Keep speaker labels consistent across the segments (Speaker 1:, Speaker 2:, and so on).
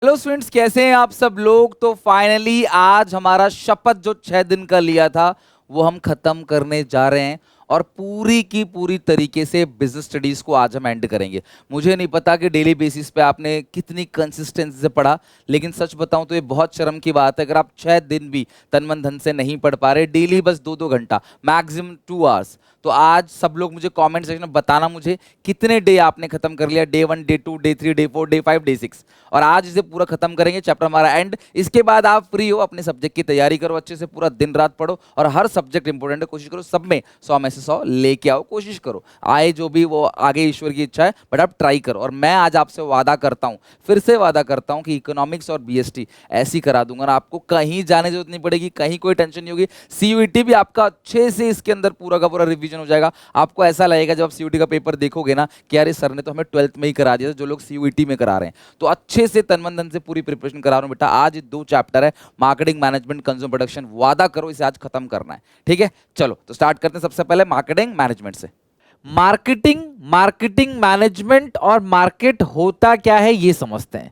Speaker 1: Hello students, कैसे हैं आप सब लोग। तो फाइनली आज हमारा शपथ जो 6 दिन का लिया था वो हम खत्म करने जा रहे हैं और पूरी की पूरी तरीके से बिजनेस स्टडीज को आज हम एंड करेंगे। मुझे नहीं पता कि डेली बेसिस पे आपने कितनी कंसिस्टेंसी से पढ़ा, लेकिन सच बताऊं तो ये बहुत शर्म की बात है अगर आप 6 दिन भी तन मन धन से नहीं पढ़ पा रहे, डेली बस 2-2 घंटा, मैक्सिमम 2 आवर्स। तो आज सब लोग मुझे कमेंट सेक्शन में बताना मुझे कितने डे आपने खत्म कर लिया, day 1, day 2, day 3, day 4, day 5, day 6। और आज इसे पूरा खत्म करेंगे, चैप्टर हमारा एंड। इसके बाद आप फ्री हो, अपने सब्जेक्ट की तैयारी करो, अच्छे से पूरा दिन रात पढ़ो और हर सब्जेक्ट इंपॉर्टेंट है, कोशिश करो सब में 100 में से 100 लेके आओ, कोशिश करो। आए जो भी वो आगे ईश्वर की इच्छा है, बट आप ट्राई करो। और मैं आज आपसे वादा करता हूं, फिर से वादा करता हूं कि इकोनॉमिक्स और बीएसटी ऐसी करा दूंगा ना, आपको कहीं जाने की जरूरत नहीं पड़ेगी, कहीं कोई टेंशन नहीं होगी। सीयूईटी भी आपका अच्छे से इसके अंदर पूरा का पूरा रिवीजन हो जाएगा। आपको ऐसा लगेगा जब आप सीयूईटी का पेपर देखोगे ना कि यार सर ने तो हमें 12th में ही करा दिया था, जो लोग सीयूईटी में करा रहे हैं। तो अच्छे से तन मन धन से पूरी प्रिपरेशन करा रहा हूं बेटा। आज 2 चैप्टर है, मार्केटिंग मैनेजमेंट, कंज्यूमर प्रोडक्शन। वादा करो इसे आज खत्म करना है, ठीक है। चलो तो स्टार्ट करते हैं सबसे पहले मार्केटिंग मैनेजमेंट से। मार्केटिंग मार्केटिंग मैनेजमेंट और मार्केट होता क्या है ये समझते हैं।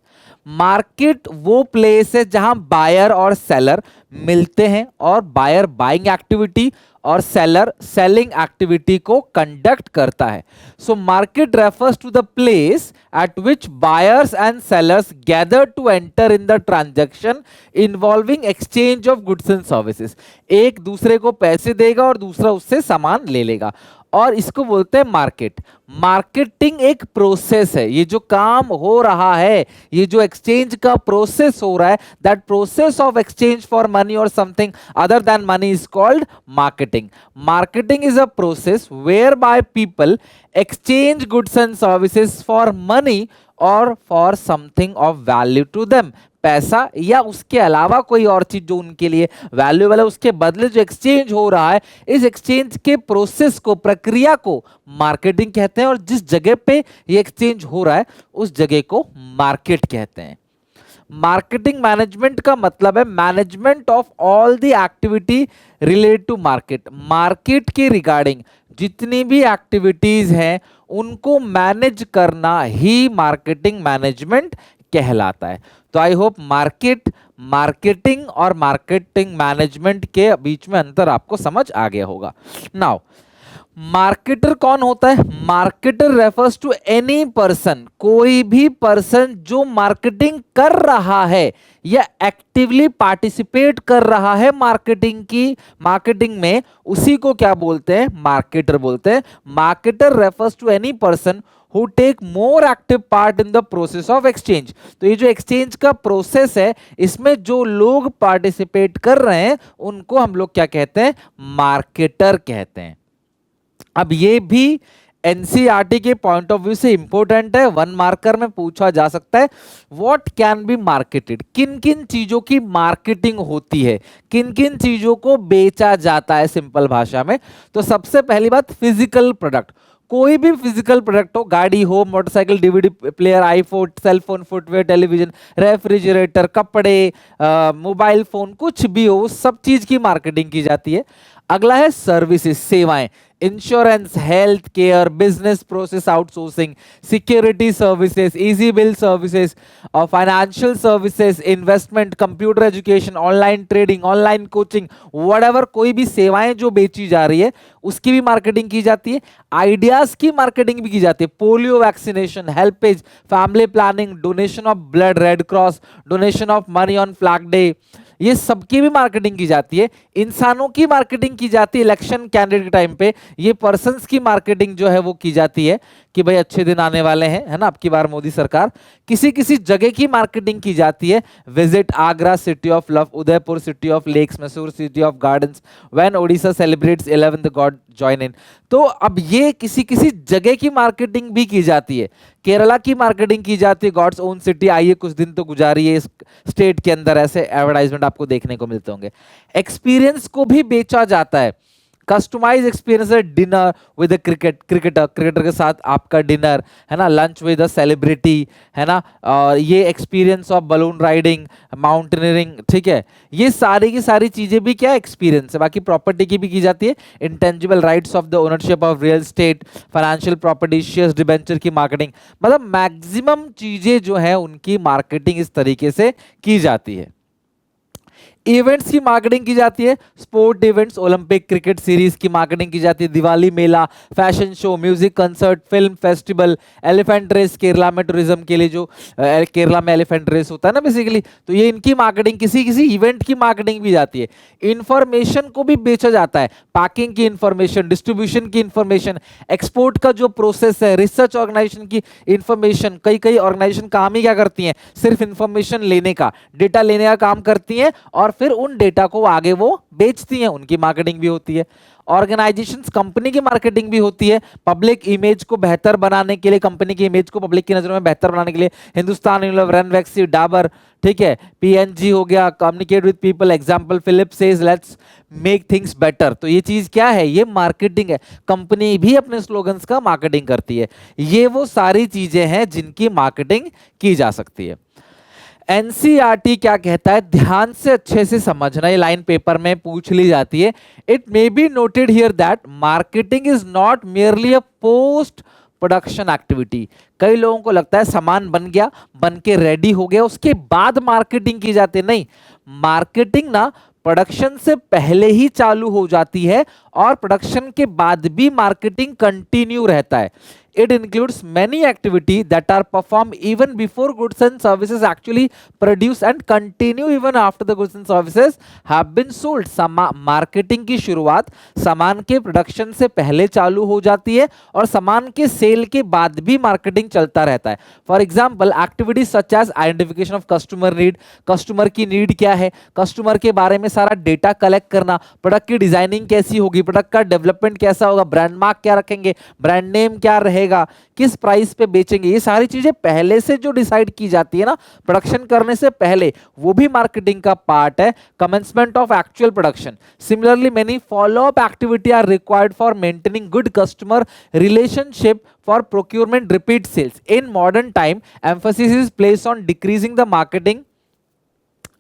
Speaker 1: मार्केट वो प्लेस है जहां बायर और सेलर मिलते हैं और बायर बाइंग एक्टिविटी और सेलर सेलिंग एक्टिविटी को कंडक्ट करता है। So market refers to the place at which buyers and sellers gather to enter in the transaction involving exchange of goods and services. एक दूसरे को पैसे देगा और दूसरा उससे सामान ले लेगा, और इसको बोलते हैं मार्केट। मार्केटिंग एक प्रोसेस है, ये जो काम हो रहा है, ये जो एक्सचेंज का प्रोसेस हो रहा है, that process of exchange for money और something other than money is called marketing. Marketing is a process where by people exchange goods and services for money or for something of value to them। पैसा या उसके अलावा कोई और चीज जो उनके लिए वैल्यूएबल है, उसके बदले जो एक्सचेंज हो रहा है, इस एक्सचेंज के प्रोसेस को, प्रक्रिया को मार्केटिंग कहते हैं। और जिस जगह पे ये एक्सचेंज हो रहा है उस जगह को मार्केट कहते हैं। मार्केटिंग मैनेजमेंट का मतलब है management of all the activity related to market. Market के रिगार्डिंग जितनी भी एक्टिविटीज हैं उनको मैनेज करना ही मार्केटिंग मैनेजमेंट कहलाता है। तो आई होप मार्केट, मार्केटिंग और मार्केटिंग मैनेजमेंट के बीच में अंतर आपको समझ आ गया होगा। नाउ मार्केटर कौन होता है? Marketer refers to any person, कोई भी पर्सन जो मार्केटिंग कर रहा है या एक्टिवली पार्टिसिपेट कर रहा है मार्केटिंग में, उसी को क्या बोलते हैं? मार्केटर बोलते हैं। Marketer refers to any person who take more active part in the process of exchange। तो ये जो एक्सचेंज का प्रोसेस है, इसमें जो लोग पार्टिसिपेट कर रहे हैं उनको हम लोग क्या कहते हैं? मार्केटर कहते हैं। अब ये भी एनसीईआरटी के पॉइंट ऑफ व्यू से इंपॉर्टेंट है, 1 मार्कर में पूछा जा सकता है। व्हाट कैन बी मार्केटेड, किन किन चीजों की मार्केटिंग होती है, किन किन चीजों को बेचा जाता है सिंपल भाषा में। तो सबसे पहली बात, फिजिकल प्रोडक्ट। कोई भी फिजिकल प्रोडक्ट हो, गाड़ी हो, motorcycle, DVD player, iPhone, cellphone, footwear, television, refrigerator, कपड़े, मोबाइल फोन, कुछ भी हो, सब चीज की मार्केटिंग की जाती है। अगला है सर्विसेज, सेवाएं, insurance, health care, business process outsourcing, security services, easy bill services और financial services, investment, computer education, online trading, online coaching, whatever, कोई भी सेवाएं जो बेची जा रही है उसकी भी मार्केटिंग की जाती है। आइडियाज की मार्केटिंग भी की जाती है, polio vaccination, HelpAge, family planning, donation of blood, red cross, donation of money on flag day, ये सबकी भी मार्केटिंग की जाती है। इंसानों की मार्केटिंग की जाती है, इलेक्शन कैंडिडेट के टाइम पे ये पर्संस की मार्केटिंग जो है वो की जाती है कि भाई अच्छे दिन आने वाले हैं, है ना, अब की बार मोदी सरकार। किसी किसी जगह की मार्केटिंग की जाती है, visit Agra, city of love, Udaipur, city of lakes, Mysore, city of gardens, when Odisha celebrates 11th god join in. तो अब ये किसी किसी जगह की मार्केटिंग भी की जाती है। केरला की मार्केटिंग की जाती है, गॉड्स ओन सिटी, आइए कुछ दिन तो गुजारिए इस स्टेट के अंदर, ऐसे एडवर्टाइजमेंट आपको देखने को मिलते होंगे। एक्सपीरियंस को भी बेचा जाता है। कस्टमाइज एक्सपीरियंस है डिनर विद क्रिकेटर के साथ आपका डिनर है ना, लंच विद अ सेलिब्रिटी है ना, और ये experience of balloon riding, mountaineering, ठीक है, ये सारी की सारी चीजें भी क्या एक्सपीरियंस है। बाकी प्रॉपर्टी की भी की जाती है, intangible rights of the ownership of real estate, financial property, shares, debenture की मार्केटिंग, मतलब मैक्सिमम चीजें जो है उनकी मार्केटिंग इस तरीके से की जाती है। इवेंट्स की मार्केटिंग की जाती है, sport events, Olympic, cricket series की मार्केटिंग की जाती है, दिवाली मेला, fashion show, music concert, film festival, elephant race, Kerala में टूरिज्म के लिए जो केरला में एलिफेंट रेस होता है ना बेसिकली, तो ये इनकी मार्केटिंग, किसी किसी इवेंट की मार्केटिंग भी जाती है। इंफॉर्मेशन को भी बेचा जाता है, पैकिंग की इंफॉर्मेशन, डिस्ट्रीब्यूशन की इंफॉर्मेशन, एक्सपोर्ट का जो प्रोसेस है, रिसर्च ऑर्गेनाइजेशन की इंफॉर्मेशन, कई कई ऑर्गेनाइजेशन काम ही क्या करती हैं, सिर्फ इंफॉर्मेशन लेने का, डेटा लेने का काम करती हैं और फिर उन डेटा को आगे वो बेचती हैं, उनकी मार्केटिंग भी होती है। ऑर्गेनाइजेशंस, कंपनी की मार्केटिंग भी होती है, पब्लिक इमेज को बेहतर बनाने के लिए, कंपनी की इमेज को पब्लिक की नजरों में बेहतर बनाने के लिए, हिंदुस्तान यूनिलीवर, रनवैक्सी, डाबर, ठीक है, पीएनजी हो गया, communicate with people, example Philip says let's make things better. तो ये चीज क्या है, ये मार्केटिंग है, कंपनी भी अपने स्लोगन्स का मार्केटिंग करती है। ये वो सारी चीजें हैं जिनकी मार्केटिंग की जा सकती है। एनसीईआरटी क्या कहता है, ध्यान से अच्छे से समझना, ये लाइन पेपर में पूछ ली जाती है। It may be noted here that marketing is not merely a post production activity. कई लोगों को लगता है सामान बन गया, बन के रेडी हो गया, उसके बाद मार्केटिंग की जाती है। नहीं, मार्केटिंग ना प्रोडक्शन से पहले ही चालू हो जाती है और प्रोडक्शन के बाद भी मार्केटिंग कंटिन्यू रहता है। It includes many activities that are performed even before goods and services actually produce and continue even after the goods and services have been sold. Marketing की शुरुआत सामान के प्रोडक्शन से पहले चालू हो जाती है और सामान के सेल के बाद भी मार्केटिंग चलता रहता है। For example activities such as identification of customer need, customer की नीड क्या है, कस्टमर के बारे में सारा डेटा कलेक्ट करना, प्रोडक्ट की डिजाइनिंग कैसी होगी, प्रोडक्ट का डेवलपमेंट कैसा होगा, ब्रांड मार्क क्या रखेंगे, ब्रांड नेम क्या रहेगा, किस प्राइस पे बेचेंगे, ये सारी चीजें पहले से जो डिसाइड की जाती है ना प्रोडक्शन करने से पहले, वो भी मार्केटिंग का पार्ट है। Commencement of actual production, similarly many follow up activity are required for maintaining good customer relationship for procurement repeat sales. In modern time emphasis is placed on decreasing the marketing,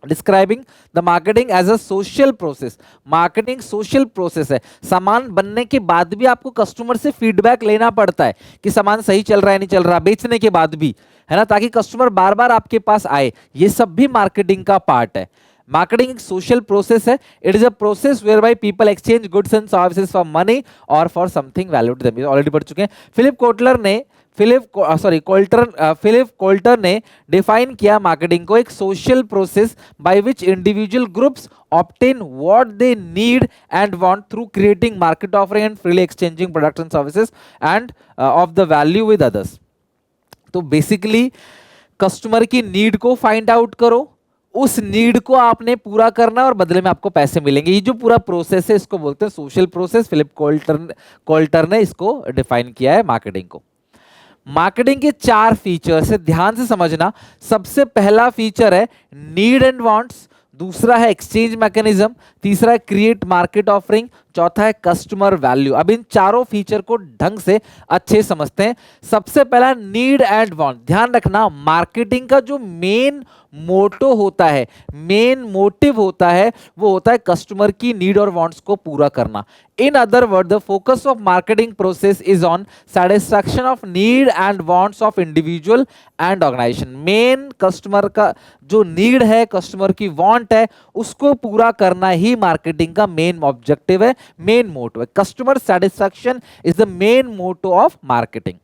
Speaker 1: describing the marketing as a social process. Marketing social process है, सामान बनने के बाद भी आपको customer से feedback लेना पड़ता है कि सामान सही चल रहा है नहीं चल रहा, बेचने के बाद भी, है ना, ताकि कस्टमर बार बार आपके पास आए। ये सब भी मार्केटिंग का पार्ट है। मार्केटिंग एक सोशल प्रोसेस है, it is a process where by people exchange goods and services for money और for something value to them. Already पढ़ चुके हैं। फिलिप कोल्टर ने डिफाइन किया मार्केटिंग को, एक social process by which individual groups obtain what they need and want through creating market offering and freely exchanging products and services and of the value with others। तो basically customer की need को find out करो, उस need को आपने पूरा करना और बदले में आपको पैसे मिलेंगे। ये जो पूरा प्रोसेस है इसको बोलते हैं सोशल प्रोसेस। फिलिप कोल्टर ने इसको डिफाइन किया है मार्केटिंग को। मार्केटिंग के 4 फीचर्स है, ध्यान से समझना। सबसे पहला फीचर है नीड एंड वांट्स, दूसरा है एक्सचेंज मैकेनिज्म, तीसरा है क्रिएट मार्केट ऑफरिंग, चौथा है कस्टमर वैल्यू। अब इन चारों फीचर को ढंग से अच्छे समझते हैं। सबसे पहला नीड एंड वांट। ध्यान रखना मार्केटिंग का जो मेन मोटो होता है, मेन मोटिव होता है, वो होता है कस्टमर की नीड और वांट्स को पूरा करना। In other word the focus of marketing process is on satisfaction of need and wants of individual and organisation. Main customer का जो नीड है, कस्टमर की वांट है, उसको पूरा करना ही मार्केटिंग का मेन ऑब्जेक्टिव है, मेन मोटो है। Customer satisfaction is the main motto of marketing.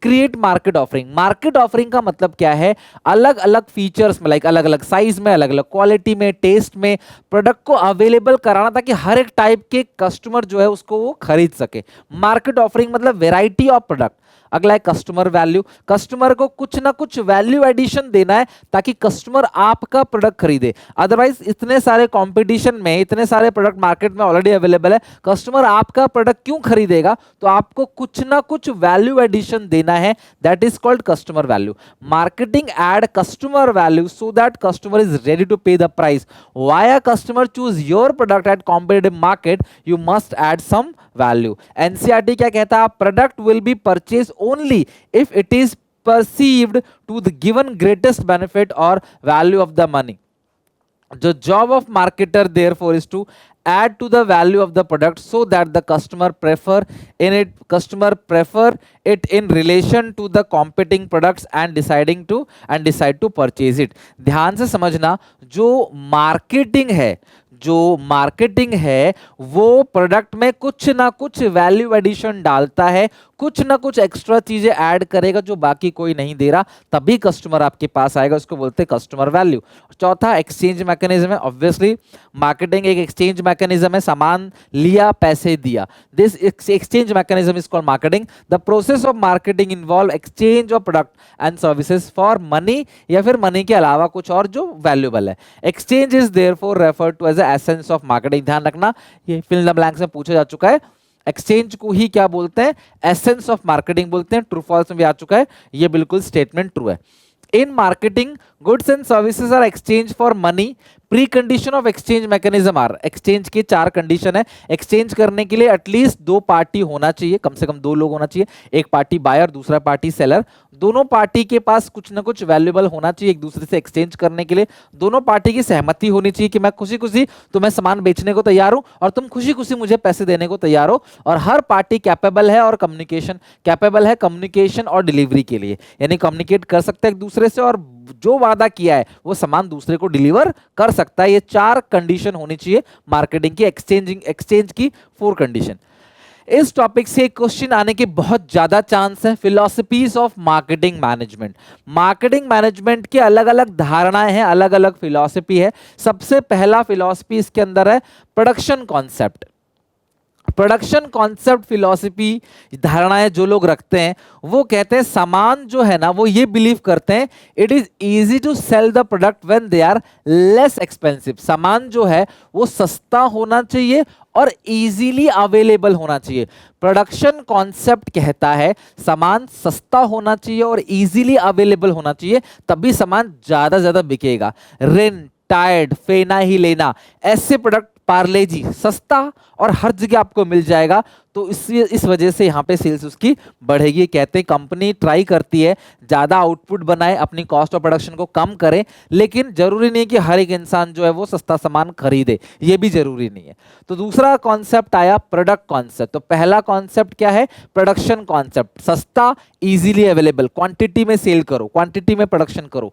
Speaker 1: Create market offering. Market offering का मतलब क्या है, अलग अलग फीचर्स में, लाइक अलग अलग साइज में, अलग अलग क्वालिटी में, टेस्ट में प्रोडक्ट को अवेलेबल कराना ताकि हर एक टाइप के कस्टमर जो है उसको वो खरीद सके। मार्केट ऑफरिंग मतलब वेराइटी ऑफ प्रोडक्ट, अगला है कस्टमर वैल्यू, कस्टमर को कुछ ना कुछ वैल्यू एडिशन देना है ताकि कस्टमर आपका प्रोडक्ट खरीदे। अदरवाइज इतने सारे कंपटीशन में, इतने सारे प्रोडक्ट मार्केट में ऑलरेडी अवेलेबल है, कस्टमर आपका प्रोडक्ट क्यों खरीदेगा? तो आपको कुछ ना कुछ वैल्यू एडिशन देना है, that is called customer value. Marketing add customer value so that customer is ready to pay the price. Why a customer choose your product at competitive market, you must add some value. NCERT क्या कहता है? Product will be purchase only if it is perceived to the given greatest benefit or value of the money. The job of marketer therefore is to add to the value of the product so that the customer prefer it in relation to the competing products and decide to purchase it. ध्यान से समझना, जो marketing है वो product में कुछ ना कुछ वैल्यू एडिशन डालता है, कुछ ना कुछ एक्स्ट्रा चीजें ऐड करेगा जो बाकी कोई नहीं दे रहा, तभी कस्टमर आपके पास आएगा, उसको बोलते हैं कस्टमर वैल्यू। चौथा एक्सचेंज मैकेनिज्म है। ऑब्वियसली मार्केटिंग एक एक्सचेंज मैकेनिज्म है, सामान लिया पैसे दिया, this exchange mechanism is called marketing. The process of marketing involve exchange of product and services for money या फिर मनी के अलावा कुछ और जो वैल्यूबल है। Exchange is therefore referred to as essence of marketing. ध्यान रखना, ये फिल इन द ब्लैंक्स में पूछा जा चुका है। एक्सचेंज को ही क्या बोलते हैं? एसेंस ऑफ मार्केटिंग बोलते हैं। ट्रू फॉल्स में भी आ चुका है, ये बिल्कुल स्टेटमेंट ट्रू है। In marketing goods and services are exchange for money. Pre condition of exchange mechanism are, exchange की 4 कंडीशन है। एक्सचेंज करने के लिए एटलीस्ट 2 पार्टी होना चाहिए, कम से कम 2 लोग होना चाहिए, एक पार्टी बायर दूसरा पार्टी सेलर। दोनों पार्टी के पास कुछ ना कुछ वैल्यूएबल होना चाहिए एक दूसरे से एक्सचेंज करने के लिए। दोनों पार्टी की सहमति होनी चाहिए कि मैं खुशी खुशी तुम्हें सामान बेचने को तैयार हूं और तुम खुशी खुशी मुझे पैसे देने को तैयार हो। और हर पार्टी कैपेबल है कम्युनिकेशन और डिलीवरी के लिए, यानी कम्युनिकेट कर सकते हैं एक दूसरे से और जो वादा किया है वो सामान दूसरे को डिलीवर कर सकता है। ये 4 कंडीशन होनी चाहिए मार्केटिंग की, एक्सचेंज की 4 कंडीशन। इस टॉपिक से क्वेश्चन आने के बहुत ज्यादा चांस है। Philosophies of marketing management, marketing management की अलग अलग धारणाएं हैं, अलग अलग फिलॉसफी है। सबसे पहला फिलॉसफी इसके अंदर है production concept. Production concept philosophy धारणाएं जो लोग रखते हैं वो कहते हैं सामान जो है ना वो ये बिलीव करते हैं it is easy to sell the product when they are less expensive. सामान जो है वो सस्ता होना चाहिए और इजीली अवेलेबल होना चाहिए। प्रोडक्शन कॉन्सेप्ट कहता है सामान सस्ता होना चाहिए और इजीली अवेलेबल होना चाहिए, तभी सामान ज्यादा बिकेगा। रिन, टायर्ड, फेना ही लेना, ऐसे प्रोडक्ट, पार्ले जी सस्ता और हर जगह आपको मिल जाएगा, तो इस वजह से यहाँ पे सेल्स उसकी बढ़ेगी। कहते हैं कंपनी ट्राई करती है ज़्यादा आउटपुट बनाए, अपनी कॉस्ट ऑफ प्रोडक्शन को कम करे, लेकिन जरूरी नहीं कि हर एक इंसान जो है वो सस्ता सामान खरीदे, ये भी जरूरी नहीं है। तो दूसरा कॉन्सेप्ट आया प्रोडक्ट कॉन्सेप्ट। तो पहला कॉन्सेप्ट क्या है? प्रोडक्शन कॉन्सेप्ट, सस्ता, इजीली अवेलेबल, क्वांटिटी में सेल करो, क्वांटिटी में प्रोडक्शन करो।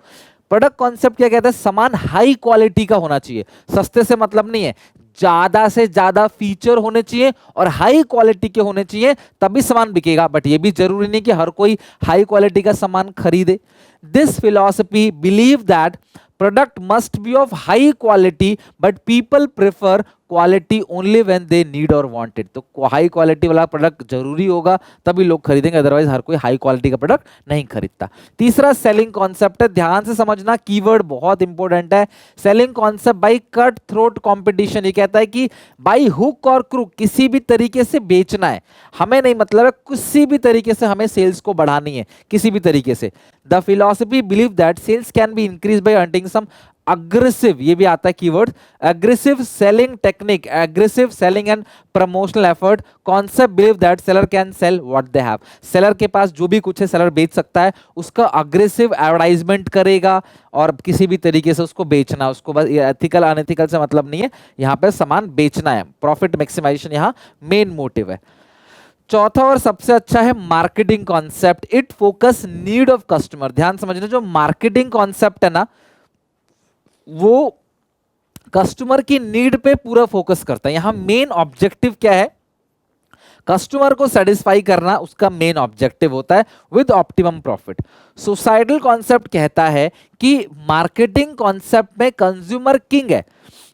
Speaker 1: प्रोडक्ट कॉन्सेप्ट क्या कहता है? सामान हाई क्वालिटी का होना चाहिए। सस्ते से मतलब नहीं है, ज्यादा से ज्यादा फीचर होने चाहिए और हाई क्वालिटी के होने चाहिए, तभी सामान बिकेगा। बट ये भी जरूरी नहीं कि हर कोई हाई क्वालिटी का सामान खरीदे। This philosophy believe that product must B of high quality but people prefer quality only when they need और वांट इट। तो हाई क्वालिटी वाला प्रोडक्ट जरूरी होगा तभी लोग खरीदेंगे, अदरवाइज हर कोई हाई क्वालिटी का प्रोडक्ट नहीं खरीदता। तीसरा सेलिंग कॉन्सेप्ट है, ध्यान से समझना, कीवर्ड बहुत इंपॉर्टेंट है। Selling concept by cut throat competition, ये कहता है कि बाई हुक और क्रूक किसी भी तरीके से बेचना है, हमें नहीं मतलब है, किसी भी तरीके से हमें सेल्स को बढ़ानी है, किसी भी तरीके से। The philosophy believe that sales can be increase by earning some aggressive, ये भी आता है keyword, aggressive selling technique, aggressive selling and promotional effort. Concept believe that seller can sell what they have, seller के पास जो भी कुछ है सेलर बेच सकता है, उसका अग्रेसिव एडवर्टाइजमेंट करेगा और किसी भी तरीके से उसको बेचना, उसको बस एथिकल अनएथिकल से मतलब नहीं है, यहाँ पे सामान बेचना है, प्रॉफिट मैक्सिमाइजेशन यहाँ मेन मोटिव है। चौथा और सबसे अच्छा है marketing concept, it focus need of customer. ध्यान समझना, जो मार्केटिंग कॉन्सेप्ट है ना वो कस्टमर की नीड पे पूरा फोकस करता है। यहां मेन ऑब्जेक्टिव क्या है? कस्टमर को सेटिस्फाई करना उसका मेन ऑब्जेक्टिव होता है with optimum profit. Societal concept कहता है कि मार्केटिंग कॉन्सेप्ट में कंज्यूमर किंग है,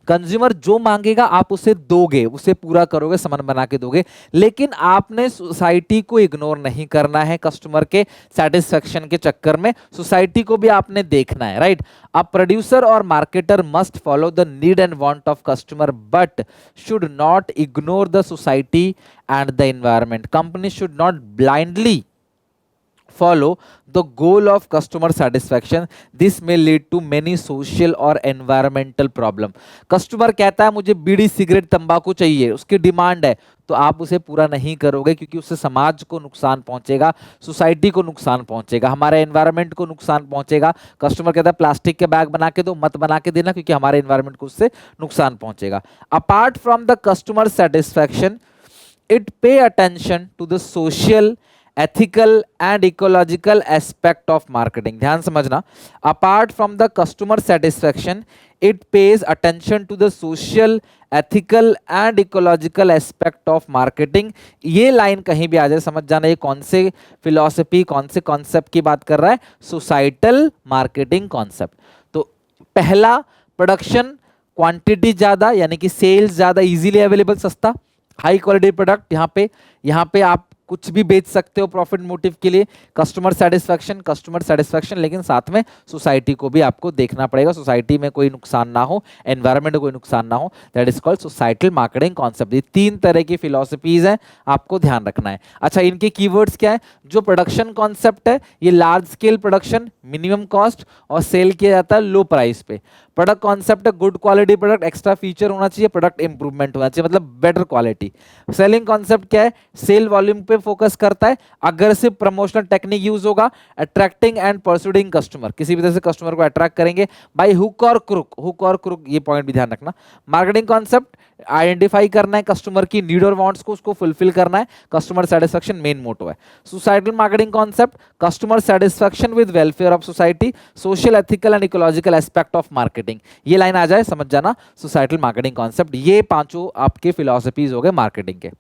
Speaker 1: कंज्यूमर जो मांगेगा आप उसे दोगे, उसे पूरा करोगे, सामान बना के दोगे, लेकिन आपने सोसाइटी को इग्नोर नहीं करना है कस्टमर के सेटिस्फेक्शन के चक्कर में, सोसाइटी को भी आपने देखना है, राइट। अ प्रोड्यूसर और marketer must follow the need and want of customer but should not ignore the society and the environment. Company should not blindly follow the goal of customer satisfaction. This may lead to many social or environmental problem. Customer कहता है मुझे बीड़ी cigarette तंबाकू चाहिए, उसकी demand है, तो आप उसे पूरा नहीं करोगे क्योंकि उससे समाज को नुकसान पहुंचेगा, सोसाइटी को नुकसान पहुंचेगा, हमारे एनवायरनमेंट को नुकसान पहुंचेगा। कस्टमर कहता है प्लास्टिक के बैग बना के दो, मत बना के देना क्योंकि हमारे एनवायरनमेंट को उससे नुकसान पहुंचेगा। Apart from the customer satisfaction, it pay attention to the social, ethical and ecological aspect of marketing. ध्यान समझना, apart from the customer satisfaction it pays attention to the social, ethical and ecological aspect of marketing. ये line कहीं भी आ जाए समझ जाना ये कौन से फिलॉसफी, कौन से कॉन्सेप्ट की बात कर रहा है, सोसाइटल मार्केटिंग कॉन्सेप्ट। तो पहला, प्रोडक्शन क्वांटिटी ज्यादा यानी कि सेल्स ज्यादा, इजीली अवेलेबल, सस्ता, हाई क्वालिटी प्रोडक्ट। यहाँ पे आप कुछ भी बेच सकते हो प्रॉफिट मोटिव के लिए। कस्टमर सेटिस्फैक्शन, लेकिन साथ में सोसाइटी को भी आपको देखना पड़ेगा, सोसाइटी में कोई नुकसान ना हो, एनवायरनमेंट में कोई नुकसान ना हो। That is called societal marketing concept. ये तीन तरह की फिलॉसफीज हैं, आपको ध्यान रखना है। अच्छा, इनके कीवर्ड्स क्या है? जो प्रोडक्शन कॉन्सेप्ट है ये large scale production, minimum cost और सेल किया जाता है लो प्राइस पे। प्रोडक्ट कॉन्सेप्ट है good quality product, extra feature होना चाहिए, प्रोडक्ट इंप्रूवमेंट होना चाहिए, मतलब बेटर क्वालिटी। सेलिंग कॉन्सेप्ट क्या है? सेल वॉल्यूम पे फोकस करता है, अग्रेसिव प्रमोशनल टेक्निक यूज होगा, अट्रैक्टिंग एंड परसुडिंग कस्टमर, किसी भी तरह से कस्टमर को अट्रैक्ट करेंगे बाय हुक और क्रुक, ये पॉइंट भी ध्यान रखना। मार्केटिंग कॉन्सेप्ट आइडेंटिफाई करना है कस्टमर की नीड और वांट्स को, उसको फुलफिल करना है, कस्टमर सेटिस्फैक्शन मेन मोटो है। Societal marketing concept customer satisfaction with welfare of society, social, ethical and ecological aspect of marketing. ये लाइन आ जाए समझ जाना, सोसाइटल मार्केटिंग कॉन्सेप्ट। ये पांचों आपके फिलॉसफीज हो गए मार्केटिंग के।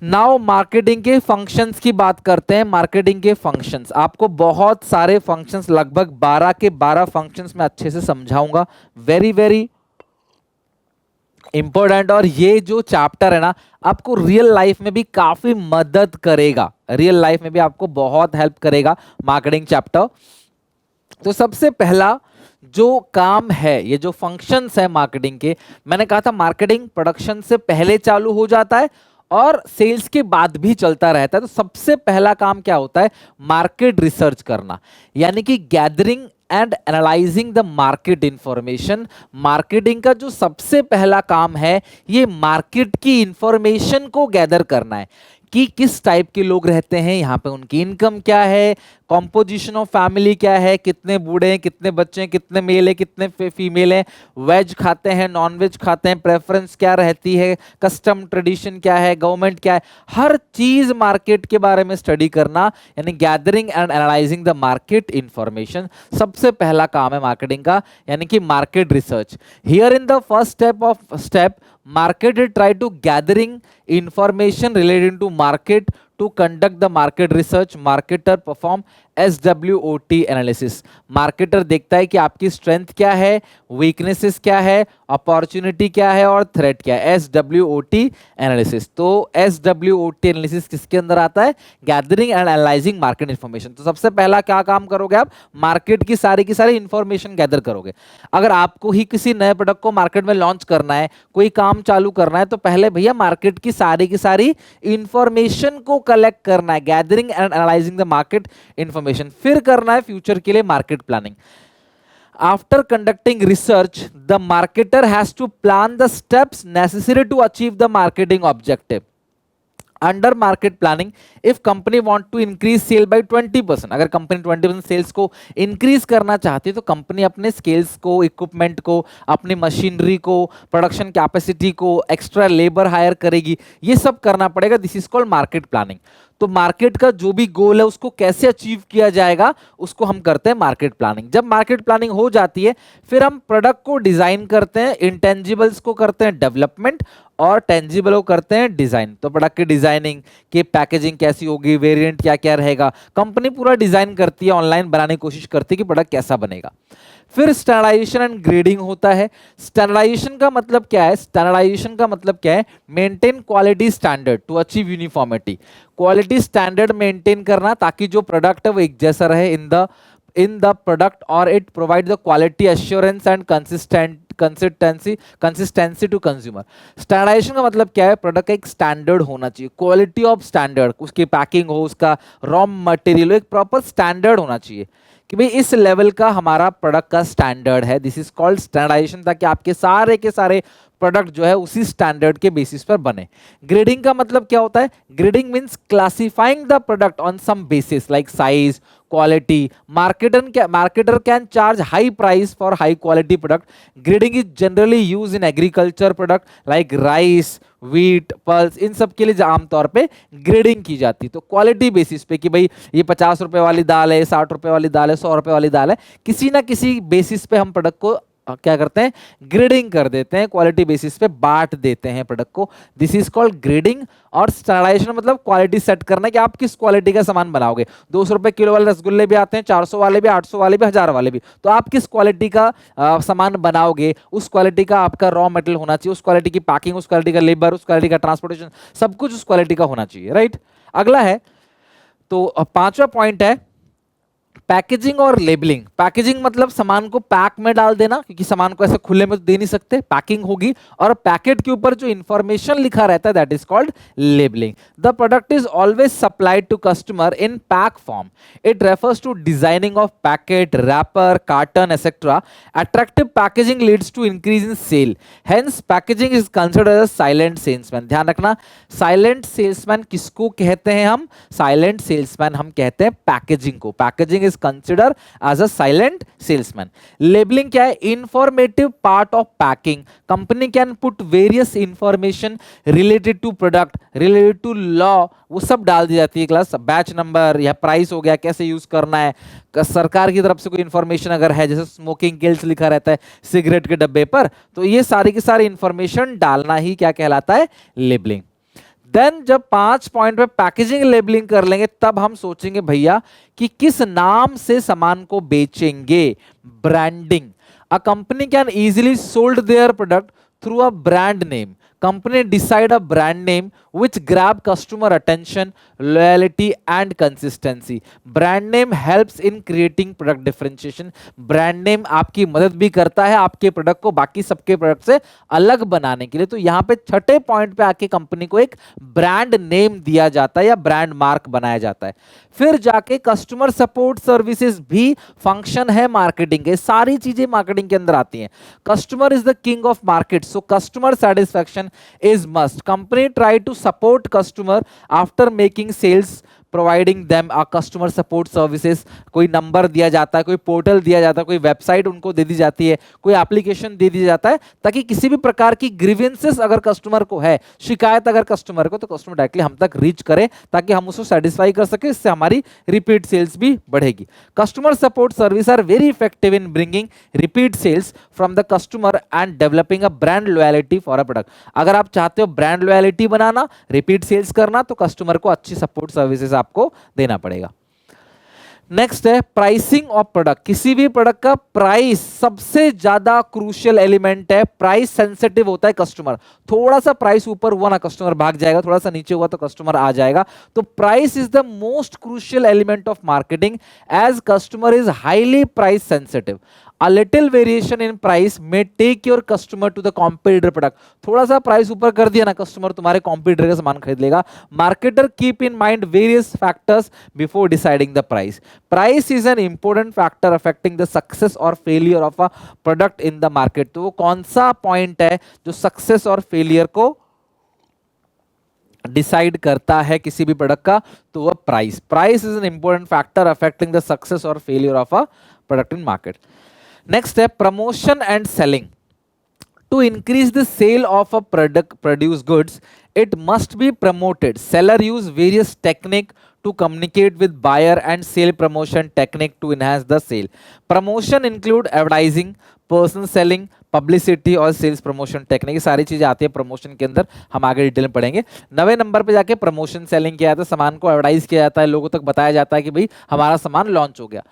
Speaker 1: नाउ मार्केटिंग के फंक्शंस की बात करते हैं। मार्केटिंग के फंक्शंस, आपको बहुत सारे फंक्शंस, लगभग 12 के 12 फंक्शंस मैं अच्छे से समझाऊंगा, वेरी वेरी इंपॉर्टेंट। और ये जो चैप्टर है ना आपको रियल लाइफ में भी काफी मदद करेगा, रियल लाइफ में भी आपको बहुत हेल्प करेगा मार्केटिंग चैप्टर। तो सबसे पहला जो काम है, ये जो फंक्शंस है मार्केटिंग के, मैंने कहा था मार्केटिंग प्रोडक्शन से पहले चालू हो जाता है और सेल्स के बाद भी चलता रहता है। तो सबसे पहला काम क्या होता है? मार्केट रिसर्च करना, यानी कि gathering and analysing the market information. Marketing का जो सबसे पहला काम है ये मार्केट की इंफॉर्मेशन को गैदर करना है कि किस टाइप के लोग रहते हैं यहाँ पे, उनकी इनकम क्या है, कॉम्पोजिशन ऑफ फैमिली क्या है, कितने बूढ़े हैं, कितने बच्चे हैं, कितने मेल है, कितने फीमेल हैं, वेज खाते हैं, नॉन वेज खाते हैं, प्रेफरेंस क्या रहती है, कस्टम ट्रेडिशन क्या है, गवर्नमेंट क्या है, हर चीज मार्केट के बारे में स्टडी करना, यानी gathering and analysing the market information सबसे पहला काम है मार्केटिंग का, यानी कि market research. Here in the first step marketer try to gathering information relating to market to conduct the market research. Marketer perform SWOT analysis. Marketer देखता है कि आपकी स्ट्रेंथ क्या है, वीकनेसेस क्या है, अपॉर्चुनिटी क्या है और थ्रेट क्या है, SWOT एनालिसिस। तो SWOT एनालिसिस किसके अंदर आता है? Gathering and analysing market information. तो सबसे पहला क्या काम करोगे आप? मार्केट की सारी इंफॉर्मेशन गैदर करोगे। अगर आपको ही किसी नए प्रोडक्ट को मार्केट में लॉन्च करना है, कोई काम चालू करना है, तो पहले भैया मार्केट की सारी इंफॉर्मेशन को कलेक्ट करना है, gathering and analysing the market information. फिर करना है फ्यूचर के लिए market planning. After conducting research, the marketer has to plan the steps necessary to achieve the marketing objective. Under market planning, if company want to increase sale by 20%, अगर company 20% sales को increase करना चाहती है तो company अपने scales को, equipment को, अपनी मशीनरी को, प्रोडक्शन कैपेसिटी को, एक्स्ट्रा लेबर हायर करेगी, ये सब करना पड़ेगा। This is called market planning. तो मार्केट का जो भी गोल है उसको कैसे अचीव किया जाएगा उसको हम करते हैं मार्केट प्लानिंग। जब मार्केट प्लानिंग हो जाती है फिर हम प्रोडक्ट को डिजाइन करते हैं, इंटेंजिबल्स को करते हैं डेवलपमेंट और टेंजिबल को करते हैं डिजाइन। तो प्रोडक्ट की डिजाइनिंग की पैकेजिंग कैसी होगी, वेरिएंट क्या क्या रहेगा, कंपनी पूरा डिजाइन करती है, ऑनलाइन बनाने की कोशिश करती है कि प्रोडक्ट कैसा बनेगा। फिर स्टैंडर्डाइजेशन एंड ग्रेडिंग होता है। स्टैंडर्डाइजेशन का मतलब क्या है? स्टैंडर्डाइजेशन का मतलब क्या है? Maintain quality standard to achieve uniformity. Quality standard maintain करना ताकि जो प्रोडक्ट है वो एक जैसा रहे इन द प्रोडक्ट, और it provide the quality assurance and consistency to consumer. Standardisation का मतलब क्या है? प्रोडक्ट का एक स्टैंडर्ड होना चाहिए, क्वालिटी ऑफ स्टैंडर्ड, उसकी पैकिंग हो, उसका रॉ मटेरियल हो, एक प्रॉपर स्टैंडर्ड होना चाहिए कि भाई इस लेवल का हमारा प्रोडक्ट का स्टैंडर्ड है। दिस इज कॉल्ड स्टैंडर्डाइजेशन, ताकि आपके सारे के सारे प्रोडक्ट जो है उसी स्टैंडर्ड के बेसिस पर बने। ग्रेडिंग का मतलब क्या होता है? Grading means classifying the product on some basis like size, quality. Marketer can charge high price for high quality product. Grading is generally used in agriculture product like rice, wheat, pulse. इन सब के लिए आमतौर पे grading की जाती है। तो quality basis पे कि भाई ये 50 रुपए वाली दाल है, 60 रुपए वाली दाल है, 100 रुपए वाली दाल है, किसी ना किसी बेसिस पे हम प्रोडक्ट को क्या करते हैं? ग्रेडिंग कर देते हैं, क्वालिटी बेसिस पे बांट देते हैं प्रोडक्ट को। This is called grading. और स्टैंडर्डाइजेशन मतलब क्वालिटी सेट करना कि आप किस क्वालिटी का सामान बनाओगे। 200 रुपए किलो वाले रसगुल्ले भी आते हैं, 400 वाले भी, 800 वाले भी, 1000 वाले भी। तो आप किस क्वालिटी का सामान बनाओगे, उस क्वालिटी का आपका रॉ मटेरियल होना चाहिए, उस क्वालिटी की पैकिंग, उस क्वालिटी का लेबर, उस क्वालिटी का ट्रांसपोर्टेशन, सब कुछ उस क्वालिटी का होना चाहिए, राइट। अगला है, तो पांचवा पॉइंट है पैकेजिंग और लेबलिंग। पैकेजिंग मतलब सामान को पैक में डाल देना, क्योंकि सामान को ऐसे खुले में तो दे नहीं सकते, पैकिंग होगी, और पैकेट के ऊपर जो इंफॉर्मेशन लिखा रहता है that is called labelling. The product is always supplied to customer in pack form. It refers to designing of packet, wrapper, carton etcetera. Attractive packaging leads to increase in sale, hence packaging is considered as silent salesman. ध्यान रखना, silent salesman किसको कहते हैं? हम silent salesman हम कहते हैं packaging को। Packaging is consider as a silent salesman. Labelling क्या है? Informative part of packing. Company can put various information related to product, related to law, वो सब डाल दी जाती है। क्लास बैच नंबर या प्राइस हो गया, कैसे यूज करना है, सरकार की तरफ से कोई इंफॉर्मेशन अगर है, जैसे स्मोकिंग किल्स लिखा रहता है सिगरेट के डब्बे पर, तो ये सारी की सारी इंफॉर्मेशन डालना ही क्या कहलाता है? लेबलिंग। देन जब 5 पॉइंट पे पैकेजिंग लेबलिंग कर लेंगे, तब हम सोचेंगे भैया कि किस नाम से सामान को बेचेंगे। Branding. A company can easily sold their product through a brand name. Company decide a brand name which grab customer attention, loyalty and consistency. Brand name helps in creating product differentiation. Brand name आपकी मदद भी करता है आपके product को बाकी सबके product से अलग बनाने के लिए। तो यहाँ पे छठे पॉइंट पे आके कंपनी को एक ब्रांड नेम दिया जाता है या ब्रांड मार्क बनाया जाता है। फिर जाके कस्टमर सपोर्ट सर्विसेज भी फंक्शन है मार्केटिंग के। सारी चीजें मार्केटिंग के अंदर आती हैं। Customer is the king of market, so customer satisfaction is must. Company try to support customer after making sales, providing them a customer support services. कोई नंबर दिया जाता है, कोई पोर्टल दिया जाता है, कोई वेबसाइट उनको दे दी जाती है, कोई एप्लीकेशन दे दी जाता है, ताकि किसी भी प्रकार की ग्रीवेंसेस अगर कस्टमर को है, शिकायत अगर कस्टमर को, तो कस्टमर डायरेक्टली हम तक रीच करे ताकि हम उसको सेटिस्फाई कर सके। इससे हमारी रिपीट सेल्स भी बढ़ेगी। Customer support service are very effective in bringing repeat sales from the customer and developing a brand loyalty for a product. अगर आप चाहते हो ब्रांड लॉयल्टी बनाना, रिपीट सेल्स करना, तो कस्टमर को अच्छी सपोर्ट सर्विसेज आपको देना पड़ेगा। नेक्स्ट है प्राइसिंग ऑफ प्रोडक्ट। किसी भी प्रोडक्ट का प्राइस सबसे ज्यादा क्रूशियल एलिमेंट है। प्राइस सेंसिटिव होता है कस्टमर। थोड़ा सा प्राइस ऊपर हुआ ना कस्टमर भाग जाएगा, थोड़ा सा नीचे हुआ तो कस्टमर आ जाएगा। तो price is the most crucial element of marketing as customer is highly price sensitive. A little variation in price may take your customer to the competitor product. थोड़ा सा प्राइस ऊपर कर दिया ना, कस्टमर तुम्हारे कॉम्पिटिटर का सामान खरीद लेगा। Marketer keep in mind various factors before deciding the price. Price is an important factor affecting the success और failure of a product in the market. तो वो कौन सा पॉइंट है जो सक्सेस और फेलियर को डिसाइड करता है किसी भी प्रोडक्ट का? तो वह price. Price is an important factor affecting the success और failure of a product in market. Next है promotion and selling. To increase the sale of a product produce goods, it must be promoted. Seller use various technique to communicate with buyer and sale promotion technique to enhance the sale. Promotion include advertising, personal selling, publicity और sales promotion technique. ये सारी चीजें आती है promotion के अंदर, हम आगे डिटेल में पढ़ेंगे। 9वें नंबर पे जाके प्रमोशन सेलिंग किया जाता है। सामान को एडवर्टाइज किया जाता है, लोगों तक बताया जाता है कि भाई हमारा सामान लॉन्च हो गया।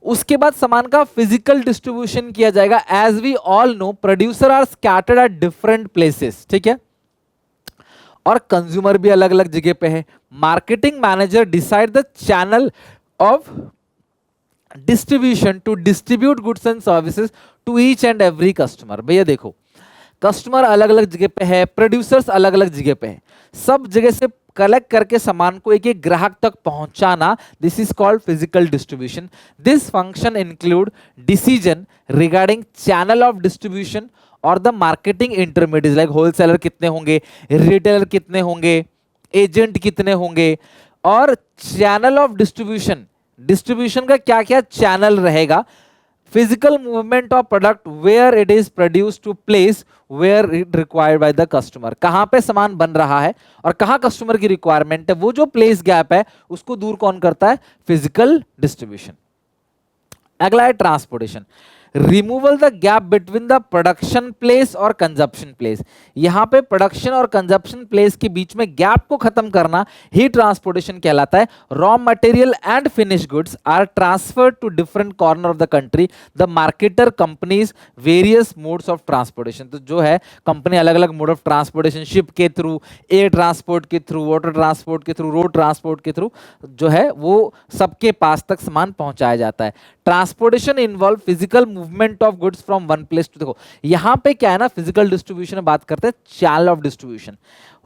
Speaker 2: उसके बाद सामान का फिजिकल डिस्ट्रीब्यूशन किया जाएगा। As we all know producer are scattered at different places, ठीक है, और कंज्यूमर भी अलग अलग जगह पे है। Marketing manager decide the channel of distribution to distribute goods and services to each and every customer. भैया देखो, कस्टमर अलग अलग जगह पे है, प्रोड्यूसर्स अलग अलग जगह पे है, सब जगह से कलेक्ट करके सामान को एक एक ग्राहक तक पहुंचाना, this is called physical distribution. This function include decision regarding channel of distribution और the marketing intermediate, like wholesaler कितने होंगे, रिटेलर कितने होंगे, एजेंट कितने होंगे, और चैनल ऑफ डिस्ट्रीब्यूशन, डिस्ट्रीब्यूशन का क्या क्या चैनल रहेगा, physical movement of product where it is produced to place where it required by the customer, कहां पे सामान बन रहा है और कहां कस्टमर की रिक्वायरमेंट है, वो जो प्लेस गैप है उसको दूर कौन करता है, फिजिकल डिस्ट्रीब्यूशन। अगला है transportation, removal the gap between the production place और कंजप्शन प्लेस। यहां पे प्रोडक्शन और कंजप्शन प्लेस के बीच में गैप को खत्म करना ही ट्रांसपोर्टेशन कहलाता है। Raw material and finish goods are transferred to different corner of the country, the marketer companies various modes of transportation. तो जो है कंपनी अलग अलग मोड ऑफ ट्रांसपोर्टेशन, शिप के थ्रू, एयर ट्रांसपोर्ट के थ्रू, वाटर ट्रांसपोर्ट के through, road transport के through जो है वो सबके पास तक सामान पहुंचाया जाता है। Transportation involve physical movement of goods from one place to, देखो यहां पे क्या है ना, फिजिकल डिस्ट्रीब्यूशन में बात करते हैं channel of distribution,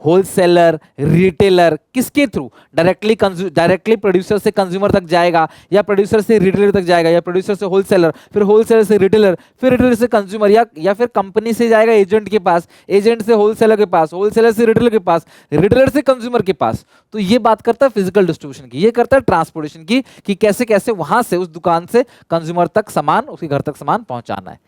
Speaker 2: wholesaler, retailer, किसके थ्रू, डायरेक्टली प्रोड्यूसर से कंज्यूमर तक जाएगा, या प्रोड्यूसर से रिटेलर तक जाएगा, या प्रोड्यूसर से होलसेलर, फिर होलसेलर से रिटेलर, फिर रिटेलर से कंज्यूमर, या फिर कंपनी से जाएगा एजेंट के पास, एजेंट से होलसेलर के पास, होलसेलर से रिटेलर के पास, रिटेलर से कंज्यूमर के पास। तो ये बात करता है फिजिकल डिस्ट्रीब्यूशन की, ये करता है ट्रांसपोर्टेशन की, कि कैसे कैसे वहां से उस दुकान से कंज्यूमर तक सामान, उसके घर तक सामान पहुंचाना है।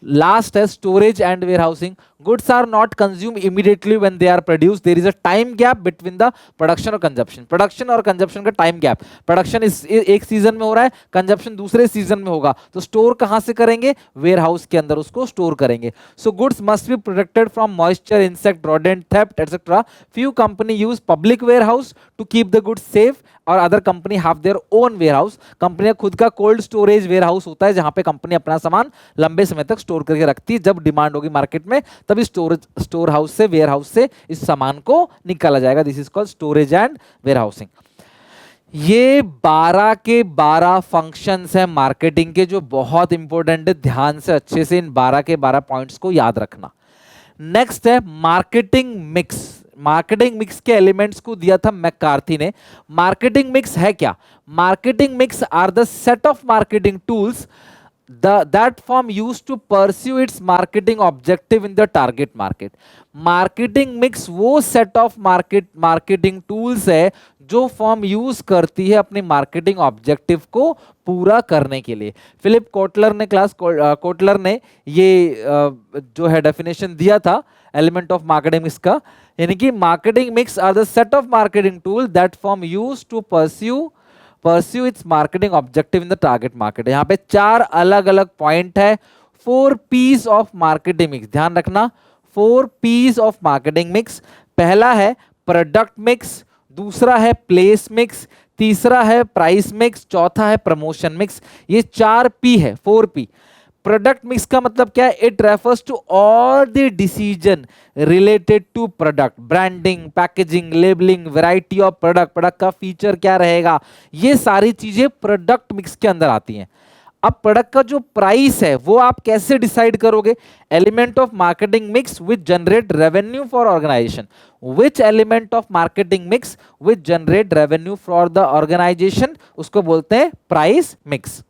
Speaker 2: लास्ट है storage and warehousing, goods are not consumed immediately when they are produced, there is a time gap between the production और consumption, production और consumption का time gap, production इस एक सीजन में हो रहा है, consumption दूसरे सीजन में होगा, तो स्टोर कहां से करेंगे, वेयर हाउस के अंदर उसको स्टोर करेंगे। so goods must be protected from moisture, insect, rodent, theft etc. few company use public warehouse to keep the goods safe और other company have their own warehouse, company का खुद का cold storage ware house होता है जहां पे company अपना सामान लंबे समय तक स्टोर करके रखती है, जब डिमांड होगी मार्केट में तभी स्टोर हाउस से, वेयर हाउस से इस सामान को निकाला जाएगा। This is called storage and warehousing. ये 12 के 12 फंक्शंस हैं मार्केटिंग के जो बहुत इंपॉर्टेंट है, ध्यान से अच्छे से इन 12 के 12 पॉइंट्स को याद रखना। नेक्स्ट है मार्केटिंग मिक्स। मार्केटिंग मिक्स के एलिमेंट्स को दिया था मैकार्थी ने। मार्केटिंग मिक्स है क्या, marketing mix are the set of marketing tools that firm used to pursue its marketing objective in the target market. Marketing mix वो set of marketing tools है जो फर्म यूज करती है अपनी marketing objective को पूरा करने के लिए। फिलिप कोटलर ने ये जो है डेफिनेशन दिया था एलिमेंट ऑफ मार्केटिंग मिक्स का, यानी कि marketing mix are the set of marketing tool that firm use to pursue its marketing objective in the target market। यहाँ पे 4 अलग अलग पॉइंट है। 4 P's ऑफ मार्केटिंग मिक्स, ध्यान रखना 4 P's ऑफ मार्केटिंग मिक्स। पहला है प्रोडक्ट मिक्स, दूसरा है प्लेस मिक्स, तीसरा है प्राइस मिक्स, चौथा है प्रमोशन मिक्स। ये 4 P है, 4 P। प्रोडक्ट मिक्स का मतलब क्या है, it refers to all the decision related to product, branding, packaging, labelling, variety of product का फीचर क्या रहेगा, ये सारी चीजें प्रोडक्ट मिक्स के अंदर आती हैं। अब प्रोडक्ट का जो प्राइस है वो आप कैसे डिसाइड करोगे, element of marketing mix which generate revenue for organisation. Which element of marketing mix which generate revenue for the organisation, उसको बोलते हैं प्राइस मिक्स।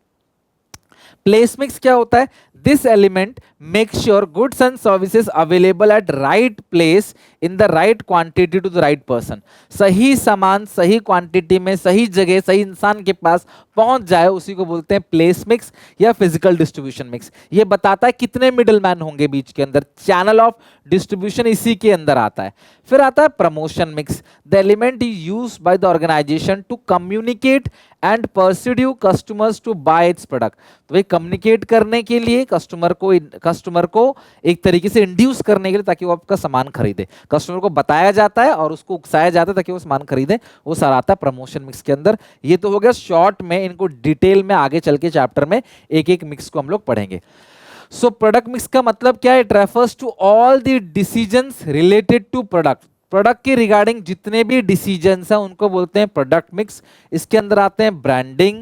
Speaker 2: प्लेस मिक्स क्या होता है, this element make sure goods and services available at right place in the right quantity to the right person. सही सामान सही quantity में सही जगह सही इंसान के पास पहुंच जाए, उसी को बोलते हैं प्लेस मिक्स या फिजिकल डिस्ट्रीब्यूशन मिक्स। ये बताता है कितने मिडल मैन होंगे बीच के अंदर, चैनल ऑफ डिस्ट्रीब्यूशन इसी के अंदर आता है। फिर आता है promotion mix, the element is used by the organisation to communicate and pursue customers to buy its product. तो भाई कम्युनिकेट करने के लिए, कस्टमर को एक तरीके से इंड्यूस करने के लिए ताकि वो आपका सामान खरीदे, कस्टमर को बताया जाता है और उसको उकसाया जाता है ताकि वो सामान खरीदे, वो सारा आता है प्रमोशन मिक्स के अंदर। ये तो हो गया शॉर्ट में, इनको डिटेल में आगे चल के चैप्टर में एक एक मिक्स को हम लोग पढ़ेंगे। सो प्रोडक्ट मिक्स का मतलब क्या है? It refers to all the decisions related to product. Product के रिगार्डिंग जितने भी डिसीजंस हैं उनको बोलते हैं प्रोडक्ट मिक्स। इसके अंदर आते हैं ब्रांडिंग,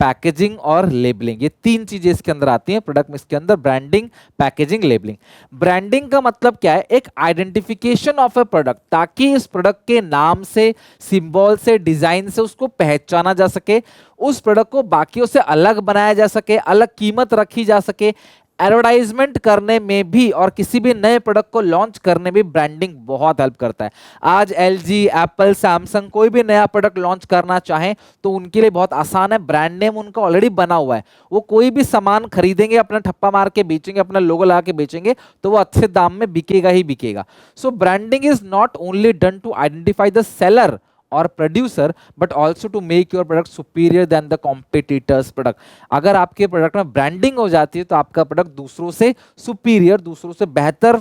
Speaker 2: पैकेजिंग और लेबलिंग। ये तीन चीजें इसके अंदर आती हैं प्रोडक्ट मिक्स के अंदर, ब्रांडिंग, पैकेजिंग, लेबलिंग। ब्रांडिंग का मतलब क्या है? एक आइडेंटिफिकेशन ऑफ ए प्रोडक्ट, ताकि इस प्रोडक्ट के नाम से, सिंबल से, डिजाइन से उसको पहचाना जा सके, उस प्रोडक्ट को बाकियों से अलग बनाया जा सके, अलग कीमत रखी जा सके। एडवर्टाइजमेंट करने में भी और किसी भी नए प्रोडक्ट को लॉन्च करने में ब्रांडिंग बहुत हेल्प करता है। आज एलजी, एप्पल, सैमसंग कोई भी नया प्रोडक्ट लॉन्च करना चाहें तो उनके लिए बहुत आसान है, ब्रांड नेम उनका ऑलरेडी बना हुआ है। वो कोई भी सामान खरीदेंगे, अपना ठप्पा मार के बेचेंगे, अपना लोगो लगा के बेचेंगे, तो वो अच्छे दाम में बिकेगा ही बिकेगा। So branding is not only done to identify the seller और producer but also to make your product superior than the competitors product. अगर आपके प्रोडक्ट में ब्रांडिंग हो जाती है तो आपका प्रोडक्ट दूसरों से सुपीरियर, दूसरों से बेहतर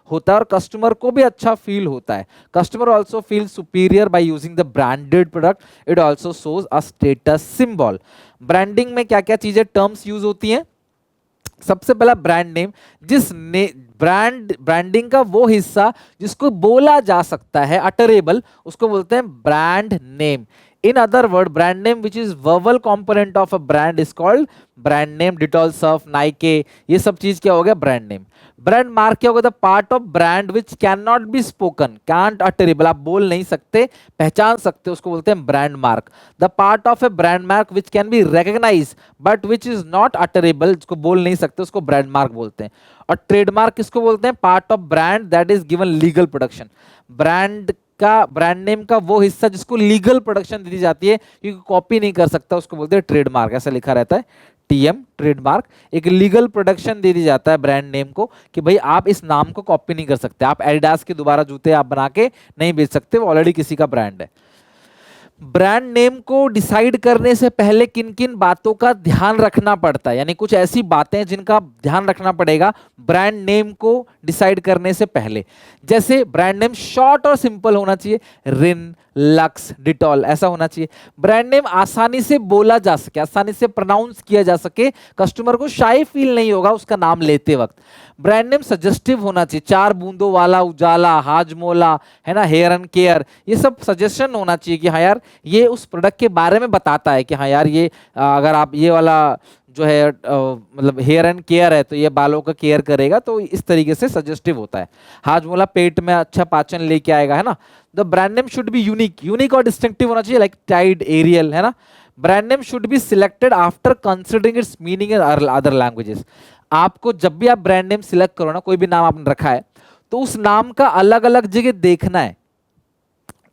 Speaker 2: होता है और कस्टमर को भी अच्छा फील होता है। Customer also feel superior by using the branded product. It also shows a status symbol. Branding में क्या क्या चीजें, टर्म्स यूज होती हैं? सबसे पहला ब्रांड नेम, ब्रांडिंग का वो हिस्सा जिसको बोला जा सकता है, अटरेबल, उसको बोलते हैं brand name. In other word, brand name which is verbal component of a brand is called brand name. Dettol, Surf, Nike, ये सब चीज क्या हो गया? Brand name. ब्रांड मार्क क्या होगा? The part of brand which can not be spoken, can't utterable, आप बोल नहीं सकते, पहचान सकते, उसको बोलते हैं brand mark. The part of a brand mark which can be recognise but which is not utterable, जिसको बोल नहीं सकते उसको ब्रांड मार्क बोलते हैं। और ट्रेडमार्क किसको बोलते हैं? Part of brand that is given legal production. Brand name का वो हिस्सा जिसको लीगल प्रोडक्शन दी जाती है, क्योंकि कॉपी नहीं कर सकता, उसको बोलते हैं ट्रेडमार्क। ऐसा लिखा रहता है टीएम, ट्रेडमार्क। एक लीगल प्रोडक्शन दे दी जाता है ब्रांड नेम को कि भाई आप इस नाम को कॉपी नहीं कर सकते, आप एडिडास के दोबारा जूते आप बना के नहीं बेच सकते, वो ऑलरेडी किसी का ब्रांड है। ब्रांड नेम को डिसाइड करने से पहले किन किन बातों का ध्यान रखना पड़ता है, यानी कुछ ऐसी बातें जिनका ध्यान रखना पड़ेगा ब्रांड नेम को डिसाइड करने से पहले। जैसे ब्रांड नेम शॉर्ट और सिंपल होना चाहिए, रिन, लक्स, डिटॉल, ऐसा होना चाहिए। ब्रांड नेम आसानी से बोला जा सके, आसानी से प्रोनाउंस किया जा सके, कस्टमर को शाय फील नहीं होगा उसका नाम लेते वक्त। ब्रांड नेम सजेस्टिव होना चाहिए, 4 बूंदों वाला उजाला, हाजमोला, है ना, हेयर एंड केयर, ये सब सजेशन होना चाहिए कि हाँ यार ये उस प्रोडक्ट के बारे में बताता है कि हाँ यार ये अगर आप ये वाला जो है मतलब हेयर एंड केयर है तो ये बालों का केयर करेगा, तो इस तरीके से सजेस्टिव होता है। हाजमोला पेट में अच्छा पाचन लेके आएगा, है ना। The brand name should be unique और डिस्टिंक्टिव होना चाहिए, लाइक टाइड, एरियल, है ना। Brand name should be selected after considering it's meaning in other languages. आपको जब भी आप ब्रांड नेम सिलेक्ट करो ना, कोई भी नाम आपने रखा है, तो उस नाम का अलग अलग जगह देखना है।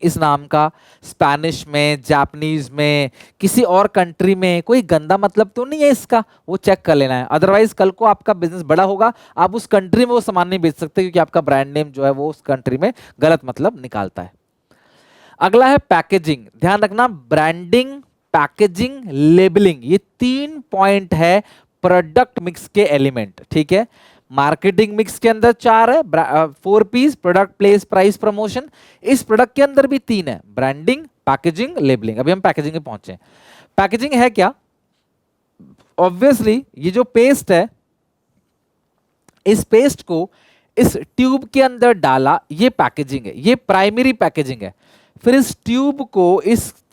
Speaker 2: इस नाम का स्पेनिश में, जापानीज में, किसी और कंट्री में कोई गंदा मतलब तो नहीं है इसका, वो चेक कर लेना है। अदरवाइज कल को आपका बिजनेस बड़ा होगा, आप उस कंट्री में वो सामान नहीं बेच सकते, क्योंकि आपका ब्रांड नेम जो है वो उस कंट्री में गलत मतलब निकालता है। अगला है पैकेजिंग। ध्यान रखना, ब्रांडिंग, पैकेजिंग, लेबलिंग, ये 3 पॉइंट है प्रोडक्ट मिक्स के एलिमेंट, ठीक है। मार्केटिंग मिक्स के अंदर 4 है, 4 P's, product, place, price, promotion. इस प्रोडक्ट के अंदर भी 3 है, ब्रांडिंग, पैकेजिंग, लेबलिंग। अभी हम पैकेजिंग में पहुंचे। पैकेजिंग है क्या? ऑब्वियसली ये जो पेस्ट है, इस पेस्ट को इस ट्यूब के अंदर डाला, ये पैकेजिंग है, ये प्राइमरी पैकेजिंग है। फिर इस ट्यूब को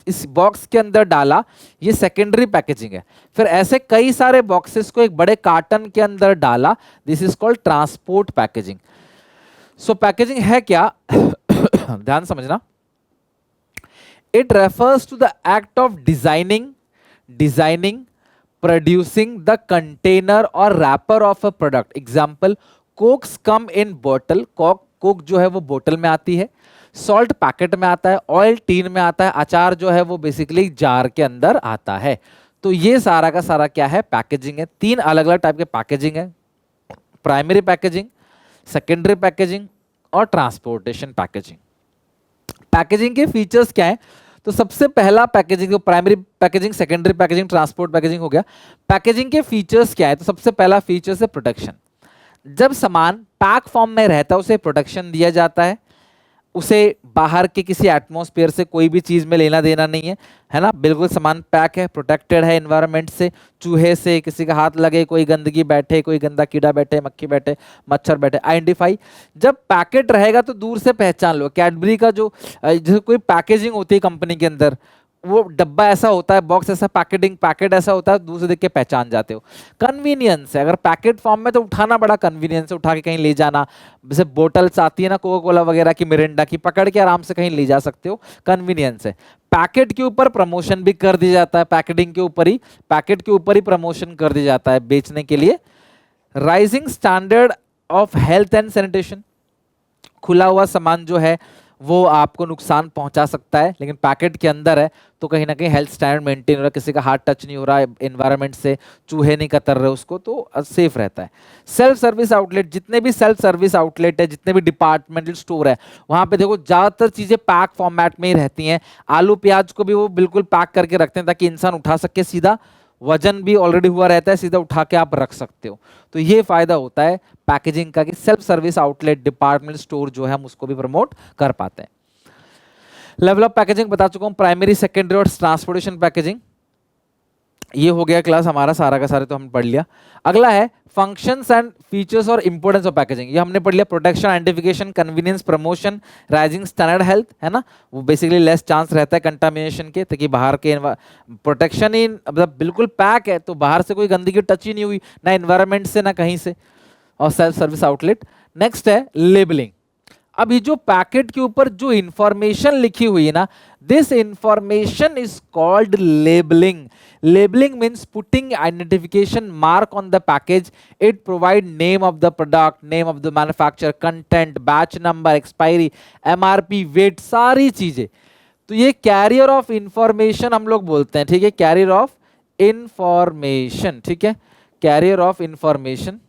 Speaker 2: इस बॉक्स के अंदर डाला, ये सेकेंडरी पैकेजिंग है। फिर ऐसे कई सारे बॉक्सेस को एक बड़े कार्टन के अंदर डाला, this is called transport packaging. So packaging है क्या? ध्यान समझना, it refers to the act of designing, producing the container और wrapper of a product. Example, cokes come in bottle, coke जो है वो बोतल में आती है, सॉल्ट पैकेट में आता है, ऑयल टीन में आता है, अचार जो है वो बेसिकली जार के अंदर आता है। तो ये सारा का सारा क्या है? पैकेजिंग है। 3 अलग अलग टाइप के पैकेजिंग है, प्राइमरी पैकेजिंग, सेकेंडरी पैकेजिंग और ट्रांसपोर्टेशन पैकेजिंग। पैकेजिंग के फीचर्स क्या है? तो सबसे पहला पैकेजिंग, जो primary packaging, secondary packaging, transport packaging हो गया। पैकेजिंग के फीचर्स क्या है? तो सबसे पहला फीचर्स है प्रोटेक्शन। जब सामान पैक फॉर्म में रहता है उसे प्रोटेक्शन दिया जाता है, उसे बाहर के किसी एटमॉस्फेयर से कोई भी चीज में लेना देना नहीं है ना, बिल्कुल सामान पैक है, प्रोटेक्टेड है एनवायरनमेंट से, चूहे से किसी का हाथ लगे, कोई गंदगी बैठे, कोई गंदा कीड़ा बैठे, मक्खी बैठे, मच्छर बैठे, आइडेंटिफाई। जब पैकेट रहेगा तो दूर से पहचान लो। कैडबरी का जो कोई पैकेजिंग होती है कंपनी के अंदर, वो डब्बा ऐसा होता है, बॉक्स ऐसा, पैकेट ऐसा होता है, दूर से देख के पहचान जाते हो। कन्वीनियंस है, अगर पैकेट फॉर्म में तो उठाना बड़ा कन्वीनियंस है, उठा के कहीं ले जाना। जैसे बोटल्स आती है ना कोका कोला वगैरह की, मिरिंडा की, पकड़ के आराम से कहीं ले जा सकते हो, कन्वीनियंस है। पैकेट के ऊपर प्रमोशन भी कर दिया जाता है, पैकेटिंग के ऊपर ही, पैकेट के ऊपर ही प्रमोशन कर दिया जाता है बेचने के लिए। Rising standard of health and sanitation, खुला हुआ सामान जो है वो आपको नुकसान पहुंचा सकता है, लेकिन पैकेट के अंदर है तो कहीं ना कहीं हेल्थ स्टैंडर्ड मेंटेन हो रहा है, किसी का हाथ टच नहीं हो रहा है एनवायरनमेंट से, चूहे नहीं कतर रहे उसको, तो सेफ रहता है। सेल्फ सर्विस आउटलेट, जितने भी सेल्फ सर्विस आउटलेट है, जितने भी डिपार्टमेंटल स्टोर है, वहां पे देखो ज्यादातर चीजें पैक फॉर्मेट में ही रहती हैं। आलू प्याज को भी वो बिल्कुल पैक करके रखते हैं ताकि इंसान उठा सके, सीधा वजन भी ऑलरेडी हुआ रहता है, सीधा उठा के आप रख सकते हो। तो ये फायदा होता है पैकेजिंग का कि self service outlet, departmental store जो है हम उसको भी प्रमोट कर पाते हैं। लेवल ऑफ पैकेजिंग बता चुका हूं, प्राइमरी, सेकेंडरी और ट्रांसपोर्टेशन पैकेजिंग। ये हो गया क्लास हमारा सारा का सारा, तो हमने पढ़ लिया। अगला है फंक्शंस एंड फीचर्स और इंपोर्टेंस ऑफ पैकेजिंग। ये हमने पढ़ लिया, protection, identification, convenience, promotion, rising standard health, है ना, वो बेसिकली लेस चांस रहता है कंटामिनेशन के, ताकि बाहर के प्रोटेक्शन ही, मतलब बिल्कुल पैक है तो बाहर से कोई गंदगी टच ही नहीं हुई, ना एनवायरनमेंट से ना कहीं से, और सेल्फ सर्विस आउटलेट। नेक्स्ट है लेबलिंग। अभी जो पैकेट के ऊपर जो इंफॉर्मेशन लिखी हुई है ना, this information is called labelling. Labelling means putting identification mark on the package. It provide name of the product, name of the manufacturer, content, batch number, expiry, MRP, weight, सारी चीजें। तो ये कैरियर ऑफ इंफॉर्मेशन हम लोग बोलते हैं, ठीक है, कैरियर ऑफ इंफॉर्मेशन, ठीक है, कैरियर ऑफ इंफॉर्मेशन,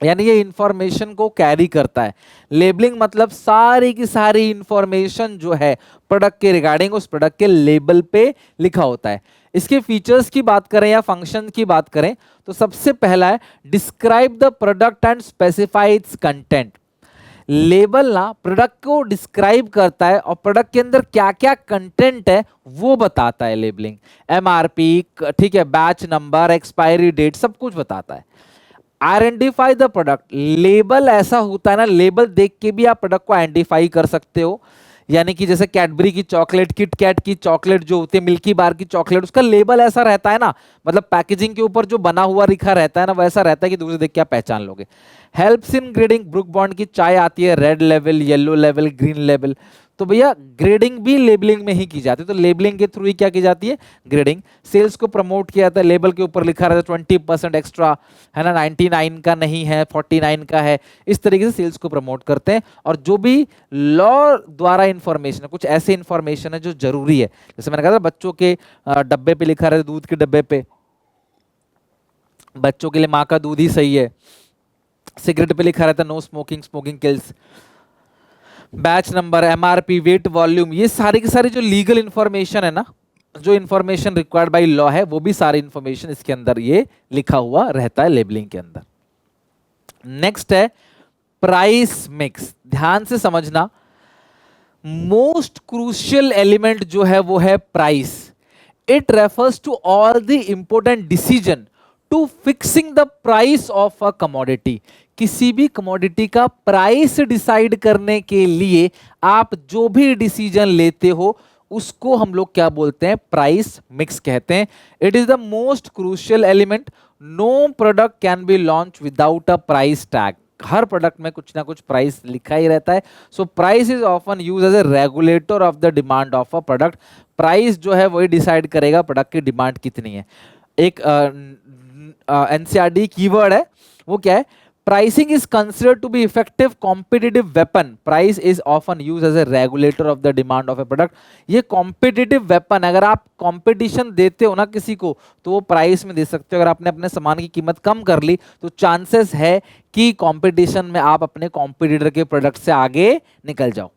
Speaker 2: यानी ये इंफॉर्मेशन को कैरी करता है। लेबलिंग मतलब सारी की सारी इंफॉर्मेशन जो है प्रोडक्ट के रिगार्डिंग, उस प्रोडक्ट के लेबल पे लिखा होता है। इसके फीचर्स की बात करें या फंक्शन की बात करें तो सबसे पहला है describe the product and specify it's content. Label ना प्रोडक्ट को डिस्क्राइब करता है और प्रोडक्ट के अंदर क्या क्या कंटेंट है वो बताता है लेबलिंग। एमआरपी, ठीक है, बैच नंबर, एक्सपायरी डेट, सब कुछ बताता है। आइडेंटिफाई द प्रोडक्ट, लेबल ऐसा होता है ना, लेबल देख के भी आप प्रोडक्ट को आइडेंटिफाई कर सकते हो। यानी कि जैसे कैडबरी की चॉकलेट, किट कैट की चॉकलेट जो होती है, मिल्की बार की चॉकलेट, उसका लेबल ऐसा रहता है ना, मतलब पैकेजिंग के ऊपर जो बना हुआ लिखा रहता है ना, वैसा रहता है कि दूर से देख के आप पहचान लोगे। Helps in grading, book bond की चाय आती है, red level, yellow level, green level, तो भैया ग्रेडिंग भी लेबलिंग में ही की जाती है, तो लेबलिंग के थ्रू ही क्या की जाती है, ग्रेडिंग। सेल्स को प्रमोट किया जाता है, लेबल के ऊपर लिखा रहता है 20% एक्स्ट्रा, है ना, 99 का नहीं है, 49 का है, इस तरीके से सेल्स को प्रमोट करते हैं। और जो भी लॉ द्वारा इंफॉर्मेशन है, कुछ ऐसे इंफॉर्मेशन है जो जरूरी है, जैसे मैंने कहा था बच्चों के डब्बे पे लिखा रहता है, दूध के डब्बे पे बच्चों के लिए माँ का दूध ही सही है, सिगरेट पे लिखा रहता है no smoking, smoking kills, batch number, MRP, weight, volume, ये सारी की सारी जो लीगल इंफॉर्मेशन है ना, जो इंफॉर्मेशन रिक्वायर्ड बाय लॉ है, वो भी सारी इंफॉर्मेशन इसके अंदर ये लिखा हुआ रहता है लेबलिंग के अंदर। नेक्स्ट है प्राइस मिक्स, ध्यान से समझना, मोस्ट क्रूशियल एलिमेंट जो है वो है price. It refers to all the important decision to fixing the price of a commodity. किसी भी कमोडिटी का प्राइस डिसाइड करने के लिए आप जो भी डिसीजन लेते हो उसको हम लोग क्या बोलते हैं, प्राइस मिक्स कहते हैं। It is the most crucial element. No product can be launch without a price tag. हर प्रोडक्ट में कुछ ना कुछ प्राइस लिखा ही रहता है। So price is often use as a regulator of the demand of a product. Price जो है वही डिसाइड करेगा प्रोडक्ट की डिमांड कितनी है। एक एनसीईआरटी कीवर्ड है, वो क्या है, pricing is considered to be effective competitive weapon. Price is often use as a regulator of the demand of a product. ये कॉम्पिटिटिव वेपन, अगर आप कंपटीशन देते हो ना किसी को तो वो प्राइस में दे सकते हो। अगर आपने अपने सामान की कीमत कम कर ली तो चांसेस है कि कंपटीशन में आप अपने कॉम्पिटिटर के प्रोडक्ट से आगे निकल जाओ।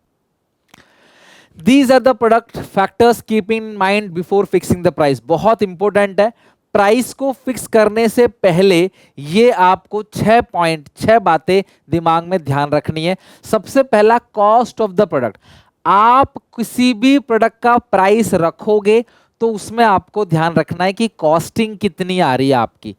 Speaker 2: These are the product factors keep in mind before fixing the price. बहुत इंपॉर्टेंट है, प्राइस को फिक्स करने से पहले ये आपको 6 पॉइंट 6 बातें दिमाग में ध्यान रखनी है। सबसे पहला, कॉस्ट ऑफ द प्रोडक्ट। आप किसी भी प्रोडक्ट का प्राइस रखोगे तो उसमें आपको ध्यान रखना है कि कॉस्टिंग कितनी आ रही है आपकी।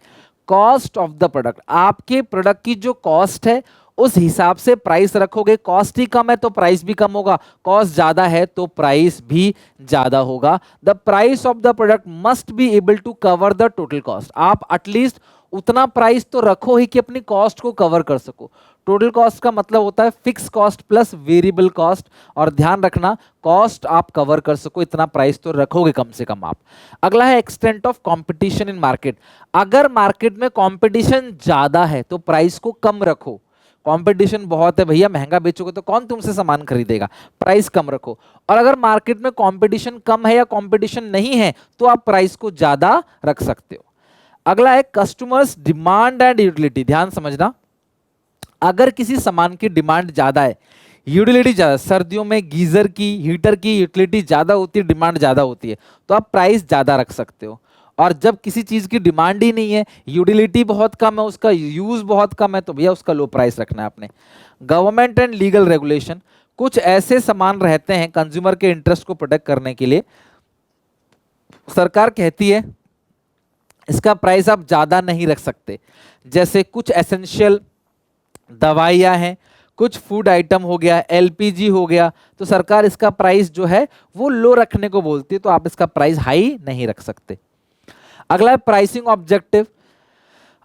Speaker 2: कॉस्ट ऑफ द प्रोडक्ट, आपके प्रोडक्ट की जो कॉस्ट है उस हिसाब से प्राइस रखोगे। कॉस्ट ही कम है तो प्राइस भी कम होगा, कॉस्ट ज्यादा है तो प्राइस भी ज्यादा होगा। The price of the product must be able to cover the total cost. आप एटलीस्ट उतना प्राइस तो रखो ही कि अपनी कॉस्ट को कवर कर सको। टोटल कॉस्ट का मतलब होता है fix cost plus variable cost, और ध्यान रखना कॉस्ट आप कवर कर सको इतना प्राइस तो रखोगे कम से कम आप। अगला है extent of competition in market. अगर मार्केट में कंपटीशन ज्यादा है तो प्राइस को कम रखो। कंपटीशन बहुत है भैया, महंगा बेचोगे तो कौन तुमसे सामान खरीदेगा, प्राइस कम रखो। और अगर मार्केट में कंपटीशन कम है या कंपटीशन नहीं है तो आप प्राइस को ज्यादा रख सकते हो। अगला है कस्टमर्स डिमांड एंड यूटिलिटी। ध्यान समझना, अगर किसी सामान की डिमांड ज्यादा है, यूटिलिटी ज्यादा, सर्दियों में गीजर की, हीटर की यूटिलिटी ज्यादा होती है, डिमांड ज्यादा होती है, तो आप प्राइस ज्यादा रख सकते हो। और जब किसी चीज की डिमांड ही नहीं है, यूटिलिटी बहुत कम है, उसका यूज बहुत कम है, तो भैया उसका लो प्राइस रखना है आपने। गवर्नमेंट एंड लीगल रेगुलेशन, कुछ ऐसे सामान रहते हैं कंज्यूमर के इंटरेस्ट को प्रोटेक्ट करने के लिए सरकार कहती है इसका प्राइस आप ज्यादा नहीं रख सकते। जैसे कुछ एसेंशियल दवाइयां हैं, कुछ फूड आइटम हो गया, एलपीजी हो गया, तो सरकार इसका प्राइस जो है वो लो रखने को बोलती है, तो आप इसका प्राइस हाई नहीं रख सकते। अगला है प्राइसिंग ऑब्जेक्टिव।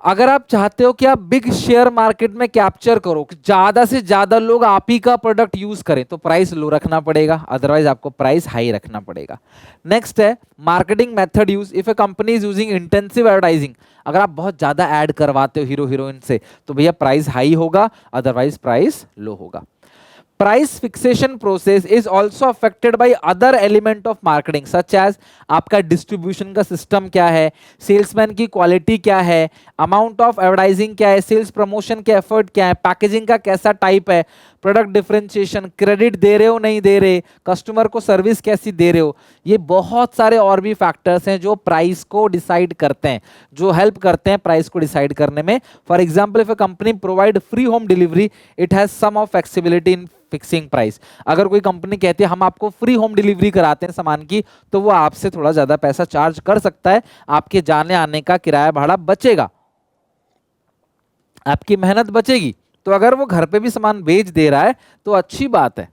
Speaker 2: अगर आप चाहते हो कि आप बिग शेयर मार्केट में कैप्चर करो, कि ज्यादा से ज्यादा लोग आप ही का प्रोडक्ट यूज करें, तो प्राइस लो रखना पड़ेगा, अदरवाइज आपको प्राइस हाई रखना पड़ेगा। नेक्स्ट है marketing method use. If a company is using intensive advertising, अगर आप बहुत ज्यादा ऐड करवाते हो हीरो हीरोइन से, तो भैया प्राइस हाई होगा, अदरवाइज प्राइस लो होगा। Price fixation process is also affected by other element of marketing such as आपका डिस्ट्रीब्यूशन का सिस्टम क्या है, सेल्समैन की क्वालिटी क्या है, अमाउंट ऑफ एडवर्टाइजिंग क्या है, सेल्स प्रमोशन के एफर्ट क्या है, पैकेजिंग का कैसा टाइप है, प्रोडक्ट डिफरेंशिएशन, क्रेडिट दे रहे हो नहीं दे रहे, कस्टमर को सर्विस कैसी दे रहे हो। ये बहुत सारे और भी फैक्टर्स हैं जो प्राइस को डिसाइड करते हैं, जो हेल्प करते हैं प्राइस को डिसाइड करने में। For example, if a company provide free home delivery, it has some of flexibility in fixing price. अगर कोई कंपनी कहती है हम आपको फ्री होम डिलीवरी कराते हैं सामान की, तो वो आपसे थोड़ा ज्यादा पैसा चार्ज कर सकता है, आपके जाने आने का किराया भाड़ा बचेगा, आपकी मेहनत बचेगी। तो अगर वो घर पे भी सामान बेच दे रहा है तो अच्छी बात है,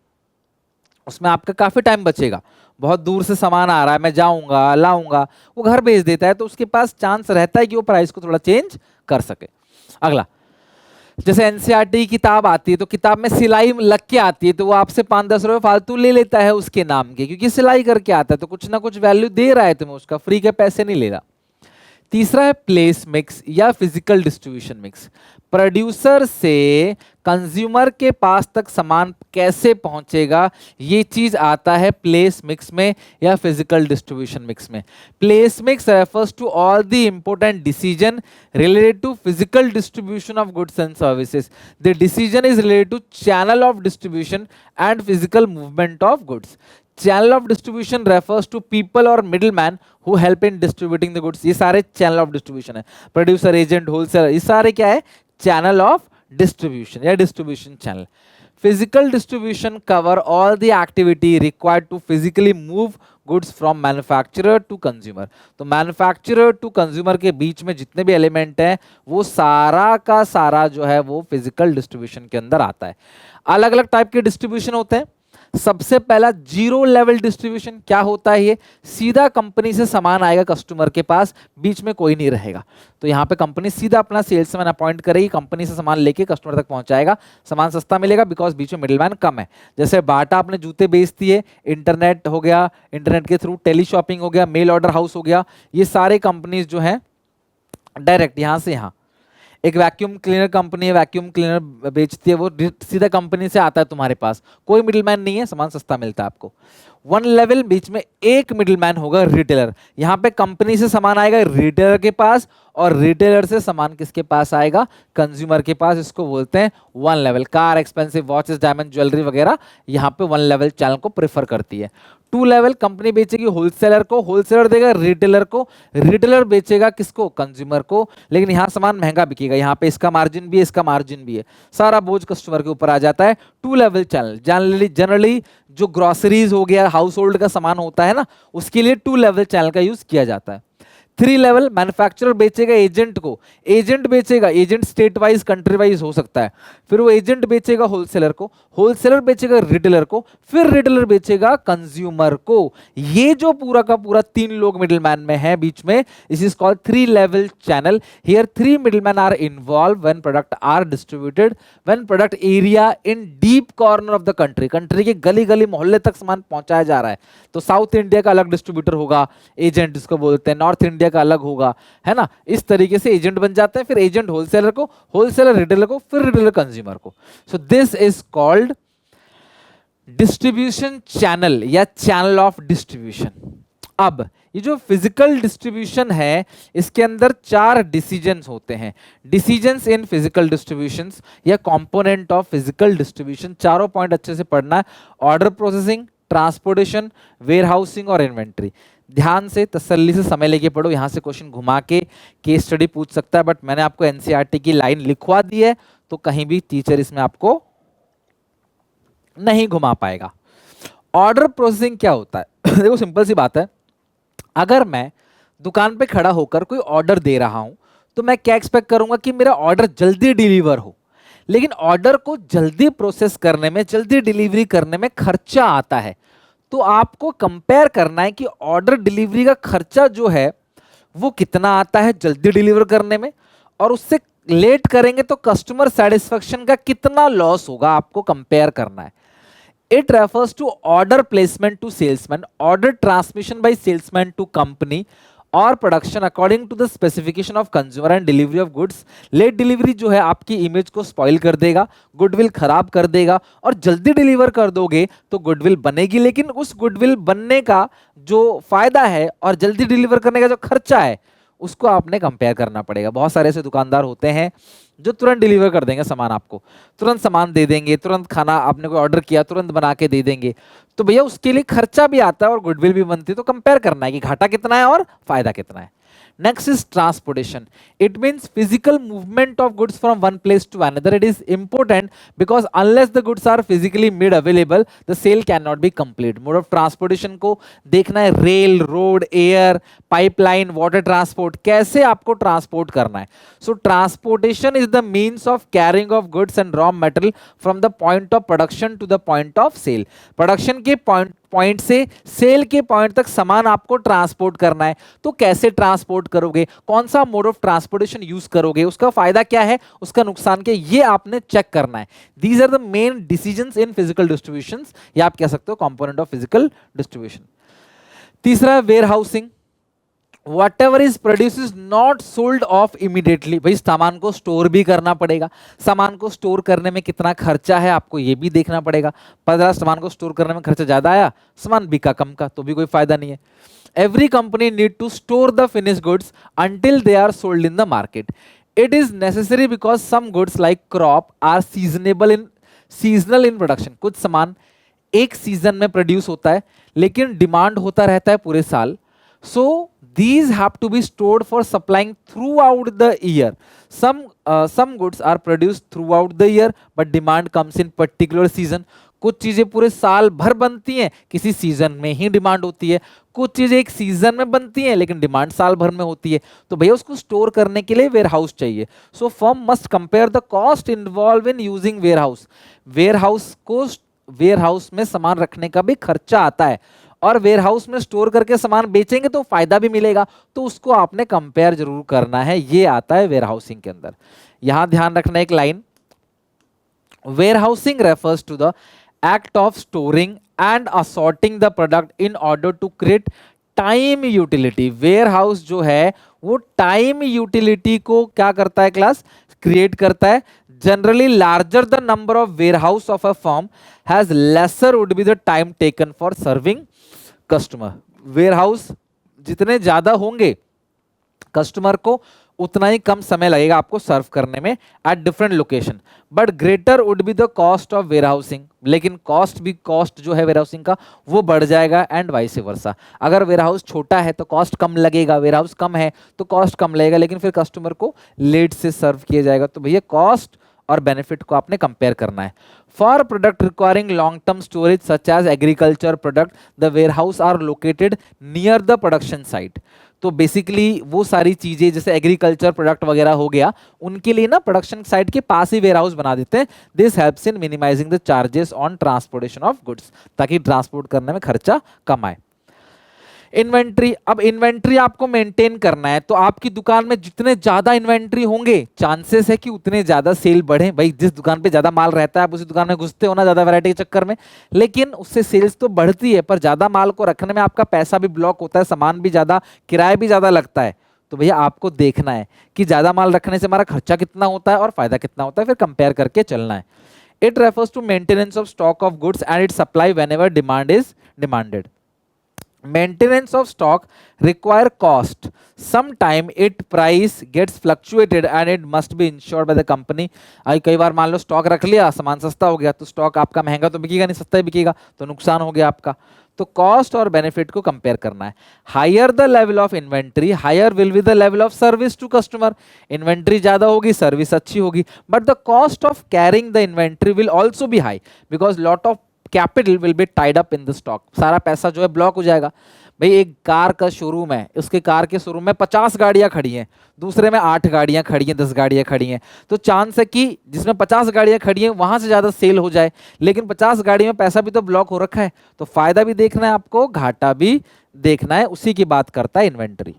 Speaker 2: उसमें आपका काफी टाइम बचेगा। बहुत दूर से सामान आ रहा है, मैं जाऊंगा लाऊंगा, वो घर भेज देता है, तो उसके पास चांस रहता है कि वो प्राइस को थोड़ा चेंज कर सके। अगला, जैसे एनसीईआरटी किताब आती है तो किताब में सिलाई लग के आती है, तो वो आपसे 5-10 रुपए फालतू ले लेता है उसके नाम के, क्योंकि सिलाई करके आता है, तो कुछ ना कुछ वैल्यू दे रहा है तुम्हें, उसका फ्री के पैसे नहीं ले रहा। तीसरा है प्लेस मिक्स या फिजिकल डिस्ट्रीब्यूशन मिक्स। प्रोड्यूसर से कंज्यूमर के पास तक सामान कैसे पहुंचेगा, ये चीज आता है प्लेस मिक्स में या फिजिकल डिस्ट्रीब्यूशन मिक्स में। Place mix refers to all the important decision related to physical distribution of goods and services. The decision is related to channel of distribution and physical movement of goods. Channel of distribution refers to people or middleman who help in distributing the goods. ये सारे channel of distribution है, producer, agent, wholesaler, ये सारे क्या है, channel of distribution या distribution channel. Physical distribution cover all the activity required to physically move goods from manufacturer to consumer. तो manufacturer to consumer के बीच में जितने भी एलिमेंट हैं वो सारा का सारा जो है वो फिजिकल डिस्ट्रीब्यूशन के अंदर आता है। अलग अलग टाइप के डिस्ट्रीब्यूशन होते हैं। सबसे पहला जीरो लेवल डिस्ट्रीब्यूशन। क्या होता है ये, सीधा कंपनी से सामान आएगा कस्टमर के पास, बीच में कोई नहीं रहेगा। तो यहाँ पे कंपनी सीधा अपना सेल्समैन अपॉइंट करेगी, कंपनी से सामान लेके कस्टमर तक पहुंचाएगा, सामान सस्ता मिलेगा बिकॉज बीच में मिडिलमैन कम है। जैसे बाटा आपने जूते बेचती है, इंटरनेट हो गया, इंटरनेट के थ्रू टेली शॉपिंग हो गया, मेल ऑर्डर हाउस हो गया, ये सारे कंपनीज जो हैं डायरेक्ट यहाँ से यहाँ। एक वैक्यूम क्लीनर कंपनी है, वैक्यूम क्लीनर बेचती है, वो सीधा कंपनी से आता है तुम्हारे पास, कोई मिडिलमैन नहीं है, सामान सस्ता मिलता है आपको। वन लेवल बीच में एक मिडिलमैन होगा, रिटेलर। यहाँ पे कंपनी से सामान आएगा रिटेलर के पास, और रिटेलर से सामान किसके पास आएगा, कंज्यूमर के पास। इसको बोलते हैं one level. Car, expensive watches, diamond jewellery वगैरह यहाँ पे वन लेवल चैनल को प्रेफर करती है। टू लेवल, कंपनी बेचेगी होलसेलर को, होलसेलर देगा रिटेलर को, रिटेलर बेचेगा किसको, कंज्यूमर को। लेकिन यहाँ सामान महंगा बिकेगा, यहाँ पे इसका मार्जिन भी है, इसका मार्जिन भी है, सारा बोझ कस्टमर के ऊपर आ जाता है। टू लेवल चैनल जनरली जो ग्रोसरीज हो गया, हाउस होल्ड का सामान होता है ना, उसके लिए टू लेवल चैनल का यूज किया जाता है। थ्री लेवल, मैन्युफैक्चरर बेचेगा एजेंट को, एजेंट बेचेगा, agent state wise country wise हो सकता है, फिर वो एजेंट बेचेगा होलसेलर को, होलसेलर बेचेगा रिटेलर को, फिर रिटेलर बेचेगा कंज्यूमर को। ये जो पूरा का पूरा तीन लोग मिडिलमैन में है बीच में, this is called three level channel. Here three middleman are involve when product are distributed, when product area in deep corner of the country, country के गली गली मोहल्ले तक सामान पहुंचाया जा रहा है। तो साउथ इंडिया का अलग डिस्ट्रीब्यूटर होगा, एजेंट जिसको बोलते हैं, नॉर्थ इंडिया का अलग होगा, है ना। इस तरीके से एजेंट बन जाते हैं, फिर एजेंट होलसेलर को, होलसेलर रिटेलर को, फिर रिटेलर कंज्यूमर को। So this is called distribution channel या चैनल ऑफ डिस्ट्रीब्यूशन। अब ये जो फिजिकल डिस्ट्रीब्यूशन है, इसके अंदर चार डिसीजंस होते हैं। डिसीजंस इन फिजिकल डिस्ट्रीब्यूशंस या कंपोनेंट ऑफ फिजिकल डिस्ट्रीब्यूशन, चारों पॉइंट अच्छे से पढ़ना है। ऑर्डर प्रोसेसिंग, ट्रांसपोर्टेशन, वेयरहाउसिंग और इन्वेंट्री। ध्यान से तसल्ली से समय लेके पढ़ो, यहां से क्वेश्चन घुमा के केस स्टडी पूछ सकता है, बट मैंने आपको एनसीईआरटी की लाइन लिखवा दी है, तो कहीं भी टीचर इसमें आपको नहीं घुमा पाएगा। ऑर्डर प्रोसेसिंग क्या होता है? देखो सिंपल सी बात है, अगर मैं दुकान पे खड़ा होकर कोई ऑर्डर दे रहा हूं, तो मैं क्या एक्सपेक्ट करूंगा कि मेरा ऑर्डर जल्दी डिलीवर हो। लेकिन ऑर्डर को जल्दी प्रोसेस करने में, जल्दी डिलीवरी करने में खर्चा आता है। तो आपको कंपेयर करना है कि ऑर्डर डिलीवरी का खर्चा जो है वो कितना आता है जल्दी डिलीवर करने में, और उससे लेट करेंगे तो कस्टमर सेटिस्फेक्शन का कितना लॉस होगा, आपको कंपेयर करना है। It refers to order placement to salesman, order transmission by salesman to company, or production according to the specification of consumer and delivery of goods. Late delivery जो है आपकी image को स्पॉइल कर देगा, गुडविल खराब कर देगा, और जल्दी डिलीवर कर दोगे तो गुडविल बनेगी, लेकिन उस गुडविल बनने का जो फायदा है और जल्दी डिलीवर करने का जो खर्चा है, उसको आपने कंपेयर करना पड़ेगा। बहुत सारे ऐसे दुकानदार होते हैं जो तुरंत डिलीवर कर देंगे सामान, आपको तुरंत सामान दे देंगे, तुरंत खाना आपने कोई ऑर्डर किया तुरंत बना के दे देंगे, तो भैया उसके लिए खर्चा भी आता है और गुडविल भी बनती है। तो कंपेयर करना है कि घाटा कितना है और फायदा कितना है। Next is transportation. It means physical movement of goods from one place to another. It is important because unless the goods are physically made available, the sale cannot be complete. Mode of transportation को देखना है, rail, road, air, pipeline, water transport, कैसे आपको transport करना है। So transportation is the means of carrying of goods and raw material from the point of production to the point of sale. Production के point से cell के point तक सामान आपको ट्रांसपोर्ट करना है। तो कैसे ट्रांसपोर्ट करोगे, कौन सा मोड ऑफ ट्रांसपोर्टेशन यूज करोगे, उसका फायदा क्या है, उसका नुकसान क्या है, ये आपने चेक करना है। These are the main decisions in physical distributions, या आप कह सकते हो कंपोनेंट ऑफ फिजिकल डिस्ट्रीब्यूशन। तीसरा है warehousing. Whatever is produced is not sold off immediately. भाई सामान को स्टोर भी करना पड़ेगा, सामान को स्टोर करने में कितना खर्चा है आपको ये भी देखना पड़ेगा। पता सामान को स्टोर करने में खर्चा ज्यादा आया, सामान बिका कम का, तो भी कोई फायदा नहीं है। Every company need to store the finished goods until they are sold in the market. It is necessary because some goods like crop are seasonal in production. कुछ सामान एक सीजन में प्रोड्यूस होता है लेकिन डिमांड होता रहता है पूरे साल। So these have to be stored for supplying throughout the year. Some goods are produced throughout the year but demand comes in particular season. कुछ चीजें पूरे साल भर बनती हैं, किसी सीजन में ही डिमांड होती है। कुछ चीजें एक सीजन में बनती हैं लेकिन डिमांड साल भर में होती है, तो भैया उसको स्टोर करने के लिए वेयर हाउस चाहिए। So firm must compare the cost involve in using warehouse. Warehouse में सामान रखने का भी खर्चा आता है, और वेयर हाउस में स्टोर करके सामान बेचेंगे तो फायदा भी मिलेगा, तो उसको आपने कंपेयर जरूर करना है। ये आता है वेयर हाउसिंग के अंदर। यहां ध्यान रखना एक line, warehousing refers to the act of storing and assorting the product in order to create time utility. Warehouse जो है वो टाइम यूटिलिटी को क्या करता है क्लास, क्रिएट करता है। Generally larger the number of warehouse of a firm has lesser would be the time taken for serving customer. Warehouse जितने ज्यादा होंगे कस्टमर को उतना ही कम समय लगेगा आपको सर्व करने में at different location, but greater would be the cost of warehousing. लेकिन कॉस्ट जो है वेयर हाउसिंग का वो बढ़ जाएगा एंड वाइस वर्सा। अगर वेयर हाउस छोटा है तो कॉस्ट कम लगेगा, वेयर हाउस कम है तो कॉस्ट कम लगेगा, लेकिन फिर कस्टमर को लेट से सर्व किया जाएगा। तो भैया कॉस्ट और बेनिफिट को आपने कंपेयर करना है। For product requiring long term storage such as agriculture product the warehouse are located near the production site. तो बेसिकली वो सारी चीजें जैसे एग्रीकल्चर प्रोडक्ट वगैरह हो गया, उनके लिए ना प्रोडक्शन साइट के पास ही वेयर हाउस बना देते हैं। This helps in minimising the charges on transportation of goods, ताकि ट्रांसपोर्ट करने में खर्चा कम आए। इन्वेंट्री, अब इन्वेंट्री आपको मेंटेन करना है तो आपकी दुकान में जितने ज्यादा इन्वेंट्री होंगे चांसेस है कि उतने ज्यादा सेल बढ़े। भाई जिस दुकान पे ज्यादा माल रहता है आप उसी दुकान में घुसते हो ना ज्यादा वैरायटी के चक्कर में, लेकिन उससे सेल्स तो बढ़ती है, पर ज्यादा माल को रखने में आपका पैसा भी ब्लॉक होता है, सामान भी ज्यादा, किराया भी ज्यादा लगता है। तो भैया आपको देखना है कि ज्यादा माल रखने से हमारा खर्चा कितना होता है और फायदा कितना होता है, फिर कंपेयर करके चलना है। It refers to maintenance of stock of goods and it supply whenever demand is demanded. Maintenance of stock require cost. Sometime it price gets fluctuated and it must be insured by the company. आई कई बार मान लो stock रख लिया, सामान सस्ता हो गया तो stock आपका महंगा तो बिकेगा नहीं, सस्ता ही बिकेगा, तो नुकसान हो गया आपका। तो कॉस्ट और बेनिफिट को कंपेयर करना है। Higher the level of inventory higher will be the level of service to customer. Inventory ज्यादा होगी सर्विस अच्छी होगी, but the cost of carrying the inventory will also be high because lot of capital will be tied up in the stock. सारा पैसा जो है block हो जाएगा। भाई एक कार का शोरूम है, उसके कार के शोरूम में 50 गाड़ियां खड़ी हैं, दूसरे में 8 गाड़ियां खड़ी हैं, 10 गाड़ियां खड़ी हैं, तो चांस है कि जिसमें 50 गाड़ियां खड़ी हैं वहां से ज्यादा सेल हो जाए, लेकिन 50 गाड़ी में पैसा भी तो ब्लॉक हो रखा है। तो फायदा भी देखना है आपको, घाटा भी देखना है, उसी की बात करता है inventory.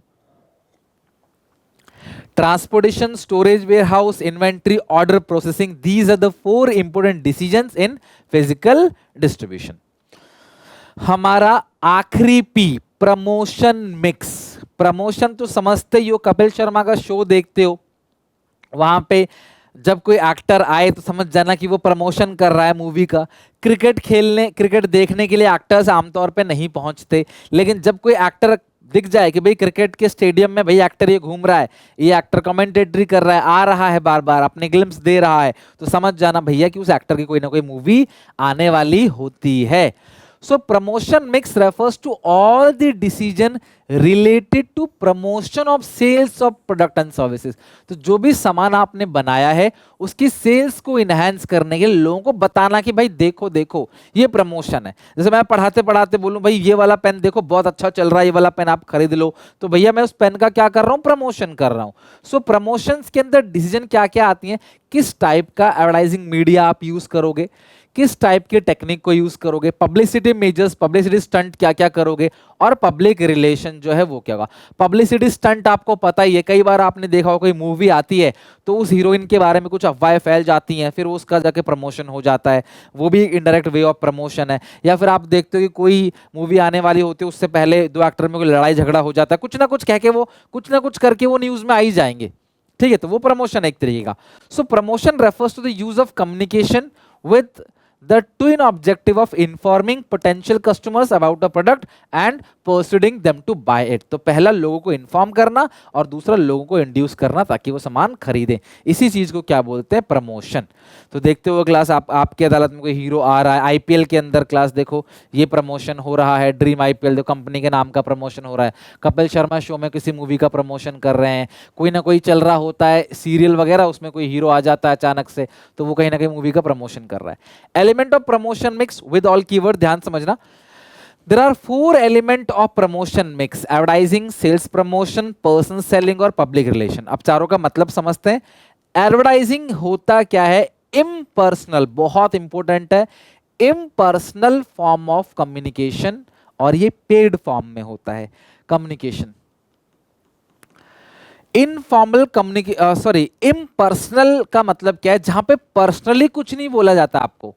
Speaker 2: Transportation, storage, warehouse, inventory, order processing. These are the 4 important decisions in physical distribution. हमारा आखिरी पी प्रमोशन मिक्स। प्रमोशन तो समझते ही हो, कपिल शर्मा का शो देखते हो, वहां पे जब कोई एक्टर आए तो समझ जाना कि वो प्रमोशन कर रहा है मूवी का। क्रिकेट देखने के लिए एक्टर्स आमतौर पे नहीं पहुंचते, लेकिन जब कोई एक्टर दिख जाए कि भाई क्रिकेट के स्टेडियम में भाई एक्टर ये घूम रहा है, ये एक्टर कमेंटेटरी कर रहा है, आ रहा है बार बार, अपने ग्लिम्स दे रहा है, तो समझ जाना भैया कि उस एक्टर की कोई ना कोई मूवी आने वाली होती है। So promotion mix refers to all the decision related to promotion of sales of product and services. तो जो भी सामान आपने बनाया है उसकी सेल्स को इनहेंस करने के लिए लोगों को बताना कि भाई देखो देखो ये प्रमोशन है। जैसे मैं पढ़ाते पढ़ाते बोलूं भाई ये वाला पेन देखो बहुत अच्छा चल रहा है, ये वाला पेन आप खरीद लो, तो भैया मैं उस पेन का क्या कर रहा हूं, प्रमोशन कर रहा हूं। सो प्रमोशंस के अंदर डिसीजन क्या क्या आती हैं, किस टाइप का एडवर्टाइजिंग मीडिया आप यूज करोगे, किस टाइप के टेक्निक को यूज करोगे, पब्लिसिटी मेजर्स, पब्लिसिटी स्टंट क्या क्या करोगे, और पब्लिक रिलेशन जो है वो क्या होगा। पब्लिसिटी स्टंट आपको पता ही है, कई बार आपने देखा हो कोई मूवी आती है तो उस हीरोइन के बारे में कुछ अफवाहें फैल जाती हैं, फिर उसका जाके प्रमोशन हो जाता है, वो भी इनडायरेक्ट वे ऑफ प्रमोशन है। या फिर आप देखते हो कि कोई मूवी आने वाली होती है, उससे पहले 2 एक्टर में कोई लड़ाई झगड़ा हो जाता है, कुछ ना कुछ कह के वो कुछ ना कुछ करके वो न्यूज में आ ही जाएंगे, ठीक है, तो वो प्रमोशन एक तरीके का। So promotion refers to the use of communication with the twin objective of informing potential customers about a product and persuading them to buy it। तो पहला लोगों को इन्फॉर्म करना और दूसरा लोगों को इंड्यूस करना ताकि वो सामान खरीदें, इसी चीज को क्या बोलते हैं, प्रमोशन। तो देखते हो क्लास आपकी अदालत में कोई हीरो आ रहा है, आईपीएल के अंदर क्लास देखो ये प्रमोशन हो रहा है, ड्रीम आईपीएल देखो कंपनी के नाम का प्रमोशन हो रहा है, कपिल शर्मा शो में किसी मूवी का प्रमोशन कर रहे हैं, कोई ना कोई चल रहा होता है सीरियल वगैरह, उसमें कोई हीरो आ जाता है अचानक से, तो वो कहीं ना कहीं मूवी का प्रमोशन कर रहा है। Element of promotion mix with all keyword, ध्यान समझना। There are 4 element of promotion mix: advertising, sales promotion, person selling और public relation। अब चारों का मतलब समझते हैं। एडवर्टाइजिंग होता क्या है, इम्पर्सनल, बहुत इंपॉर्टेंट है, इम्पर्सनल फॉर्म ऑफ कम्युनिकेशन, और ये पेड फॉर्म में होता है कम्युनिकेशन। इनफॉर्मल इम्पर्सनल का मतलब क्या है, जहां पे पर्सनली कुछ नहीं बोला जाता आपको।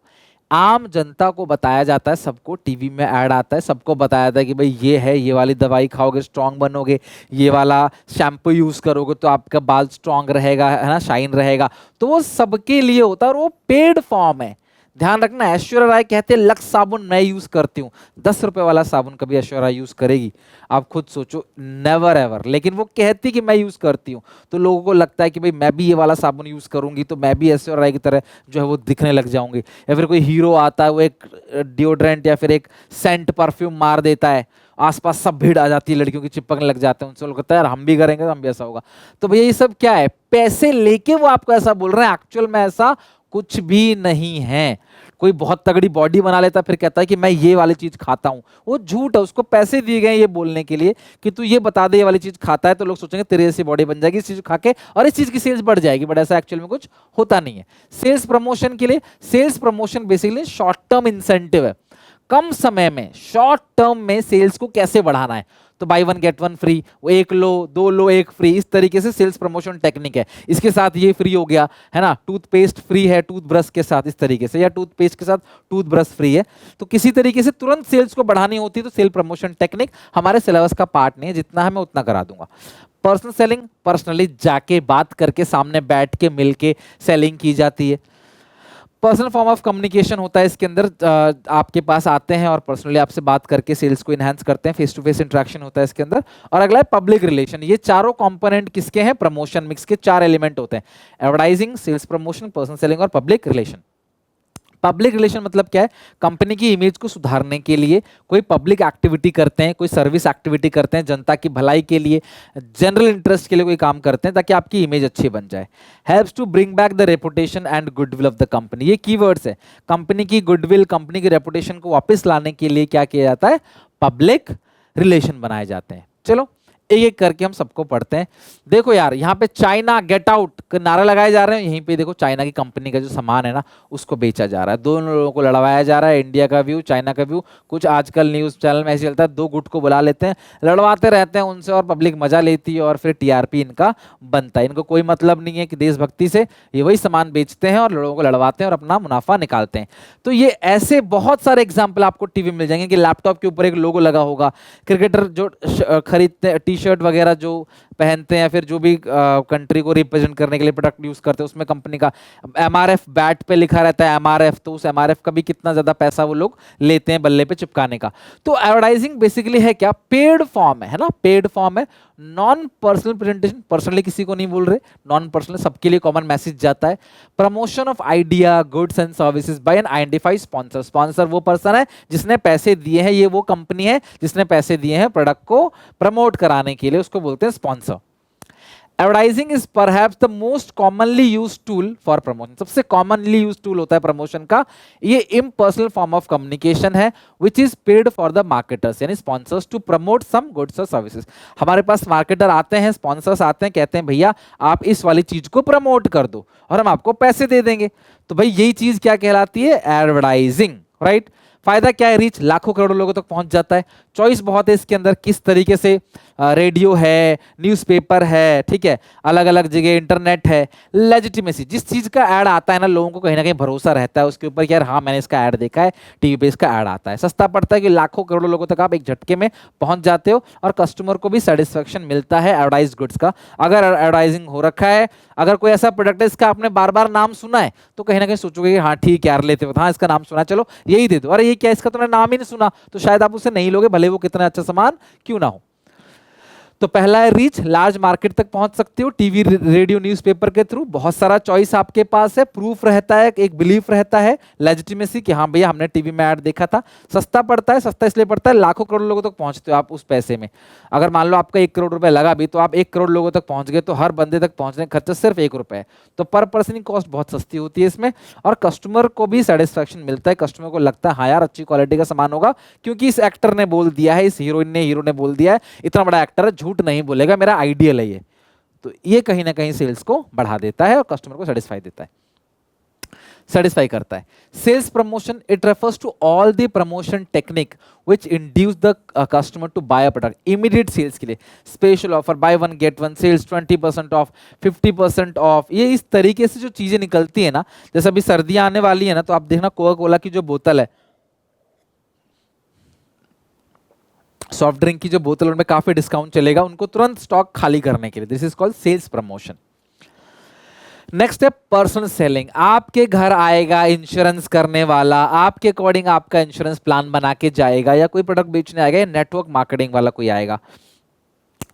Speaker 2: आम जनता को बताया जाता है, सबको टीवी में ऐड आता है, सबको बताया जाता है कि भाई ये है, ये वाली दवाई खाओगे स्ट्रांग बनोगे, ये वाला शैम्पू यूज करोगे तो आपका बाल स्ट्रांग रहेगा, है ना, शाइन रहेगा। तो वो सबके लिए होता है और वो पेड फॉर्म है। ध्यान रखना, ऐश्वर्या राय कहते हैं लक्स साबुन मैं यूज करती हूँ, 10 रुपए वाला साबुन कभी ऐश्वर्या राय यूज करेगी? आप खुद सोचो, नेवर एवर। लेकिन वो कहती कि मैं यूज करती हूँ, तो लोगों को लगता है कि भाई मैं भी ये वाला साबुन यूज करूंगी तो मैं भी ऐश्वर्या राय की तरह जो है वो दिखने लग जाऊंगी। या फिर कोई हीरो आता है, वो एक डिओड्रेंट या फिर एक सेंट परफ्यूम मार देता है, आसपास सब भीड़ आ जाती है, लड़कियों की चिपकने लग जाते हैं, उनसे लोग कहते हैं यार हम भी करेंगे तो हम भी ऐसा होगा। तो भैया ये सब क्या है? पैसे लेके वो आपको ऐसा बोल रहे हैं, एक्चुअल में ऐसा कुछ भी नहीं है। कोई बहुत तगड़ी बॉडी बना लेता फिर कहता है कि मैं ये वाली चीज खाता हूं, वो झूठ है। उसको पैसे दिए गए ये बोलने के लिए कि तू ये बता दे ये वाली चीज खाता है, तो लोग सोचेंगे तेरे जैसी बॉडी बन जाएगी इस चीज खा के और इस चीज की सेल्स बढ़ जाएगी, बट ऐसा एक्चुअल में कुछ होता नहीं है। सेल्स प्रमोशन के लिए, sales promotion basically short term incentive है। कम समय में, शॉर्ट टर्म में सेल्स को कैसे बढ़ाना है, तो by one get one free, वो एक लो दो लो एक फ्री, इस तरीके से सेल्स प्रमोशन टेक्निक है। इसके साथ ये फ्री हो गया, है ना, टूथपेस्ट फ्री है टूथब्रश के साथ, इस तरीके से, या टूथपेस्ट के साथ टूथब्रश फ्री है। तो किसी तरीके से तुरंत सेल्स को बढ़ानी होती है तो सेल प्रमोशन टेक्निक हमारे सिलेबस का पार्ट नहीं है, जितना है मैं उतना करा दूंगा। पर्सनल सेलिंग, पर्सनली जाके बात करके सामने बैठ के मिलके सेलिंग की जाती है। पर्सनल फॉर्म ऑफ कम्युनिकेशन होता है इसके अंदर, आपके पास आते हैं और पर्सनली आपसे बात करके सेल्स को इनहेंस करते हैं, फेस टू फेस इंटरेक्शन होता है इसके अंदर। और अगला है पब्लिक रिलेशन। ये चारों कंपोनेंट किसके हैं? प्रमोशन मिक्स के 4 एलिमेंट होते हैं, advertising, sales promotion, personal selling और पब्लिक रिलेशन। पब्लिक रिलेशन मतलब क्या है? कंपनी की इमेज को सुधारने के लिए कोई पब्लिक एक्टिविटी करते हैं, कोई सर्विस एक्टिविटी करते हैं, जनता की भलाई के लिए, जनरल इंटरेस्ट के लिए कोई काम करते हैं ताकि आपकी इमेज अच्छी बन जाए। Helps to bring back the reputation and goodwill of the company. ये कीवर्ड्स है, कंपनी की गुडविल, कंपनी की रेपुटेशन को वापस लाने के लिए क्या किया जाता है? पब्लिक रिलेशन बनाए जाते हैं। चलो एक एक करके हम सबको पढ़ते हैं। देखो यार, यहाँ पे चाइना गेट आउट का नारा लगाए जा रहे हैं, यहीं पे देखो चाइना की कंपनी का जो सामान है ना उसको बेचा जा रहा है, दोनों लोगों को लड़वाया जा रहा है, इंडिया का व्यू, चाइना का व्यू। कुछ आजकल न्यूज चैनल में ऐसे चलता है, दो गुट को बुला लेते हैं, लड़वाते रहते हैं उनसे और पब्लिक मजा लेती है और फिर टीआरपी इनका बनता है। इनको कोई मतलब नहीं है कि देशभक्ति से, ये वही सामान बेचते हैं और लोगों को लड़वाते हैं और अपना मुनाफा निकालते हैं। तो ये ऐसे बहुत सारे एग्जाम्पल आपको टीवी में मिल जाएंगे कि लैपटॉप के ऊपर एक लोगो लगा होगा, क्रिकेटर जो खरीदते हैं, टी शर्ट वगैरह जो पहनते हैं, या फिर जो भी कंट्री को रिप्रेजेंट करने के लिए प्रोडक्ट यूज करते हैं, उसमें कंपनी का एमआरएफ बैट पे लिखा रहता है एमआरएफ, तो उस एमआरएफ का भी कितना ज्यादा पैसा वो लोग लेते हैं बल्ले पे चिपकाने का। तो एडवर्टाइजिंग बेसिकली है क्या? पेड फॉर्म है ना, पेड फॉर्म है। नॉन पर्सनल प्रेजेंटेशन, पर्सनली किसी को नहीं बोल रहे, नॉन पर्सनल, सबके लिए कॉमन मैसेज जाता है। Promotion of idea, goods and services by an identified sponsor. Sponsor वो पर्सन है जिसने पैसे दिए हैं, ये वो कंपनी है जिसने पैसे दिए हैं प्रोडक्ट को प्रमोट कराने के लिए, उसको बोलते हैं sponsor. Advertising is perhaps the most commonly used tool for promotion. सबसे कॉमनली यूज्ड टूल होता है प्रमोशन का। ये इम्पर्सनल फॉर्म ऑफ कम्युनिकेशन है which is paid for the marketers, यानी sponsors, to promote some goods और सर्विसेज। हमारे पास मार्केटर आते हैं, स्पॉन्सर्स आते हैं, कहते हैं भैया आप इस वाली चीज को प्रमोट कर दो और हम आपको पैसे दे देंगे। तो भाई यही चीज क्या कहलाती है? Advertising, right. फायदा क्या है? रीच, लाखों करोड़ों लोगों तक पहुंच जाता है। चॉइस बहुत है इसके अंदर, किस तरीके से, रेडियो है, न्यूज़पेपर है, ठीक है, अलग अलग जगह इंटरनेट है। लेजिटिमेसी, जिस चीज का ऐड आता है ना, लोगों को कहीं ना कहीं भरोसा रहता है उसके ऊपर कि यार हाँ मैंने इसका ऐड देखा है, टीवी पे इसका ऐड आता है। सस्ता पड़ता है कि लाखों करोड़ों लोगों तक आप एक झटके में पहुंच जाते हो और कस्टमर को भी सेटिस्फेक्शन मिलता है एडवर्टाइज गुड्स का। अगर एडवर्टाइजिंग हो रखा है, अगर कोई ऐसा प्रोडक्ट है इसका आपने बार बार नाम सुना है, तो कहीं ना कहीं सोचोगे कि हाँ ठीक है यार लेते हो, हाँ इसका नाम सुना है, चलो यही दे दो। अरे ये क्या, इसका तुमने नाम ही नहीं सुना, तो शायद आप उसे नहीं लोगे, भले वो कितना अच्छा सामान क्यों ना हो। तो पहला है रीच, लार्ज मार्केट तक पहुंच सकते हो टीवी, रेडियो, न्यूज़पेपर के थ्रू। बहुत सारा चॉइस आपके पास है, प्रूफ रहता है, एक बिलीफ रहता है, लेजिटिमेसी कि हाँ भैया हमने टीवी में ऐड देखा था। सस्ता पड़ता है, सस्ता इसलिए पड़ता है लाखों करोड़ लोगों तक पहुंचते हो आप उस पैसे में। अगर मान लो आपका 1 करोड़ रुपए लगा भी, तो आप 1 करोड़ लोगों तक पहुंच गए, तो हर बंदे तक पहुंचने का खर्चा सिर्फ 1 रुपए है। तो पर पर्सन की कॉस्ट बहुत सस्ती होती है इसमें, और कस्टमर को भी सेटिस्फेक्शन मिलता है। कस्टमर को लगता है हाँ यार अच्छी क्वालिटी का सामान होगा, क्योंकि इस एक्टर ने बोल दिया है, इस हीरोइन ने, हीरो ने बोल दिया है, इतना बड़ा एक्टर है, झूठ नहीं बोलेगा, मेरा आइडियल है ये। तो ये कहीं ना कहीं सेल्स को बढ़ा देता है और कस्टमर को सेटिस्फाई देता है। सेटिस्फाई करता है। Sales promotion, it refers to all the promotion technique which induce the customer to buy a product. Immediate sales के लिए special offer, buy one get one sales, 20% off, 50% off, ये इस तरीके से जो चीजें निकलती है ना, जैसे अभी सर्दियां आने वाली है ना, तो आप देखना कोका कोला की जो बोतल है, सॉफ्ट ड्रिंक की जो बोतल, उनमें काफी डिस्काउंट चलेगा, उनको तुरंत स्टॉक खाली करने के लिए। This is called sales promotion. Next है पर्सनल सेलिंग। आपके घर आएगा इंश्योरेंस करने वाला, आपके अकॉर्डिंग आपका इंश्योरेंस प्लान बना के जाएगा, या कोई प्रोडक्ट बेचने आएगा, या नेटवर्क मार्केटिंग वाला कोई आएगा,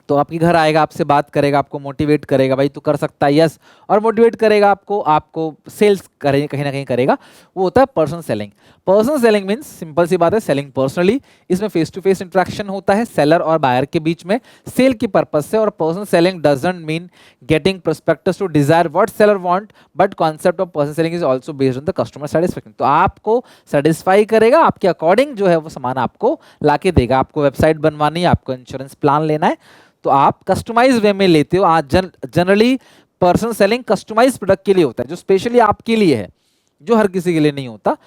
Speaker 2: तो आपके घर आएगा, आपसे बात करेगा, आपको मोटिवेट करेगा, भाई तू कर सकता है, यस, और मोटिवेट करेगा आपको, आपको सेल्स करेगा, कहीं ना कहीं करेगा, वो होता है personal selling. Personal selling means simple सी बात है, सेलिंग पर्सनली। इसमें फेस टू फेस इंटरेक्शन होता है सेलर और बायर के बीच में, सेल की पर्पज से। और personal selling doesn't mean getting prospectus to desire what seller want, but concept of personal selling is also based on the customer satisfaction. तो आपको सेटिस्फाई करेगा, आपके अकॉर्डिंग जो है वो सामान आपको लाके देगा। आपको वेबसाइट बनवानी है, आपको इंश्योरेंस प्लान लेना है, तो आप कस्टमाइज वे में लेते हो। आज generally personal selling customise product के लिए होता है, जो स्पेशली आपके लिए है, जो हर किसी के लिए नहीं होता,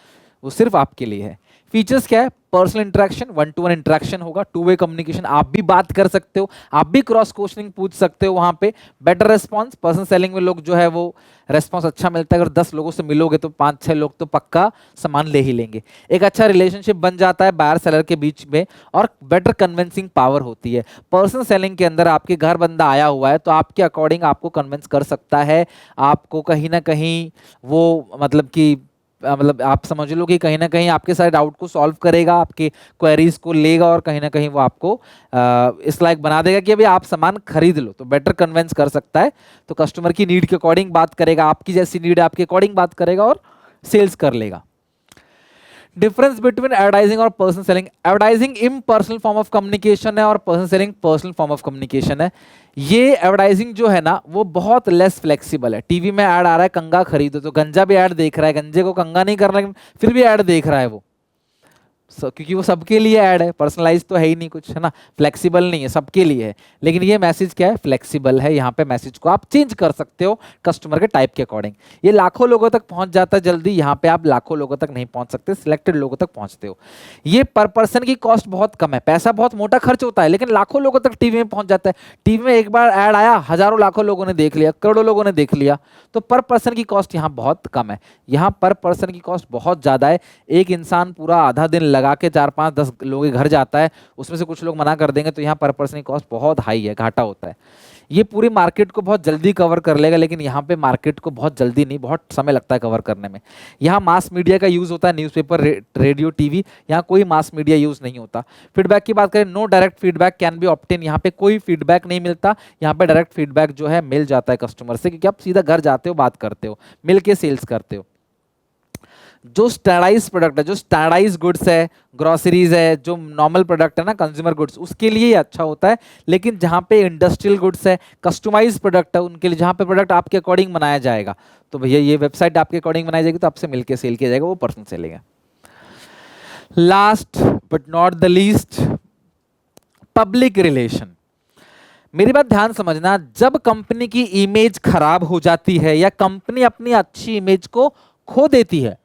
Speaker 2: वो सिर्फ आपके लिए है। फीचर्स क्या है? Personal interaction, one two one interaction होगा, टू वे कम्युनिकेशन, आप भी बात कर सकते हो, आप भी क्रॉस क्वेश्चनिंग पूछ सकते हो वहां पे। बेटर रेस्पॉन्स, पर्सनल सेलिंग में लोग जो है वो रेस्पॉन्स अच्छा मिलता है। अगर 10 लोगों से मिलोगे तो 5-6 लोग तो पक्का सामान ले ही लेंगे। एक अच्छा रिलेशनशिप बन जाता है बायर सेलर के बीच में, और बेटर कन्विंसिंग पावर होती है। पर्सनल सेलिंग के अंदर आपके घर बंदा आया हुआ है, तो आपके अकॉर्डिंग आपको कन्विंस कर सकता है, आपको कहीं ना कहीं वो मतलब आप समझ लो कि कहीं ना कहीं आपके सारे डाउट को सॉल्व करेगा, आपके क्वेरीज को लेगा, और कहीं ना कहीं वो आपको इस लायक बना देगा कि अभी आप सामान खरीद लो। तो बेटर कन्विंस कर सकता है, तो कस्टमर की नीड के अकॉर्डिंग बात करेगा, आपकी जैसी नीड है आपके अकॉर्डिंग बात करेगा, और सेल्स कर लेगा। डिफरेंस बिटवीन एडवर्टाइजिंग और personal selling. Advertising impersonal form of communication है, और personal selling personal form of communication है। ये एडवर्टाइजिंग जो है ना, वो बहुत लेस फ्लेक्सिबल है। टीवी में ऐड आ रहा है कंगा खरीदो, तो गंजा भी ऐड देख रहा है, गंजे को कंगा नहीं कर रहा, लेकिन फिर भी ऐड देख रहा है वो, क्योंकि वो सबके लिए ऐड है, पर्सनलाइज तो है ही नहीं कुछ, है ना, फ्लेक्सिबल नहीं है, सबके लिए है। लेकिन ये मैसेज क्या है? फ्लेक्सिबल है। यहाँ पे मैसेज को आप चेंज कर सकते हो कस्टमर के टाइप के अकॉर्डिंग। ये लाखों लोगों तक पहुंच जाता है जल्दी, यहाँ पे आप लाखों लोगों तक नहीं पहुंच सकते, सिलेक्टेड लोगों तक पहुंचते हो। ये पर पर्सन की कॉस्ट बहुत कम है, पैसा बहुत मोटा खर्च होता है, लेकिन लाखों लोगों तक टीवी में पहुंच जाता है। टीवी में एक बार ऐड आया, हजारों लाखों लोगों ने देख लिया, करोड़ों लोगों ने देख लिया, तो पर पर्सन की कॉस्ट यहाँ बहुत कम है। यहाँ पर पर्सन की कॉस्ट बहुत ज्यादा है। एक इंसान पूरा आधा दिन लगा के 4-5-10 लोगों के घर जाता है, उसमें से कुछ लोग मना कर देंगे, तो यहाँ पर पर्सन की कॉस्ट बहुत हाई है, घाटा होता है। ये पूरी मार्केट को बहुत जल्दी कवर कर लेगा, लेकिन यहाँ पे मार्केट को बहुत जल्दी नहीं, बहुत समय लगता है कवर करने में। यहाँ मास मीडिया का यूज होता है, न्यूज़पेपर, रेडियो, टीवी, यहाँ कोई मास मीडिया यूज नहीं होता। फीडबैक की बात करें, no direct feedback can be obtain. यहाँ पे कोई फीडबैक नहीं मिलता, यहाँ पे डायरेक्ट फीडबैक जो है मिल जाता है कस्टमर से, क्योंकि आप सीधा घर जाते हो, बात करते हो, मिल के सेल्स करते हो। जो स्टैंडर्डाइज प्रोडक्ट है, जो स्टैंडर्डाइज गुड्स है, ग्रोसरीज है, जो नॉर्मल प्रोडक्ट है ना, कंज्यूमर गुड्स, उसके लिए ये अच्छा होता है। लेकिन जहाँ पे इंडस्ट्रियल गुड्स है, कस्टमाइज प्रोडक्ट है, उनके लिए, जहाँ पे प्रोडक्ट आपके अकॉर्डिंग बनाया जाएगा, तो भैया ये वेबसाइट आपके अकॉर्डिंग बनाई जाएगी, तो आपसे मिलकर सेल किया जाएगा, वो पर्सनल सेलिंग है। Last but not the least, public relation. मेरी बात ध्यान समझना, जब कंपनी की इमेज खराब हो जाती है, या कंपनी अपनी अच्छी इमेज को खो देती है,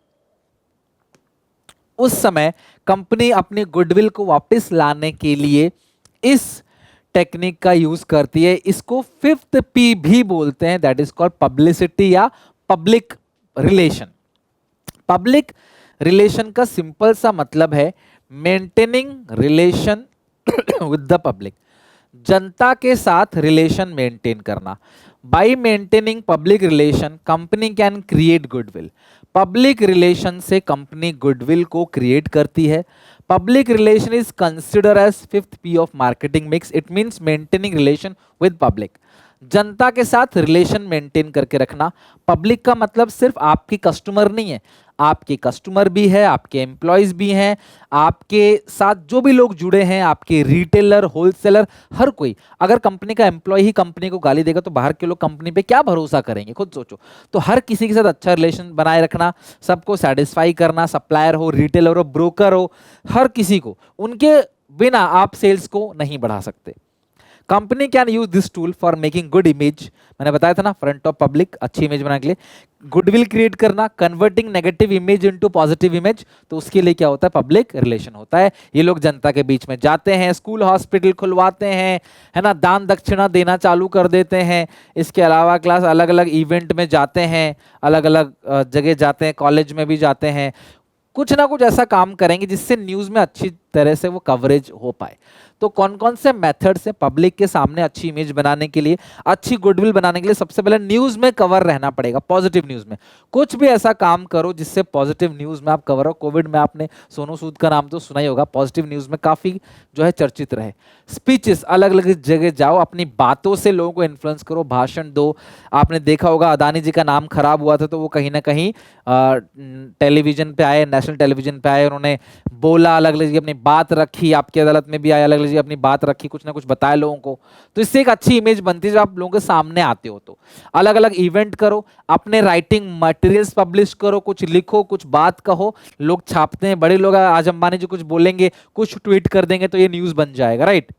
Speaker 2: उस समय कंपनी अपनी गुडविल को वापस लाने के लिए इस टेक्निक का यूज करती है। इसको 5th P भी बोलते हैं, दैट इज कॉल्ड पब्लिसिटी या पब्लिक रिलेशन। पब्लिक रिलेशन का सिंपल सा मतलब है maintaining relation with the public, जनता के साथ रिलेशन मेंटेन करना। By maintaining public relation company can create goodwill. Public relation से कंपनी गुडविल को क्रिएट करती है। Public relation is consider as 5th P of marketing mix. It means maintaining relation with public, जनता के साथ relation maintain करके रखना। Public का मतलब सिर्फ आपके कस्टमर नहीं है, आपके कस्टमर भी है, आपके एम्प्लॉयज भी हैं, आपके साथ जो भी लोग जुड़े हैं, आपके रिटेलर, होलसेलर, हर कोई। अगर कंपनी का एम्प्लॉय ही कंपनी को गाली देगा, तो बाहर के लोग कंपनी पे क्या भरोसा करेंगे, खुद सोचो। तो हर किसी के साथ अच्छा रिलेशन बनाए रखना, सबको सेटिस्फाई करना, सप्लायर हो, रिटेलर हो, ब्रोकर हो, हर किसी को, उनके बिना आप सेल्स को नहीं बढ़ा सकते। Company can use this tool for making good image, मैंने बताया था ना, फ्रंट ऑफ पब्लिक, अच्छी इमेज बनाने के लिए, गुडविल क्रिएट करना, converting negative image into positive image, तो उसके लिए क्या होता है, पब्लिक रिलेशन होता है। ये लोग जनता के बीच में जाते हैं, स्कूल हॉस्पिटल खुलवाते हैं, है ना, दान दक्षिणा देना चालू कर देते हैं। इसके अलावा क्लास अलग अलग इवेंट में जाते हैं, अलग अलग जगह जाते हैं, कॉलेज में भी जाते हैं, कुछ ना कुछ ऐसा काम करेंगे जिससे न्यूज में अच्छी तरह से वो कवरेज हो पाए। तो कौन कौन से मेथड से पब्लिक के सामने अच्छी इमेज बनाने के लिए, अच्छी गुडविल बनाने के लिए, सबसे पहले न्यूज में कवर रहना पड़ेगा, पॉजिटिव न्यूज में। कुछ भी ऐसा काम करो जिससे पॉजिटिव न्यूज में आप कवर हो। कोविड में आपने सोनू सूद का नाम तो सुना ही होगा, पॉजिटिव न्यूज में काफी जो है चर्चित रहे। स्पीचेस, अलग अलग जगह जाओ, अपनी बातों से लोगों को इन्फ्लुएंस करो, भाषण दो। आपने देखा होगा अदानी जी का नाम खराब हुआ था तो वो कहीं ना कहीं टेलीविजन पे आए, नेशनल टेलीविजन पे आए, उन्होंने बोला, अलग अलग अपनी बात रखी, आपकी अदालत में भी आए, अलग अलग अपनी बात रखी, कुछ ना कुछ बताया लोगों को। तो इससे एक अच्छी इमेज बनती है जब आप लोगों के सामने आते हो। तो अलग अलग इवेंट करो, अपने राइटिंग मटेरियल्स पब्लिश करो, कुछ लिखो, कुछ बात कहो, लोग छापते हैं, बड़े लोग, आज अंबानी जी कुछ बोलेंगे, कुछ ट्वीट कर देंगे तो ये न्यूज बन जाएगा, राइट।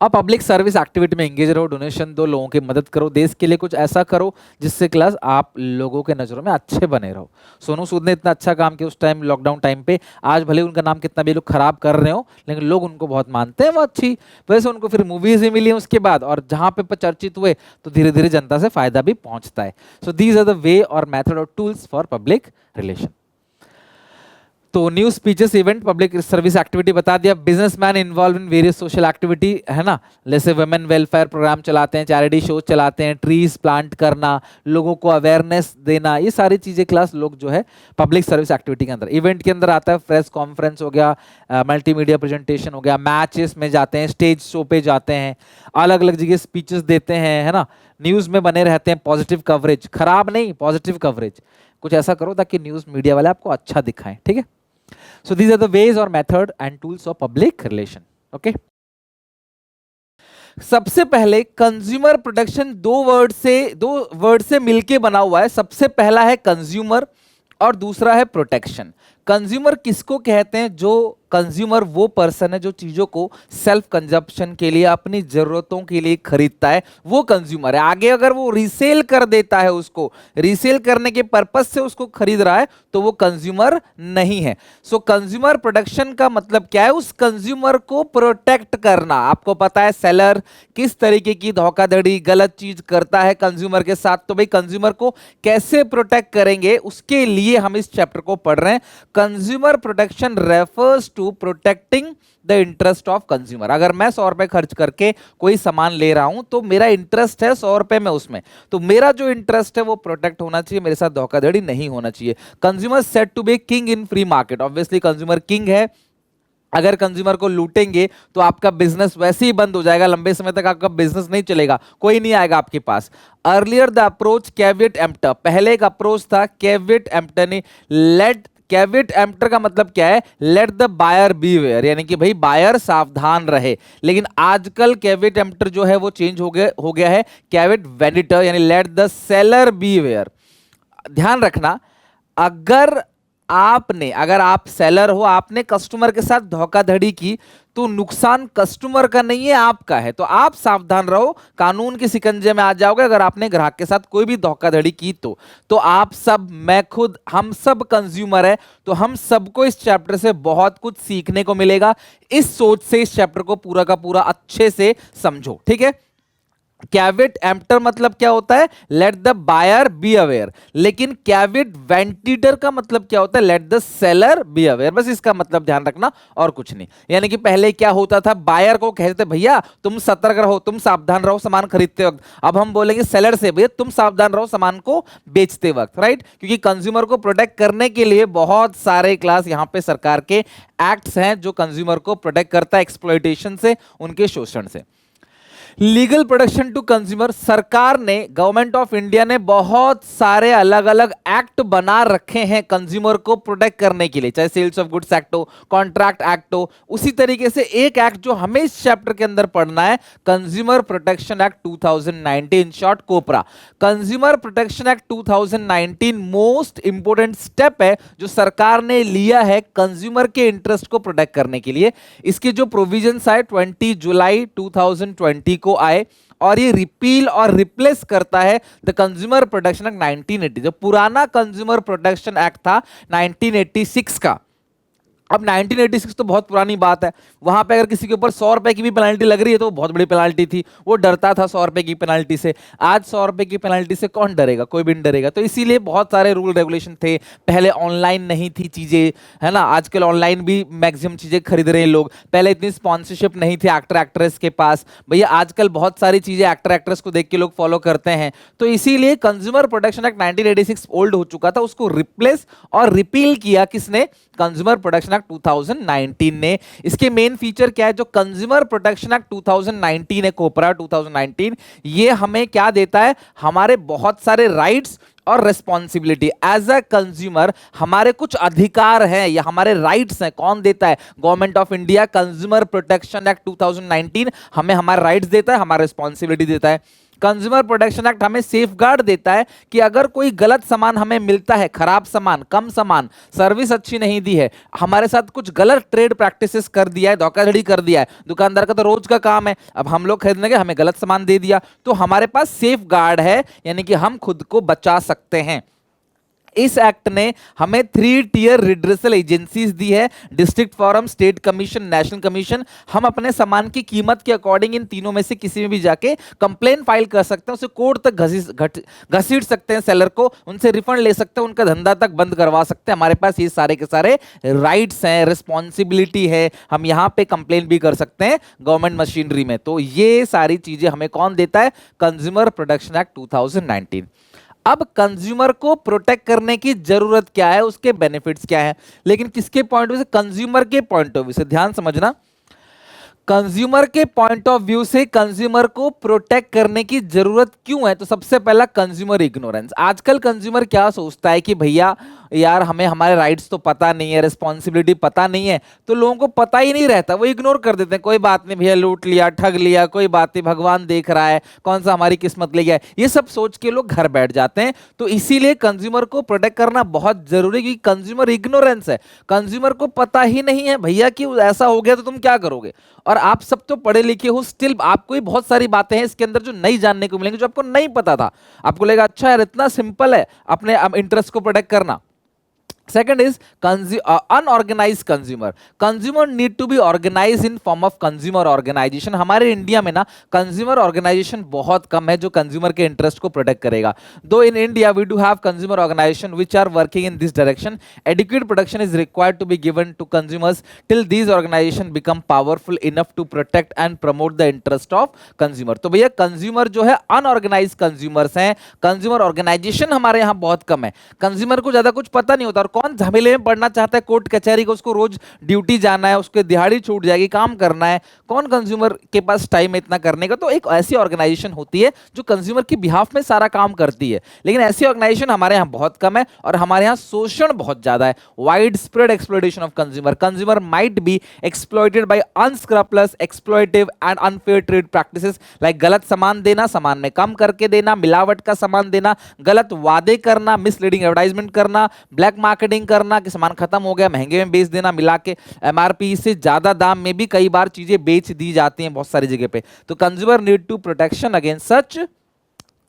Speaker 2: और पब्लिक सर्विस एक्टिविटी में एंगेज रहो, डोनेशन दो, लोगों की मदद करो, देश के लिए कुछ ऐसा करो जिससे क्लास आप लोगों के नजरों में अच्छे बने रहो। सोनू सूद ने इतना अच्छा काम किया उस टाइम, लॉकडाउन टाइम पे। आज भले उनका नाम कितना भी लोग खराब कर रहे हो, लेकिन लोग उनको बहुत मानते हैं, वो अच्छी। वैसे उनको फिर मूवीज भी मिली उसके बाद, और जहां पे चर्चित हुए तो धीरे धीरे जनता से फायदा भी पहुंचता है। So these are the way और मेथड और टूल्स फॉर पब्लिक रिलेशन। तो news, speeches, event, public service activity बता दिया। Businessman involve in various social activity, है ना, जैसे वुमेन वेलफेयर प्रोग्राम चलाते हैं, चैरिटी शो चलाते हैं, ट्रीज प्लांट करना, लोगों को अवेयरनेस देना, ये सारी चीजें क्लास लोग जो है पब्लिक सर्विस एक्टिविटी के अंदर। इवेंट के अंदर आता है प्रेस कॉन्फ्रेंस हो गया, मल्टीमीडिया प्रेजेंटेशन हो गया, मैचेस में जाते हैं, स्टेज शो पे जाते हैं, अलग अलग जगह स्पीचेस देते हैं, है ना, न्यूज में बने रहते हैं, पॉजिटिव कवरेज, खराब नहीं, पॉजिटिव कवरेज। कुछ ऐसा करो ताकि न्यूज मीडिया वाले आपको अच्छा दिखाएं, ठीक है। So these are the ways or method and tools of public relation. Okay. सबसे पहले कंज्यूमर प्रोटेक्शन दो वर्ड से मिलके बना हुआ है। सबसे पहला है कंज्यूमर और दूसरा है प्रोटेक्शन। कंज्यूमर किसको कहते हैं? जो कंज्यूमर वो पर्सन है जो चीजों को सेल्फ कंजप्शन के लिए, अपनी जरूरतों के लिए खरीदता है, वो कंज्यूमर है। आगे अगर वो रीसेल कर देता है, उसको रीसेल करने के पर्पस से उसको खरीद रहा है, तो वो कंज्यूमर नहीं है। सो कंज्यूमर प्रोटेक्शन का मतलब क्या है? उस कंज्यूमर को प्रोटेक्ट करना। आपको पता है सेलर किस तरीके की धोखाधड़ी, गलत चीज करता है कंज्यूमर के साथ, तो भाई कंज्यूमर को कैसे प्रोटेक्ट करेंगे, उसके लिए हम इस चैप्टर को पढ़ रहे हैं। Consumer protection refers to protecting the interest of consumer. अगर मैं 100 रुपए खर्च करके कोई सामान ले रहा हूं तो मेरा इंटरेस्ट है 100 रुपए में उसमें, तो मेरा जो इंटरेस्ट है वो प्रोटेक्ट होना चाहिए, मेरे साथ धोखाधड़ी नहीं होना चाहिए। Consumer said to be king in free market. Obviously consumer king है। अगर कंज्यूमर को लूटेंगे तो आपका बिजनेस वैसे ही बंद हो जाएगा, लंबे समय तक आपका बिजनेस नहीं चलेगा, कोई नहीं आएगा आपके पास। Earlier the approach cavity emptor, पहले एक अप्रोच था कैविट एम्प्टर ने लेट। कैविट एम्प्टर का मतलब क्या है? लेट द बायर बीवेयर, यानी कि भाई बायर सावधान रहे। लेकिन आजकल कैविट एम्प्टर जो है वो चेंज हो गया है कैविट वेंडिटर, यानी लेट द सेलर बीवेयर। ध्यान रखना, अगर आप सेलर हो, आपने कस्टमर के साथ धोखाधड़ी की, तो नुकसान कस्टमर का नहीं है, आपका है। तो आप सावधान रहो, कानून के शिकंजे में आ जाओगे अगर आपने ग्राहक के साथ कोई भी धोखाधड़ी की तो आप सब, मैं खुद, हम सब कंज्यूमर है, तो हम सबको इस चैप्टर से बहुत कुछ सीखने को मिलेगा। इस सोच से इस चैप्टर को पूरा का पूरा अच्छे से समझो, ठीक है। कैविट एम्प्टर मतलब क्या होता है? Let the buyer be aware. लेकिन कैविट वेंटिटर का मतलब क्या होता है? Let the seller be aware. बस इसका मतलब ध्यान रखना और कुछ नहीं। यानी कि पहले क्या होता था, बायर को कहते थे भैया तुम सतर्क रहो, तुम सावधान रहो सामान खरीदते वक्त। अब हम बोलेंगे सेलर से, भैया तुम सावधान रहो सामान को बेचते वक्त, राइट। क्योंकि कंज्यूमर को प्रोटेक्ट करने के लिए बहुत सारे क्लास यहां पे सरकार के एक्ट्स हैं जो कंज्यूमर को प्रोटेक्ट करता है एक्सप्लॉयटेशन से, उनके शोषण से। लीगल प्रोटेक्शन टू कंज्यूमर, सरकार ने, गवर्नमेंट ऑफ इंडिया ने बहुत सारे अलग अलग एक्ट बना रखे हैं कंज्यूमर को प्रोटेक्ट करने के लिए, चाहे सेल्स ऑफ गुड्स एक्ट हो, कॉन्ट्रैक्ट एक्ट हो। उसी तरीके से एक एक्ट जो हमें इस चैप्टर के अंदर पढ़ना है, consumer protection act 2019, short COPRA. Consumer protection act 2019 most important step है जो सरकार ने लिया है कंज्यूमर के इंटरेस्ट को प्रोटेक्ट करने के लिए। इसके जो प्रोविजंस आए 20 जुलाई 2020 को आए, और ये रिपील और रिप्लेस करता है द कंज्यूमर प्रोटेक्शन एक्ट 1980, जो पुराना कंज्यूमर प्रोटेक्शन एक्ट था 1986 का। अब 1986 तो बहुत पुरानी बात है, वहां पे अगर किसी के ऊपर 100 रुपए की भी पेनल्टी लग रही है तो वो बहुत बड़ी पेनल्टी थी, वो डरता था 100 रुपए की पेनल्टी से। आज 100 रुपए की पेनल्टी से कौन डरेगा, कोई भी नहीं डरेगा। तो इसीलिए बहुत सारे रूल रेगुलेशन थे, पहले ऑनलाइन नहीं थी चीजें, है ना, आजकल ऑनलाइन भी मैक्सिमम चीजें खरीद रहे हैं लोग, पहले इतनी स्पॉन्सरशिप नहीं थी एक्टर एक्ट्रेस के पास, भैया आजकल बहुत सारी चीजें एक्टर एक्ट्रेस को देख के लोग फॉलो करते हैं। तो इसीलिए कंज्यूमर प्रोटेक्शन एक्ट 1986 ओल्ड हो चुका था, उसको रिप्लेस और रिपील किया किसने, कंज्यूमर प्रोटेक्शन एक्ट 2019 ने। इसके मेन फीचर क्या है, जो कंज्यूमर प्रोटेक्शन एक्ट 2019 है, कोपरा 2019, ये हमें क्या देता है, हमारे बहुत सारे राइट्स और रिस्पॉन्सिबिलिटी एज अ कंज्यूमर, हमारे कुछ अधिकार हैं या हमारे राइट्स हैं। कौन देता है, government of India. Consumer protection act 2019 हमें हमारे राइट्स देता है, हमारा रिस्पॉन्सिबिलिटी देता है। कंज्यूमर प्रोटेक्शन एक्ट हमें सेफगार्ड देता है कि अगर कोई गलत सामान हमें मिलता है, खराब सामान, कम सामान, सर्विस अच्छी नहीं दी है, हमारे साथ कुछ गलत ट्रेड प्रैक्टिसेस कर दिया है, धोखाधड़ी कर दिया है, दुकानदार का तो रोज का काम है, अब हम लोग खरीदने गए, हमें गलत सामान दे दिया, तो हमारे पास सेफगार्ड है, यानी कि हम खुद को बचा सकते हैं। इस एक्ट ने हमें 3 टियर रिड्रेसल एजेंसीज दी है, district forum, state commission, national commission. हम अपने सामान की कीमत के अकॉर्डिंग इन तीनों में से किसी में भी जाके कंप्लेन फाइल कर सकते हैं, उसे कोर्ट तक घसीट सकते हैं, सेलर को उनसे रिफंड ले सकते हैं, उनका धंधा तक बंद करवा सकते हैं। हमारे पास ये सारे के सारे राइट्स हैं, रिस्पॉन्सिबिलिटी है, हम यहाँ पे कंप्लेन भी कर सकते हैं गवर्नमेंट मशीनरी में। तो ये सारी चीजें हमें कौन देता है, कंज्यूमर प्रोटेक्शन एक्ट 2019। अब कंज्यूमर को प्रोटेक्ट करने की जरूरत क्या है, उसके बेनिफिट्स क्या है, लेकिन किसके पॉइंट ऑफ व्यू से, कंज्यूमर के पॉइंट ऑफ व्यू से। ध्यान समझना, कंज्यूमर के पॉइंट ऑफ व्यू से कंज्यूमर को प्रोटेक्ट करने की जरूरत क्यों है, तो सबसे पहला कंज्यूमर इग्नोरेंस। आजकल कंज्यूमर क्या सोचता है कि भैया यार हमें हमारे राइट्स तो पता नहीं है, रिस्पॉन्सिबिलिटी पता नहीं है, तो लोगों को पता ही नहीं रहता, वो इग्नोर कर देते हैं, कोई बात नहीं भैया, लूट लिया, ठग लिया, कोई बात नहीं, भगवान देख रहा है, कौन सा हमारी किस्मत ले गया है, ये सब सोच के लोग घर बैठ जाते हैं। तो इसीलिए कंज्यूमर को प्रोटेक्ट करना बहुत जरूरी, क्योंकि कंज्यूमर इग्नोरेंस है, कंज्यूमर को पता ही नहीं है भैया कि ऐसा हो गया तो तुम क्या करोगे। और आप सब तो पढ़े लिखे हो, स्टिल आपको ही बहुत सारी बातें हैं इसके अंदर जो नहीं जानने को मिलेंगी, जो आपको नहीं पता था। आपको लगेगा अच्छा यार इतना सिंपल है अपने इंटरेस्ट को प्रोटेक्ट करना। Second is unorganized consumer. Consumer need to be organized in form of consumer organization. हमारे इंडिया में ना कंज्यूमर ऑर्गेनाइजेशन बहुत कम है जो कंज्यूमर के इंटरेस्ट को प्रोटेक्ट करेगा। Though in India we do have consumer organisation which are working in this direction. Adequate protection is required to be given to consumers till these organizations become powerful enough to protect and promote the interest of consumer. तो भैया consumer जो है unorganised consumers हैं, consumer organisation हमारे यहाँ बहुत कम है, consumer को ज्यादा कुछ पता नहीं होता। और कौन झमेले में पड़ना चाहता है कोर्ट कचहरी को, उसको रोज ड्यूटी जाना है, उसके दिहाड़ी छूट जाएगी, काम करना है, कौन कंज्यूमर के पास टाइम है इतना करने का। तो एक ऐसी ऑर्गेनाइजेशन होती है जो कंज्यूमर की बिहाफ में सारा काम करती है, लेकिन ऐसी ऑर्गेनाइजेशन हमारे यहाँ बहुत कम है और हमारे यहाँ शोषण बहुत ज्यादा है। Wide spread exploitation of consumer, consumer might be exploited by unscrupulous, exploitative and unfair trade practices like गलत सामान देना, सामान में कम करके देना, मिलावट का सामान देना, गलत वादे करना, मिसलीडिंग एडवर्टाइजमेंट करना, ब्लैक मार्केटिंग करना कि सामान खत्म हो गया महंगे में बेच देना, मिला के एमआरपी से ज्यादा दाम में भी कई बार चीजें बेच दी जाती हैं बहुत सारी जगह पे। तो consumer need to protection against such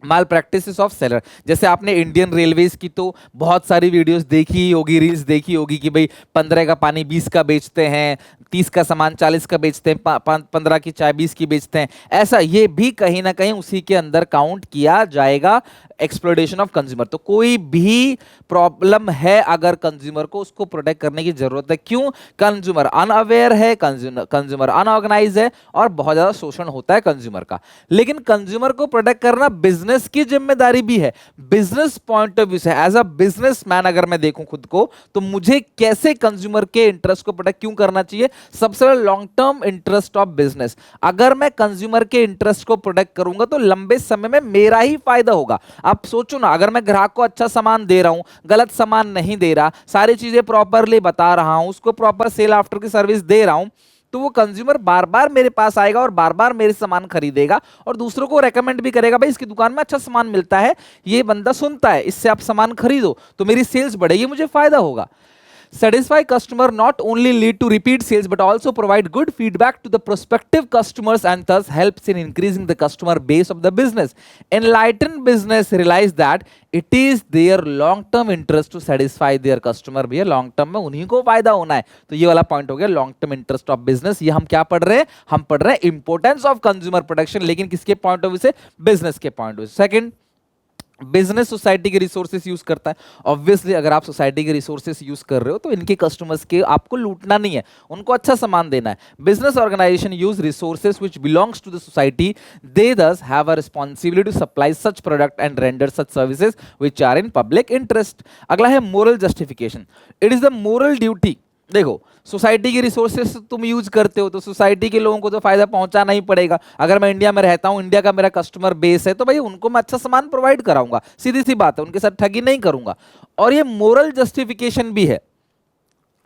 Speaker 2: malpractices of seller. जैसे आपने इंडियन रेलवेज की तो बहुत सारी वीडियोस देखी होगी, रील्स देखी होगी कि भाई 15 का पानी 20 का बेचते हैं, 30 का सामान 40 का बेचते हैं, 15 की चाय 20 की बेचते हैं। ऐसा ये भी कहीं ना कहीं उसी के अंदर काउंट किया जाएगा, एक्सप्लॉयटेशन ऑफ कंज्यूमर। तो कोई भी प्रॉब्लम है अगर कंज्यूमर को, उसको प्रोटेक्ट करने की जरूरत है। क्यों? कंज्यूमर अनअवेयर है, कंज्यूमर अनऑर्गेनाइज है और बहुत ज्यादा शोषण होता है कंज्यूमर का। लेकिन कंज्यूमर को प्रोटेक्ट करना बिजनेस की जिम्मेदारी भी है। बिजनेस पॉइंट ऑफ व्यू से एज अ बिजनेसमैन अगर मैं देखूं खुद को, तो मुझे कैसे कंज्यूमर के इंटरेस्ट को प्रोटेक्ट क्यों करना चाहिए? सबसे long term interest of business. अगर मैं कंज्यूमर के इंटरेस्ट को प्रोटेक्ट करूंगा तो लंबे समय में मेरा ही फायदा होगा। आप सोचो ना, अगर मैं ग्राहक को अच्छा सामान दे रहा हूं, गलत सामान नहीं दे रहा, सारी चीजें प्रॉपरली बता रहा हूं, उसको प्रॉपर सेल आफ्टर की सर्विस दे रहा हूं, तो वो कंज्यूमर बार बार मेरे पास आएगा और बार बार मेरे सामान खरीदेगा और दूसरों को रेकमेंड भी करेगा, भाई इसकी दुकान में अच्छा सामान मिलता है, ये बंदा सुनता है, इससे आप सामान खरीदो, तो मेरी सेल्स बढ़ेगी, मुझे फायदा होगा। Satisfy customer not only lead to repeat sales but also provide good feedback to the prospective customers and thus helps in increasing the customer base of the business. Enlightened business realize that it is their long term interest to satisfy their customer। भैया long term में उन्हीं को फायदा होना है, तो ये वाला पॉइंट हो गया long term interest of business. ये हम क्या पढ़ रहे हैं, हम पढ़ रहे हैं इंपोर्टेंस ऑफ कंज्यूमर प्रोटेक्शन, लेकिन किसके पॉइंट ऑफ व्यू से, बिजनेस के point of view. Second, business society के रिसोर्सेस यूज करता है। ऑब्वियसली अगर आप सोसाइटी के रिसोर्सेस यूज कर रहे हो तो इनके कस्टमर्स के आपको लूटना नहीं है, उनको अच्छा सामान देना है। Business organisation use resources which belongs to the society, they thus have a responsibility to supply such product and render such services which are in public interest। अगला है moral justification. It is the moral duty, देखो society की resources तुम use करते हो तो society के लोगों को तो फायदा पहुंचाना ही पड़ेगा। अगर मैं इंडिया में रहता हूं, इंडिया का मेरा कस्टमर बेस है, तो भाई उनको मैं अच्छा सामान प्रोवाइड कराऊंगा, सीधी सी बात है, उनके साथ ठगी नहीं करूंगा। और ये मोरल जस्टिफिकेशन भी है,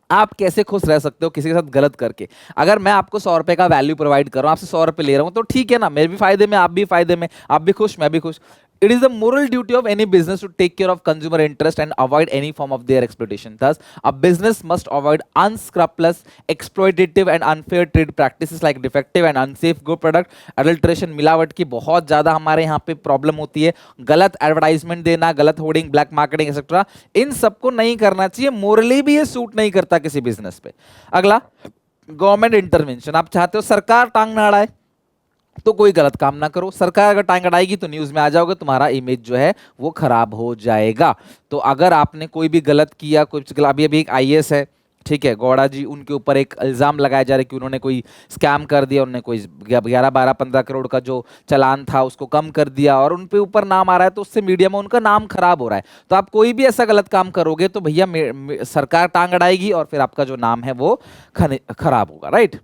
Speaker 2: आप कैसे खुश रह सकते हो किसी के साथ गलत करके। अगर मैं आपको 100 रुपए का वैल्यू प्रोवाइड कर रहा हूं, आपसे 100 रुपए ले रहा हूं, तो ठीक है ना, मेरे भी फायदे में, आप भी फायदे में, आप भी खुश, मैं भी खुश। It is the moral duty of any business to take care of consumer interest and avoid any form of their exploitation. Thus, a business must avoid unscrupulous, exploitative and unfair trade practices like defective and unsafe good product, adulteration, मिलावट की बहुत ज़्यादा हमारे यहाँ पे problem होती है, गलत एडवर्टाइजमेंट देना, गलत होर्डिंग, ब्लैक मार्केटिंग एक्सेट्रा, इन सबको नहीं करना चाहिए। मोरली भी ये सूट नहीं करता किसी बिजनेस पे। अगला, गवर्नमेंट इंटरवेंशन। आप चाहते हो सरकार टांग ना अड़ाए तो कोई गलत काम ना करो, सरकार अगर टांग अड़ाएगी तो न्यूज में आ जाओगे, तुम्हारा इमेज जो है वो खराब हो जाएगा। तो अगर आपने कोई भी गलत किया, कुछ अभी एक आईएएस है, ठीक है, गौड़ा जी, उनके ऊपर एक इल्जाम लगाया जा रहा है कि उन्होंने कोई स्कैम कर दिया, उन्होंने कोई 11, 12, 15 करोड़ का जो चालान था उसको कम कर दिया और उन पे ऊपर नाम आ रहा है, तो उससे मीडिया में उनका नाम खराब हो रहा है। तो आप कोई भी ऐसा गलत काम करोगे तो भैया सरकार टांग अड़ाएगी और फिर आपका जो नाम है वो खराब होगा, right.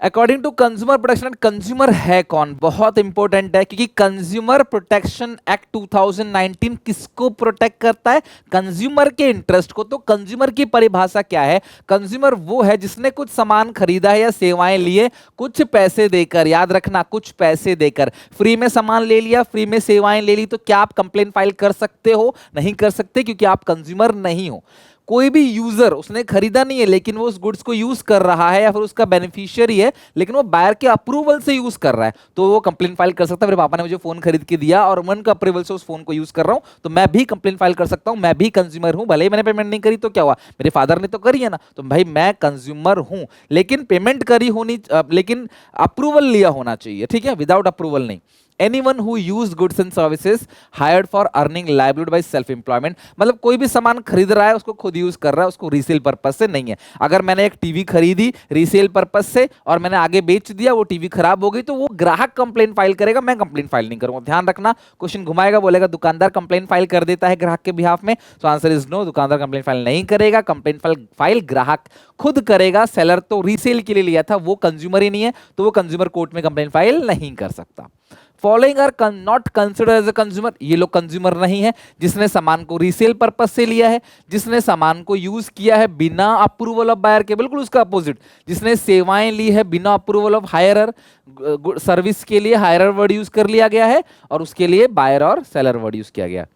Speaker 2: According to consumer protection, consumer है कौन, बहुत इंपॉर्टेंट है, क्योंकि कंज्यूमर प्रोटेक्शन एक्ट 2019 किसको प्रोटेक्ट करता है, कंज्यूमर के इंटरेस्ट को। तो कंज्यूमर की परिभाषा क्या है, कंज्यूमर वो है जिसने कुछ सामान खरीदा है या सेवाएं लिए कुछ पैसे देकर, याद रखना कुछ पैसे देकर। फ्री में सामान ले लिया, फ्री में सेवाएं ले ली, तो क्या आप कंप्लेंट फाइल कर सकते हो, नहीं कर सकते, क्योंकि आप कंज्यूमर नहीं हो। कोई भी यूजर, उसने खरीदा नहीं है लेकिन वो उस गुड्स को यूज कर रहा है, या फिर उसका बेनिफिशियरी है लेकिन वो बायर के अप्रूवल से यूज कर रहा है, तो वो कंप्लेंट फाइल कर सकता है। मेरे पापा ने मुझे फोन खरीद के दिया और मन का अप्रूवल से उस फोन को यूज कर रहा हूं, तो मैं भी कंप्लेंट फाइल कर सकता हूं, मैं भी कंज्यूमर हूं। भले ही मैंने पेमेंट नहीं करी तो क्या हुआ, मेरे फादर ने तो करी है ना, तो भाई मैं कंज्यूमर हूं, लेकिन पेमेंट करी होनी, लेकिन अप्रूवल लिया होना चाहिए, ठीक है, विदाउट अप्रूवल नहीं। Anyone who used goods and services hired for earning livelihood by self employment, मतलब कोई भी सामान खरीद रहा है उसको खुद यूज कर रहा है, उसको रीसेल पर्पस से नहीं है। अगर मैंने एक टीवी खरीदी रीसेल पर्पस से और मैंने आगे बेच दिया, वो टीवी खराब हो गई, तो वो ग्राहक कंप्लेंट फाइल करेगा, मैं कंप्लेंट फाइल नहीं करूंगा। ध्यान रखना, क्वेश्चन घुमाएगा, बोलेगा दुकानदार कंप्लेंट फाइल कर देता है ग्राहक के बिहाफ में, तो आंसर इज नो, दुकानदार कंप्लेंट फाइल नहीं करेगा, कंप्लेंट फाइल ग्राहक खुद करेगा। सेलर तो रीसेल के लिए लिया था, वो कंज्यूमर ही नहीं है, तो वो कंज्यूमर कोर्ट में कंप्लेंट फाइल नहीं कर सकता। Following are not consider as a consumer, ये लोग कंज्यूमर नहीं है, जिसने सामान को रीसेल पर्पस से लिया है, जिसने सामान को यूज किया है बिना अप्रूवल ऑफ बायर के, बिल्कुल उसका अपोजिट, जिसने सेवाएं ली है बिना अप्रूवल ऑफ हायरर, सर्विस के लिए हायरर वर्ड यूज कर लिया गया है और उसके लिए बायर और सेलर वर्ड यूज किया गया।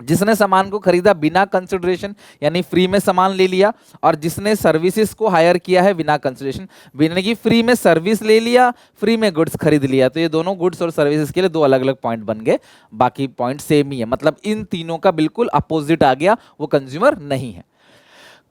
Speaker 2: जिसने सामान को खरीदा बिना कंसिडरेशन यानी फ्री में सामान ले लिया, और जिसने सर्विसेज को हायर किया है बिना कंसिडरेशन, यानी कि फ्री में सर्विस ले लिया, फ्री में गुड्स खरीद लिया, तो ये दोनों गुड्स और सर्विसेज के लिए दो अलग अलग पॉइंट बन गए, बाकी पॉइंट सेम ही है, मतलब इन तीनों का बिल्कुल अपोजिट आ गया, वो कंज्यूमर नहीं है।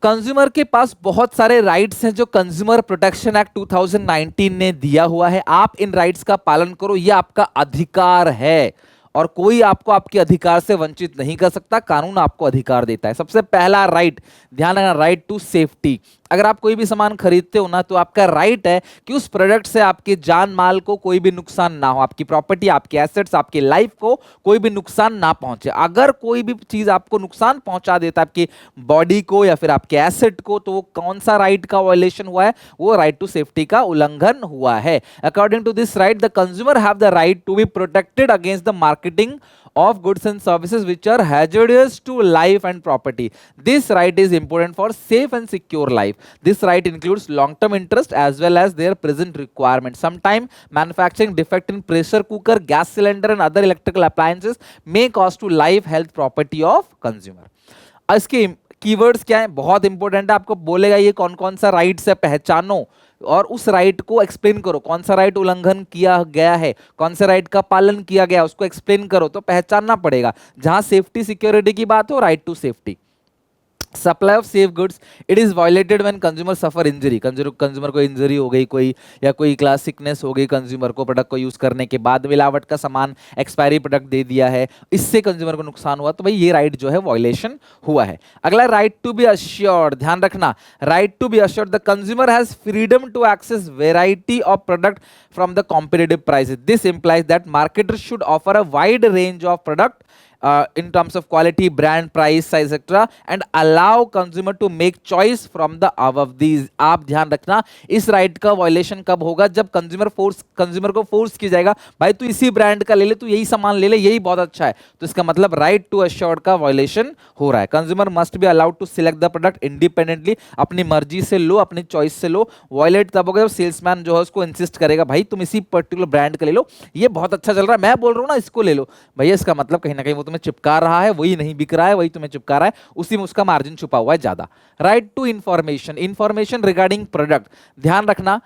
Speaker 2: कंज्यूमर के पास बहुत सारे राइट्स हैं जो कंज्यूमर प्रोटेक्शन एक्ट 2019 ने दिया हुआ है, आप इन राइट्स का पालन करो, ये आपका अधिकार है। और कोई आपको आपके अधिकार से वंचित नहीं कर सकता, कानून आपको अधिकार देता है। सबसे पहला राइट, ध्यान रखना, राइट टू सेफ्टी। अगर आप कोई भी सामान खरीदते हो ना, तो आपका राइट है कि उस प्रोडक्ट से आपके जान माल को कोई भी नुकसान ना हो, आपकी प्रॉपर्टी, आपके एसेट्स, आपकी लाइफ को कोई भी नुकसान ना पहुंचे। अगर कोई भी चीज आपको नुकसान पहुंचा देता है, आपकी बॉडी को या फिर आपके एसेट को, तो वो कौन सा राइट का वायलेशन हुआ है? वो राइट टू सेफ्टी का उल्लंघन हुआ है। According to this right, the consumer have the right to be protected against the marketing of goods and services which are hazardous to life and property. This right is important for safe and secure life. This right includes long-term interest as well as their present requirements. Sometimes manufacturing defect in pressure cooker, gas cylinder and other electrical appliances may cause to life, health, property of consumer. इसके keywords क्या है? बहुत important है। आपको बोलेगा ये कौन कौन सा राइट्स है, पहचानो और उस राइट को एक्सप्लेन करो। कौन सा राइट उल्लंघन किया गया है, कौन से राइट का पालन किया गया, उसको एक्सप्लेन करो। तो पहचानना पड़ेगा। जहां सेफ्टी सिक्योरिटी की बात हो, right to safety. Supply of safe goods, it is violated when consumer suffer injury. Consumer को इंजरी हो गई कोई, या कोई क्लास सिकनेस हो गई कंज्यूमर को, प्रोडक्ट को यूज करने के बाद मिलावट का सामान, एक्सपायरी प्रोडक्ट दे दिया है, इससे कंज्यूमर को नुकसान हुआ, तो भाई ये राइट जो है वायलेशन हुआ है। अगला, राइट टू बी अश्योर्ड। ध्यान रखना, right to be assured, the consumer has freedom to access variety of product from the competitive prices. This implies that marketers should offer a wide range of product in terms of quality, brand, price, size, etc. and allow consumer to make choice from the above these. आप ध्यान रखना, इस right का violation कब होगा? जब consumer को force किया जाएगा, भाई तू इसी ब्रांड का ले ले, तू यही सामान ले ले, यही बहुत अच्छा है। तो इसका मतलब राइट टू अश्योर्ड का वायलेशन हो रहा है। Consumer must be allowed to select the product independently, अपनी मर्जी से लो, अपनी चॉइस से लो। वायलेट तब होगा जब सेल्समैन जो है उसको इंसिस्ट करेगा, भाई तुम इसी पर्टिकुलर ब्रांड का ले लो, ये बहुत अच्छा चल रहा है, मैं बोल रहा हूँ ना इसको ले लो। भैया इसका मतलब कहीं ना कहीं वो तुम्हें चिपका रहा है, वही नहीं बिक रहा है, वही तुम्हें चिपका रहा है, उसी में उसका मार्जिन छुपा हुआ है ज्यादा। Right to information, information regarding product. ध्यान रखना,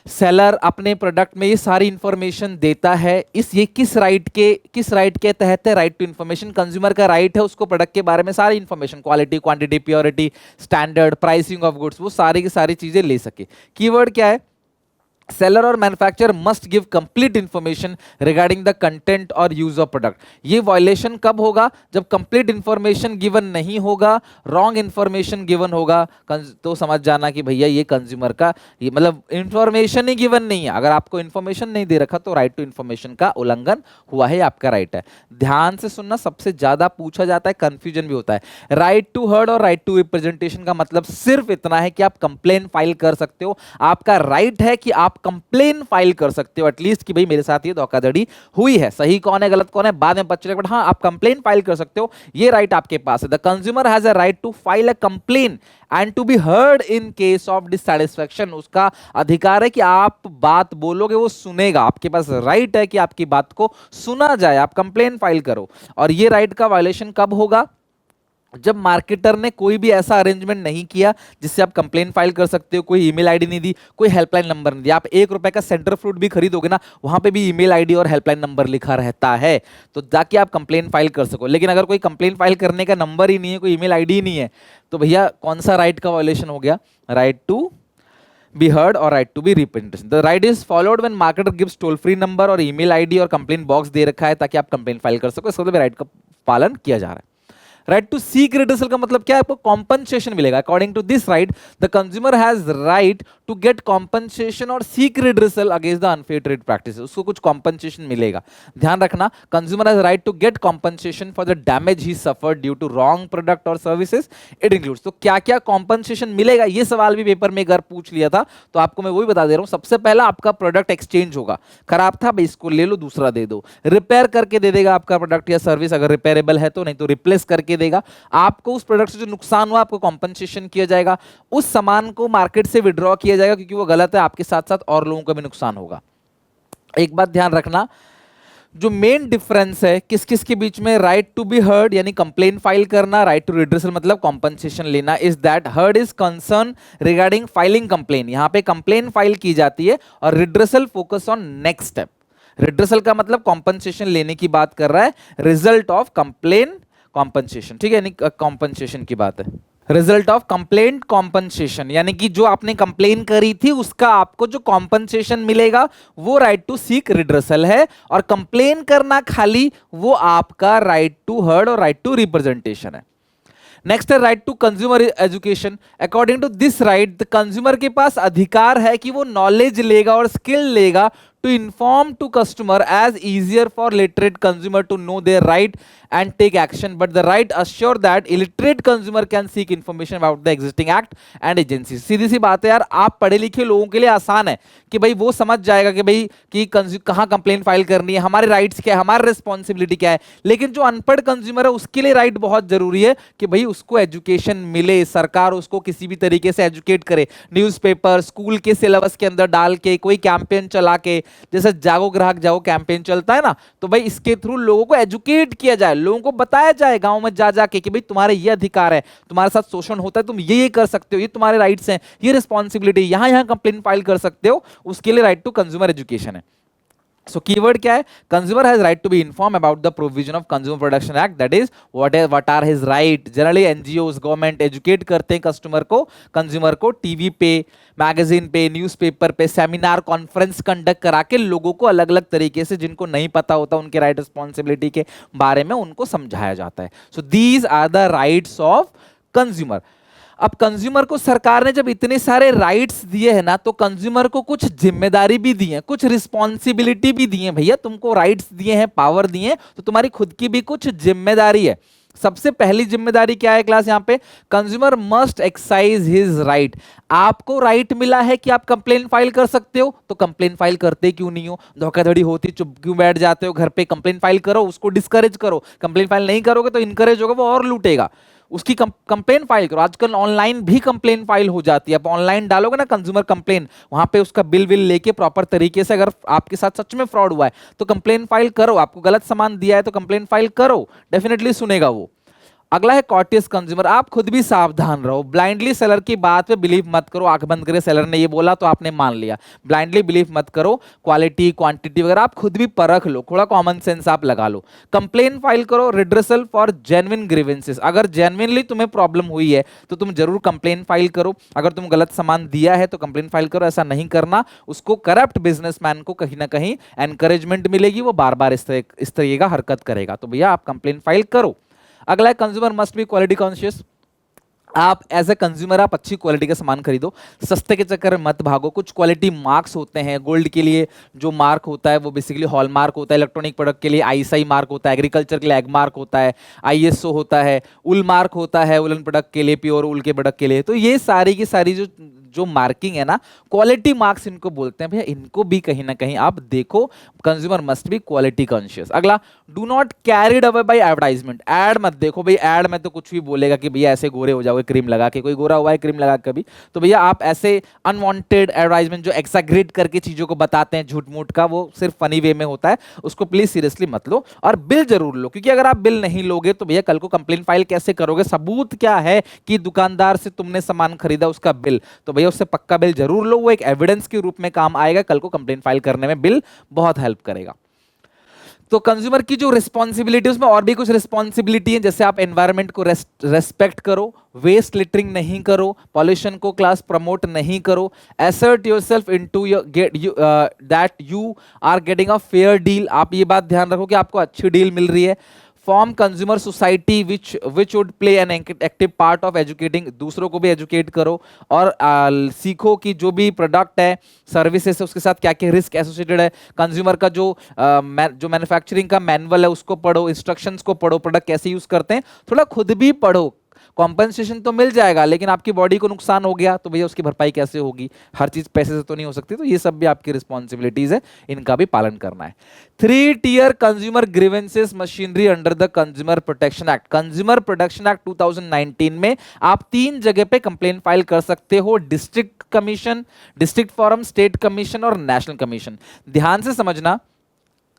Speaker 2: सेलर अपने प्रोडक्ट में ये सारी इंफॉर्मेशन देता है। ये किस राइट के तहत है? Right to information. कंज्यूमर का राइट है उसको प्रोडक्ट के बारे में सारी information, quality, quantity, purity, standard, pricing of goods, वो सारी की सारी चीजें ले सके। कीवर्ड क्या है? सेलर और manufacturer must give complete information regarding the content और यूज ऑफ प्रोडक्ट। ये वायलेशन कब होगा? जब कंप्लीट इंफॉर्मेशन गिवन नहीं होगा, रॉन्ग इंफॉर्मेशन गिवन होगा, तो समझ जाना कि भैया ये कंज्यूमर का, ये मतलब इंफॉर्मेशन ही गिवन नहीं है। अगर आपको इंफॉर्मेशन नहीं दे रखा तो राइट टू इंफॉर्मेशन का उल्लंघन हुआ है, आपका राइट है। ध्यान से सुनना, सबसे ज्यादा पूछा जाता है, कंफ्यूजन भी होता है। राइट टू हर्ड और राइट टू रिप्रेजेंटेशन का मतलब सिर्फ इतना है कि आप कंप्लेन फाइल कर सकते हो। आपका राइट है कि आप कंप्लेन फाइल कर सकते हो एटलीस्ट, कि भाई मेरे साथ ये धोखाधड़ी हुई है। सही कौन है गलत कौन है बाद में पता चलेगा, बट हाँ आप कंप्लेन फाइल कर सकते हो, ये राइट आपके पास है। The consumer has a right to file a complain and to be heard in case of dissatisfaction. उसका अधिकार है कि आप बात बोलोगे वो सुनेगा, आपके पास राइट है कि आपकी बात को सुना जाए, आप कंप्लेन फाइल करो। और ये राइट का वायलेशन कब होगा? जब मार्केटर ने कोई भी ऐसा अरेंजमेंट नहीं किया जिससे आप कंप्लेन फाइल कर सकते हो, कोई ईमेल आईडी नहीं दी, कोई हेल्पलाइन नंबर नहीं दिया। आप ₹1 का सेंटर फ्रूट भी खरीदोगे ना, वहां पे भी ईमेल आईडी और हेल्पलाइन नंबर लिखा रहता है, तो जाके आप कंप्लेन फाइल कर सको। लेकिन अगर कोई कंप्लेन फाइल करने का नंबर ही नहीं है, कोई ईमेल आईडी ही नहीं है, तो भैया कौन सा राइट का वायलेशन हो गया? राइट टू बी हर्ड और right to be representation. The right is followed when marketer gives toll free number और ईमेल आईडी और कंप्लेन बॉक्स दे रखा है ताकि आप कंप्लेन फाइल कर सको। इसका मतलब राइट का पालन किया जा रहा है। राइट टू सीक रिड्रेसल का मतलब क्या है? आपको कॉम्पनसेशन मिलेगा। According to this right, the consumer has right to get compensation और seek redressal against the unfair trade practices. उसको कुछ कॉम्पनसेशन मिलेगा। ध्यान रखना, consumer has right to get compensation for the damage he suffered due to wrong product और services. It includes, तो क्या क्या कॉम्पनसेशन मिलेगा? ये सवाल भी पेपर में अगर पूछ लिया था तो आपको मैं वही बता दे रहा हूं। सबसे पहला आपका प्रोडक्ट एक्सचेंज होगा, खराब था भाई इसको ले लो, दूसरा दे दो। रिपेयर करके दे देगा आपका प्रोडक्ट या सर्विस, अगर रिपेयरेबल है तो, नहीं तो रिप्लेस करके देगा। आपको उस प्रोडक्ट से जो नुकसान हुआ आपको कॉम्पनसेशन किया जाएगा। उस सामान को मार्केट से विड्रॉ किया जाएगा क्योंकि वो गलत है, आपके साथ साथ और लोगों का भी नुकसान होगा। एक बात ध्यान रखना, जो मेन डिफरेंस है किस किस के बीच में, राइट टू बी हर्ड यानी कंप्लेन फाइल करना, राइट टू रिड्रेसल मतलब कॉम्पनसेशन लेना, is that heard is concern regarding filing complain. यहां पे कंप्लेन फाइल की जाती है और redressal focus on next step. Redressal का मतलब कॉम्पनसेशन लेने की बात कर रहा है, रिजल्ट ऑफ कंप्लेन कॉम्पनसेशन, ठीक है, यानी कॉम्पनसेशन की बात है। रिजल्ट ऑफ कंप्लेंट कॉम्पनसेशन, यानी कि जो आपने कंप्लेन करी थी उसका आपको जो कॉम्पनसेशन मिलेगा वो राइट टू सीक रिड्रेसल है, और कंप्लेन करना खाली वो आपका राइट टू हर्ड और राइट टू रिप्रेजेंटेशन है। नेक्स्ट है right to consumer education. According to this right the consumer के पास अधिकार है कि वो नॉलेज लेगा और स्किल लेगा to inform to customer as easier for literate consumer to know their right and take action, but the right assure that illiterate consumer can seek information about the existing act and agencies। सीधी सी बात है यार, आप पढ़े लिखे लोगों के लिए आसान है कि भाई वो समझ जाएगा कि भाई कि कहाँ कंप्लेन फाइल करनी है, हमारे राइट्स क्या है, हमारी रिस्पॉन्सिबिलिटी क्या है। लेकिन जो अनपढ़ कंज्यूमर है उसके लिए राइट बहुत जरूरी है कि भाई उसको एजुकेशन मिले, सरकार उसको किसी भी तरीके से एजुकेट करे, न्यूज़पेपर स्कूल के सिलेबस के अंदर डाल के, कोई कैंपेन चला के, जैसे जागो ग्राहक जागो कैंपेन चलता है ना, तो भाई इसके थ्रू लोगों को एजुकेट किया जाए, लोगों को बताया जाए गांव में जा जाके कि भाई तुम्हारे ये अधिकार है, तुम्हारे साथ शोषण होता है, तुम ये कर सकते हो, ये तुम्हारे राइट्स हैं, ये रिस्पॉन्सिबिलिटी, यहां यहां कंप्लेन फाइल कर सकते हो, उसके लिए राइट टू कंज्यूमर एजुकेशन है। सो कीवर्ड क्या है? Consumer has right to be inform about the provision of consumer protection act, that is what are his right. Generally NGOs government educate करते हैं कस्टमर को, कंज्यूमर को, टीवी पे, magazine पे, newspaper पे, सेमिनार कॉन्फ्रेंस कंडक्ट करा के लोगों को अलग अलग तरीके से, जिनको नहीं पता होता उनके राइट रिस्पॉन्सिबिलिटी के बारे में, उनको समझाया जाता है। So these are the rights of consumer. अब कंज्यूमर को सरकार ने जब इतने सारे राइट्स दिए हैं ना, तो कंज्यूमर को कुछ जिम्मेदारी भी दी है, कुछ रिस्पॉन्सिबिलिटी भी दी है। भैया तुमको राइट्स दिए हैं, पावर दिए हैं, तो तुम्हारी खुद की भी कुछ जिम्मेदारी है। सबसे पहली जिम्मेदारी क्या है क्लास? यहां पे consumer must exercise his right. आपको राइट मिला है कि आप कंप्लेन फाइल कर सकते हो, तो कंप्लेन फाइल करते क्यों नहीं हो? धोखाधड़ी होती चुप क्यों बैठ जाते हो घर पे? कंप्लेन फाइल करो, उसको डिस्करेज करो। कंप्लेन फाइल नहीं करोगे तो इनकरेज होगा, वो और लूटेगा। उसकी कंप्लेन फाइल करो। आजकल ऑनलाइन भी कंप्लेन फाइल हो जाती है। आप ऑनलाइन डालोगे ना कंज्यूमर कंप्लेन, वहां पे उसका बिल विल लेके प्रॉपर तरीके से, अगर आपके साथ सच में फ्रॉड हुआ है तो कंप्लेन फाइल करो। आपको गलत सामान दिया है तो कंप्लेन फाइल करो, डेफिनेटली सुनेगा वो। अगला है कॉर्टियस कंज्यूमर। आप खुद भी सावधान रहो, ब्लाइंडली सेलर की बात पे बिलीव मत करो। आंख बंद करे सेलर ने ये बोला तो आपने मान लिया, ब्लाइंडली बिलीव मत करो। क्वालिटी क्वांटिटी वगैरह आप खुद भी परख लो, थोड़ा कॉमन सेंस आप लगा लो। कंप्लेन फाइल करो, रिड्रेसल फॉर जेन्युइन ग्रीवेंसेस। अगर जेन्युइनली तुम्हें प्रॉब्लम हुई है तो तुम जरूर कंप्लेन फाइल करो। अगर तुम गलत सामान दिया है तो कंप्लेन फाइल करो, ऐसा नहीं करना। उसको करप्ट बिजनेसमैन को कहीं ना कहीं एनकरेजमेंट मिलेगी, वो बार बार इस तरीके का हरकत करेगा। तो भैया आप कंप्लेन फाइल करो। अगला है consumer must be quality conscious. आप एज ए कंज्यूमर आप अच्छी क्वालिटी का सामान खरीदो, सस्ते के चक्कर में मत भागो। कुछ क्वालिटी मार्क्स होते हैं, गोल्ड के लिए जो मार्क होता है वो बेसिकली हॉल मार्क होता है, इलेक्ट्रॉनिक प्रोडक्ट के लिए आईएसआई मार्क होता है, एग्रीकल्चर के लिए एग मार्क होता है, आईएसओ होता है, उल मार्क होता है उलन प्रोडक्ट के लिए, प्योर उल के प्रोडक्ट के लिए। तो ये सारी की सारी जो मार्किंग है ना, क्वालिटी मार्क्स इनको बोलते हैं। भैया इनको भी कहीं ना कहीं आप देखो। Consumer must be quality conscious. अगला, do not carried away by advertisement. Ad मत देखो भाई, ऐड में तो कुछ भी बोलेगा कि भैया ऐसे गोरे हो जाओगे क्रीम लगा के। कोई गोरा हुआ है क्रीम लगा के कभी? तो भैया आप ऐसे अनवांटेड एडवर्टाइजमेंट जो एक्सैग्रेट करके चीजों को बताते हैं झूठ मूठ का, वो सिर्फ फनी वे में होता है, उसको प्लीज सीरियसली मत लो। और बिल जरूर लो, क्योंकि अगर आप बिल नहीं लोगे तो भैया कल को कंप्लेन फाइल कैसे करोगे? सबूत क्या है कि दुकानदार से तुमने सामान खरीदा, उसका बिल। तो भैया उससे पक्का बिल जरूर लो, वो एक एविडेंस के रूप में काम आएगा, कल को कंप्लेन फाइल करने में बिल बहुत हेल्प करेगा। तो कंज्यूमर की जो रिस्पॉन्सिबिलिटी, उसमें और भी कुछ रिस्पॉन्सिबिलिटी है, जैसे आप एनवायरनमेंट को रेस्पेक्ट करो, वेस्ट लिटरिंग नहीं करो, पॉल्यूशन को क्लास प्रमोट नहीं करो, assert yourself into that you are getting a fair deal. आप ये बात ध्यान रखो कि आपको अच्छी डील मिल रही है। Form consumer society which would play an active part of educating. दूसरों को भी एजुकेट करो और सीखो कि जो भी प्रोडक्ट है, सर्विसेज है, उसके साथ क्या क्या रिस्क एसोसिएटेड है। कंज्यूमर का जो मैन्युफैक्चरिंग का मैनुअल है उसको पढ़ो, इंस्ट्रक्शंस को पढ़ो, प्रोडक्ट कैसे यूज करते हैं थोड़ा खुद भी पढ़ो। कॉम्पनसेशन तो मिल जाएगा, लेकिन आपकी बॉडी को नुकसान हो गया तो भैया उसकी भरपाई कैसे होगी? हर चीज पैसे से तो नहीं हो सकती। तो ये सब भी आपकी रिस्पॉन्सिबिलिटीज है, इनका भी पालन करना है। 3 tier consumer grievances machinery under the consumer protection act. Consumer protection act 2019 में आप 3 जगह पे कंप्लेन फाइल कर सकते हो, district commission, district forum, state commission और नेशनल कमीशन। ध्यान से समझना,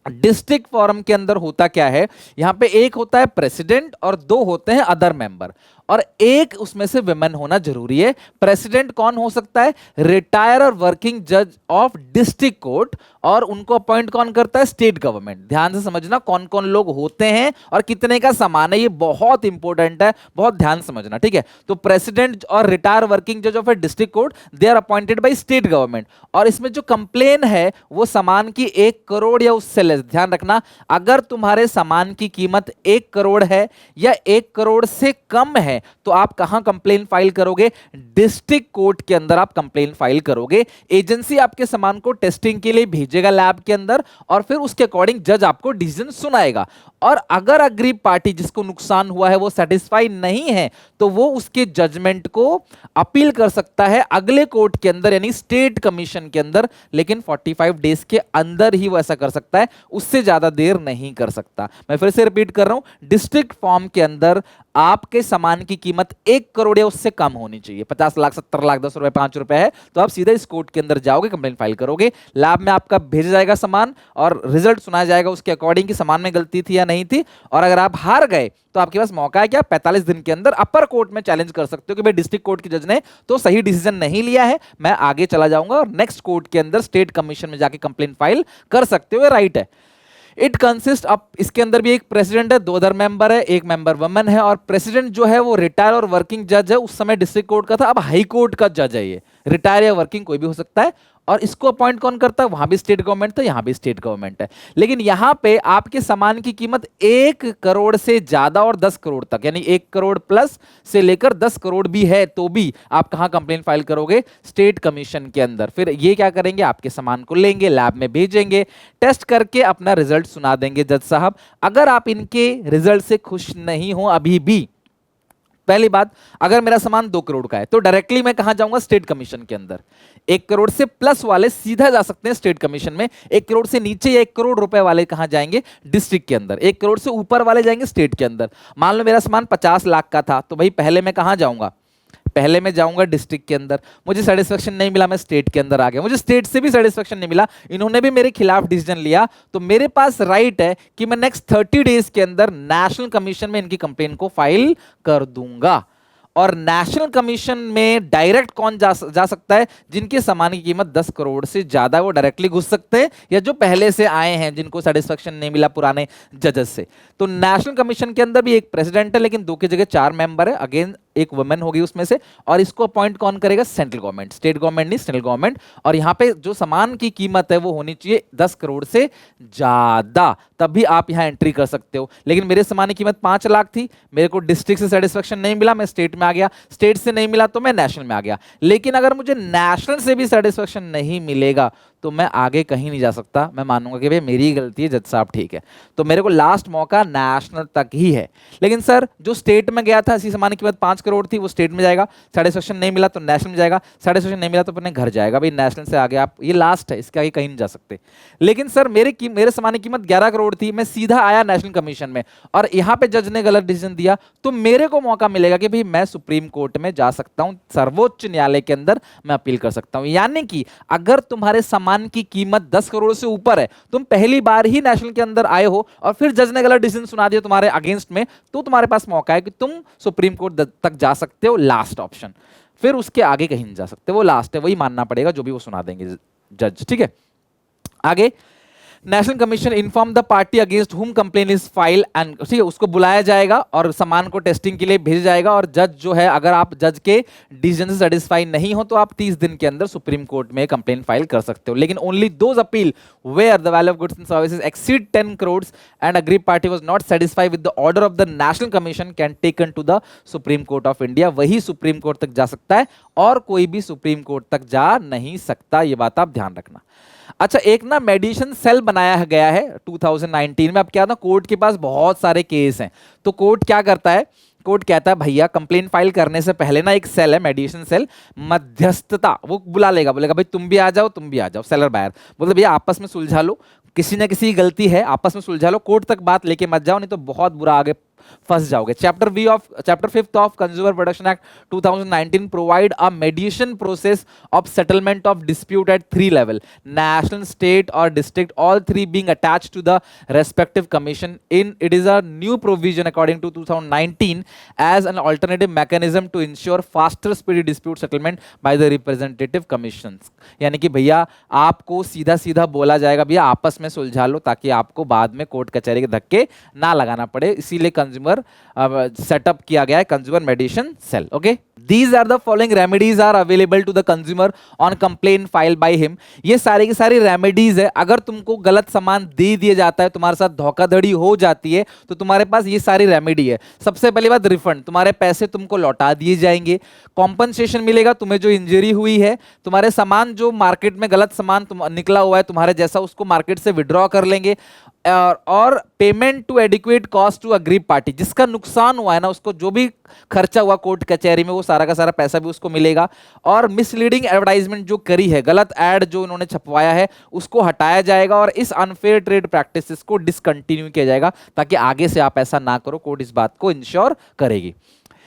Speaker 2: डिस्ट्रिक्ट फोरम के अंदर होता क्या है, यहां पे एक होता है प्रेसिडेंट और 2 होते हैं अदर मेंबर। और एक उसमें से विमेन होना जरूरी है। प्रेसिडेंट कौन हो सकता है? रिटायर और वर्किंग जज ऑफ डिस्ट्रिक्ट कोर्ट, और उनको अपॉइंट कौन करता है? State government. ध्यान से समझना कौन कौन लोग होते हैं और कितने का समान है, ये बहुत इंपॉर्टेंट है, बहुत ध्यान समझना, ठीक है। तो प्रेसिडेंट और रिटायर वर्किंग जज of a district court, they are appointed by state government. और इसमें जो कंप्लेन है वो सामान की 1 करोड़ या उससे लेस। ध्यान रखना, अगर तुम्हारे सामान की कीमत 1 करोड़ है या 1 करोड़ से कम है तो आप कहां कंप्लेन फाइल करोगे? डिस्ट्रिक्ट कोर्ट के अंदर आप कंप्लेन फाइल करोगे। एजेंसी आपके सामान को टेस्टिंग के लिए भेजेगा लैब के अंदर, और फिर उसके अकॉर्डिंग जज आपको डिसीजन सुनाएगा। और अगर अग्रीव पार्टी जिसको नुकसान हुआ है वो सेटिस्फाई नहीं है तो वो उसके जजमेंट को अपील कर सकता है अगले कोर्ट के अंदर, यानी स्टेट कमीशन के अंदर। लेकिन 45 डेज के अंदर ही वो ऐसा कर सकता है, उससे ज्यादा देर नहीं कर सकता। मैं फिर से रिपीट कर रहा हूं, डिस्ट्रिक्ट फॉर्म के अंदर आपके सामान की कीमत 1 करोड़ या उससे कम होनी चाहिए। 50 लाख, 70 लाख, 10 रुपए, 5 रुपए है तो आप सीधा इस कोर्ट के अंदर जाओगे, कंप्लेंट फाइल करोगे, लैब में आपका भेजा जाएगा सामान और रिजल्ट सुनाया जाएगा उसके अकॉर्डिंग कि सामान में गलती थी या नहीं थी। और अगर आप हार गए तो आपके पास मौका है कि आप 45 दिन के अंदर अपर कोर्ट में चैलेंज कर सकते हो कि भाई डिस्ट्रिक्ट कोर्ट की जज ने तो सही डिसीजन नहीं लिया है, मैं आगे चला जाऊंगा और नेक्स्ट कोर्ट के अंदर स्टेट कमीशन में जाके कंप्लेंट फाइल कर सकते हो, ये राइट है। इट कंसिस्ट, अब इसके अंदर भी एक प्रेसिडेंट है, 2 अदर मेंबर है, 1 मेंबर वुमेन है, और प्रेसिडेंट जो है वो रिटायर और वर्किंग जज है। उस समय डिस्ट्रिक्ट कोर्ट का था, अब हाई कोर्ट का जज है। ये रिटायर या वर्किंग कोई भी हो सकता है। और इसको अपॉइंट कौन करता है? वहां भी स्टेट गवर्नमेंट था, यहां भी स्टेट गवर्नमेंट है। लेकिन यहां पे आपके सामान की कीमत 1 करोड़ से ज्यादा और 10 करोड़ तक, यानी 1 करोड़ प्लस से लेकर 10 करोड़ भी है तो भी आप कहां कंप्लेन फाइल करोगे? स्टेट कमीशन के अंदर। फिर ये क्या करेंगे? आपके सामान को लेंगे, लैब में भेजेंगे, टेस्ट करके अपना रिजल्ट सुना देंगे जज साहब। अगर आप इनके रिजल्ट से खुश नहीं हो अभी भी, पहली बात, अगर मेरा सामान 2 करोड़ का है तो डायरेक्टली मैं कहां जाऊंगा? स्टेट कमीशन के अंदर। 1 करोड़ से प्लस वाले सीधा जा सकते हैं स्टेट कमीशन में। 1 करोड़ से नीचे या 1 करोड़ रुपए वाले कहां जाएंगे? डिस्ट्रिक्ट के अंदर। 1 करोड़ से ऊपर वाले जाएंगे स्टेट के अंदर। मान लो मेरा सामान 50 लाख का था तो भाई पहले मैं कहां जाऊंगा? पहले मैं जाऊंगा डिस्ट्रिक्ट के अंदर। मुझे सेटिस्फेक्शन नहीं मिला, मैं स्टेट के अंदर आ गया। मुझे स्टेट से भी सेटिस्फेक्शन नहीं मिला, इन्होंने भी मेरे खिलाफ डिसीजन लिया, तो मेरे पास राइट है कि मैं नेक्स्ट 30 डेज के अंदर नेशनल कमीशन में इनकी कंप्लेन को फाइल कर दूंगा। और नेशनल कमीशन में डायरेक्ट कौन जा सकता है? जिनके सामान की कीमत 10 करोड़ से ज्यादा, वो डायरेक्टली घुस सकते हैं, या जो पहले से आए हैं जिनको सेटिस्फेक्शन नहीं मिला पुराने जजेस से। तो नेशनल कमीशन के अंदर भी एक प्रेसिडेंट है, लेकिन 2 की जगह 4 मेंबर है। अगेन एक वुमेन होगी उसमें से, और इसको अपॉइंट कौन करेगा? सेंट्रल गवर्नमेंट, स्टेट गवर्नमेंट नहीं, सेंट्रल गवर्नमेंट। और यहां पे जो सामान की कीमत है वो होनी चाहिए 10 करोड़ से ज्यादा, तभी आप यहां एंट्री कर सकते हो। लेकिन मेरे सामान की कीमत 5 लाख थी, मेरे को डिस्ट्रिक्ट से सेटिस्फेक्शन नहीं मिला, मैं स्टेट में आ गया, स्टेट से नहीं मिला तो मैं नेशनल में आ गया। लेकिन अगर मुझे नेशनल से भी सेटिस्फेक्शन नहीं मिलेगा तो मैं आगे कहीं नहीं जा सकता, मैं मानूंगा कि भाई मेरी गलती है, जज साहब ठीक है। तो मेरे को लास्ट मौका नेशनल तक ही है। लेकिन सर जो स्टेट में गया था, इसी सामान की कीमत 5 करोड़ थी, वो स्टेट में जाएगा, सेटिस्फेक्शन नहीं मिला तो नेशनल में जाएगा, सेटिस्फेक्शन नहीं मिला तो अपने घर जाएगा। भाई नेशनल से आगे आप, ये लास्ट है, इसके आगे कहीं नहीं जा सकते। लेकिन सर मेरे सामान की कीमत 11 करोड़ थी, मैं सीधा आया नेशनल कमीशन में और यहाँ पे जज ने गलत डिसीजन दिया, तो मेरे को मौका मिलेगा कि भाई मैं सुप्रीम कोर्ट में जा सकता हूं, सर्वोच्च न्यायालय के अंदर मैं अपील कर सकता हूं। यानी कि अगर तुम्हारे सामान की कीमत 10 करोड़ से ऊपर है, तुम पहली बार ही नेशनल के अंदर आए हो और फिर जज ने गलत डिसीजन सुना दिया तुम्हारे अगेंस्ट में, तो तुम्हारे पास मौका है कि तुम सुप्रीम कोर्ट तक जा सकते हो, लास्ट ऑप्शन। फिर उसके आगे कहीं नहीं जा सकते, वो लास्ट है, वही मानना पड़ेगा जो भी वो सुना देंगे जज, ठीक है। आगे, national commission inform the party against हुम कंप्लेन इज फाइल एंड, ठीक है, उसको बुलाया जाएगा और सामान को टेस्टिंग के लिए भेजा जाएगा। और जज जो है, अगर आप जज के डिसीजन से सेटिस्फाई नहीं हो तो आप 30 दिन के अंदर सुप्रीम कोर्ट में कंप्लेन फाइल कर सकते हो। लेकिन only those appeal where the value of goods and services exceed 10 crore and aggrieved party was not satisfied with the order of the national commission can taken to the supreme court of India. वही supreme court तक जा सकता है और कोई भी supreme court तक जा नहीं सकता, ये बात आप ध्यान रखना। अच्छा, एक ना मेडिएशन सेल बनाया गया है 2019 में। अब क्या ना, कोर्ट के पास बहुत सारे केस हैं, तो कोर्ट क्या करता है, कोर्ट कहता है भैया कंप्लेन फाइल करने से पहले ना एक सेल है, मेडिएशन सेल, मध्यस्थता, वो बुला लेगा, बोलेगा भाई तुम भी आ जाओ, तुम भी आ जाओ, सेलर बायर बोलते भैया आपस में सुलझा लो, किसी न किसी की गलती है, आपस में सुलझा लो, कोर्ट तक बात लेके मत जाओ, नहीं तो बहुत बुरा आगे फंस जाओगे। Chapter 5 of consumer protection act 2019 provide a mediation process of settlement of dispute at 3 level, national, state और district, all 3 being attached to the respective commission. It is a new provision according to 2019 as an alternative mechanism to ensure faster speedy dispute settlement by the representative commissions. यानी कि भैया आपको सीधा सीधा बोला जाएगा भैया आपस में सुलझा लो, ताकि आपको बाद में कोर्ट कचहरी के धक्के ना लगाना पड़े, इसीलिए कंज्यूमर सेटअप किया गया है consumer mediation cell. Okay, These are the following remedies are available to the consumer on complaint filed by him. ये सारी की सारी रेमेडीज है। अगर तुमको गलत सामान दे दिया जाता है, तुम्हारे साथ धोखाधड़ी हो जाती है, तो तुम्हारे पास ये सारी रेमेडी है। सबसे पहली बात रिफंड, तुम्हारे पैसे तुमको लौटा दिए जाएंगे। कॉम्पनसेशन मिलेगा तुम्हें जो इंजरी हुई है, तुम्हारे सामान जो मार्केट में गलत सामान निकला हुआ है तुम्हारे जैसा, उसको मार्केट से विड्रॉ कर लेंगे। और payment to adequate cost to aggrieved party, जिसका नुकसान हुआ है ना, उसको जो भी खर्चा हुआ कोर्ट कचहरी में, वो सारा का सारा पैसा भी उसको मिलेगा। और मिसलीडिंग एडवर्टाइजमेंट जो करी है, गलत एड जो इन्होंने छपवाया है, उसको हटाया जाएगा और इस अनफेयर ट्रेड प्रैक्टिसेस को डिसकंटिन्यू किया जाएगा, ताकि आगे से आप ऐसा ना करो। कोर्ट इस बात को इंश्योर करेगी।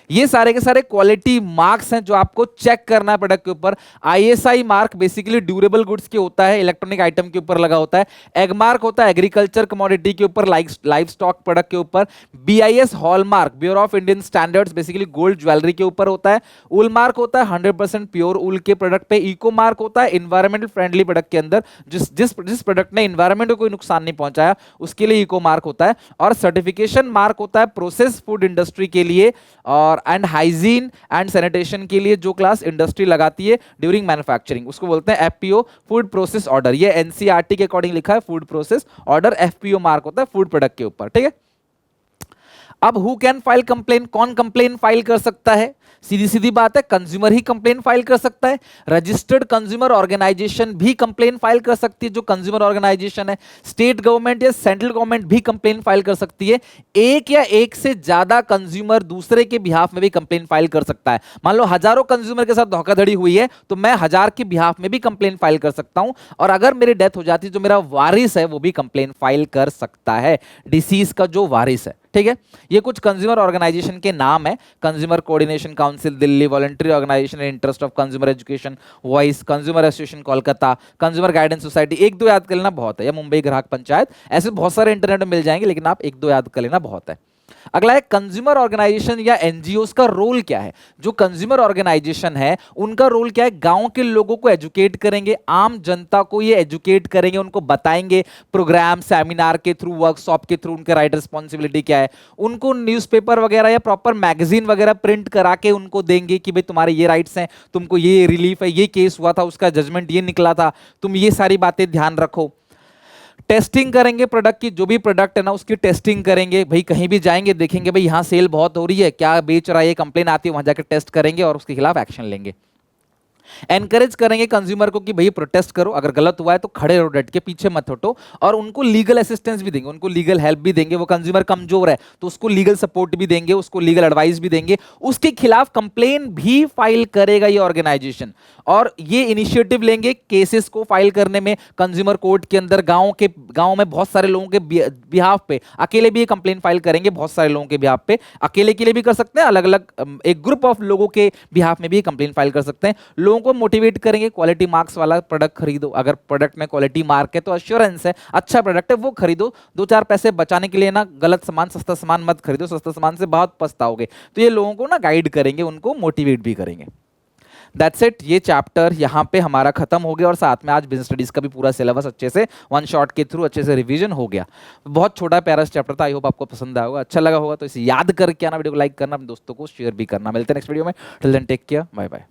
Speaker 2: ये सारे के सारे क्वालिटी मार्क्स हैं जो आपको चेक करना है प्रोडक्ट के ऊपर। ISI mark basically durable goods के होता है, इलेक्ट्रॉनिक आइटम के ऊपर लगा होता है। एग मार्क होता है एग्रीकल्चर कमोडिटी के ऊपर, लाइव स्टॉक प्रोडक्ट के ऊपर। BIS hallmark, bureau of Indian standards, basically gold jewellery के ऊपर होता है। उल मार्क होता है 100% प्योर उल के प्रोडक्ट पे। इको मार्क होता है इन्वायरमेंटल फ्रेंडली प्रोडक्ट के अंदर, जिस प्रोडक्ट ने इन्वायरमेंट को कोई नुकसान नहीं पहुंचाया उसके लिए इको मार्क होता है। और सर्टिफिकेशन मार्क होता है प्रोसेस फूड इंडस्ट्री के लिए और एंड हाइजीन एंड सैनिटेशन के लिए जो क्लास इंडस्ट्री लगाती है ड्यूरिंग मैन्युफैक्चरिंग, उसको बोलते हैं एफपीओ, फूड प्रोसेस ऑर्डर। ये एनसीईआरटी के अकॉर्डिंग लिखा है food process order, FPO mark होता है फूड प्रोडक्ट के ऊपर। ठीक है, अब हु कैन फाइल कंप्लेन, कौन कंप्लेन फाइल कर सकता है? सीधी सीधी बात है, कंज्यूमर ही कंप्लेन फाइल कर सकता है। रजिस्टर्ड कंज्यूमर ऑर्गेनाइजेशन भी कंप्लेन फाइल कर सकती है, जो कंज्यूमर ऑर्गेनाइजेशन है। स्टेट गवर्नमेंट या सेंट्रल गवर्नमेंट भी कंप्लेन फाइल कर सकती है। एक या एक से ज्यादा कंज्यूमर दूसरे के बिहाफ में भी कंप्लेन फाइल कर सकता है। मान लो हजारों कंज्यूमर के साथ धोखाधड़ी हुई है, तो मैं 1000 के बिहाफ में भी कंप्लेन फाइल कर सकता हूं। और अगर मेरी डेथ हो जाती है, जो मेरा वारिस है वो भी कंप्लेन फाइल कर सकता है, डिसीज का जो वारिस है। ठीक है, ये कुछ कंज्यूमर ऑर्गेनाइजेशन के नाम है। Consumer coordination council Delhi, voluntary organisation in interest of consumer education voice, consumer association Kolkata, consumer guidance society. एक दो याद कर लेना बहुत है, या मुंबई ग्राहक पंचायत, ऐसे बहुत सारे इंटरनेट में मिल जाएंगे, लेकिन आप एक दो याद कर लेना बहुत है। अगला है कंज्यूमर ऑर्गेनाइजेशन या एनजीओस का रोल क्या है। जो कंज्यूमर ऑर्गेनाइजेशन है उनका रोल क्या है? गांव के लोगों को एजुकेट करेंगे, आम जनता को ये एजुकेट करेंगे, उनको बताएंगे प्रोग्राम सेमिनार के थ्रू, वर्कशॉप के थ्रू उनके राइट रिस्पॉन्सिबिलिटी क्या है। उनको न्यूज़पेपर वगैरह या प्रॉपर मैगजीन वगैरह प्रिंट करा के उनको देंगे कि भाई तुम्हारे ये राइट्स हैं, तुमको ये रिलीफ है, ये केस हुआ था, उसका जजमेंट ये निकला था, तुम ये सारी बातें ध्यान रखो। टेस्टिंग करेंगे प्रोडक्ट की, जो भी प्रोडक्ट है ना उसकी टेस्टिंग करेंगे। भाई कहीं भी जाएंगे देखेंगे भाई यहाँ सेल बहुत हो रही है, क्या बेच रहा है, ये कंप्लेन आती है, वहां जाकर टेस्ट करेंगे और उसके खिलाफ एक्शन लेंगे। एनकरेज करेंगे कंज्यूमर को कि भाई प्रोटेस्ट करो, अगर गलत हुआ है तो खड़े रहो, डट के पीछे मत हटो। और उनको लीगल असिस्टेंस भी देंगे, उनको लीगल हेल्प भी देंगे। वो कंज्यूमर कमजोर है तो उसको लीगल सपोर्ट भी देंगे, उसको लीगल एडवाइस भी देंगे, उसके खिलाफ कंप्लेन भी फाइल करेगा ये ऑर्गेनाइजेशन। और ये इनिशिएटिव लेंगे केसेस को फाइल करने में कंज्यूमर कोर्ट के अंदर। गांव में बहुत सारे लोगों के बिहाफ पे अकेले भी ये कंप्लेन फाइल करेंगे, बहुत सारे लोगों के बिहाफ पे, अकेले के लिए भी कर सकते हैं, अलग अलग एक ग्रुप ऑफ लोगों के बिहाफ में भी कंप्लेन फाइल कर सकते हैं। लोगों को मोटिवेट करेंगे, क्वालिटी मार्क्स वाला प्रोडक्ट खरीदो। अगर प्रोडक्ट में क्वालिटी मार्क है तो अश्योरेंस है, अच्छा प्रोडक्ट है वो खरीदो। 2-4 पैसे बचाने के लिए ना गलत सामान, सस्ता सामान मत खरीदो, सस्ता सामान से बहुत पछताओगे। तो ये लोगों को ना गाइड करेंगे, उनको मोटिवेट भी करेंगे। दैट्स इट, ये चैप्टर यहाँ पे हमारा खत्म हो गया और साथ में आज बिजनेस स्टडीज का भी पूरा सिलेबस अच्छे से वन शॉट के थ्रू अच्छे से रिवीजन हो गया। बहुत छोटा प्यारा चैप्टर था, आई होप आपको पसंद आया होगा, अच्छा लगा होगा तो इसे याद करके आना, वीडियो को लाइक करना, अपने दोस्तों को शेयर भी करना। मिलते हैं नेक्स्ट वीडियो में, till then take care, bye bye.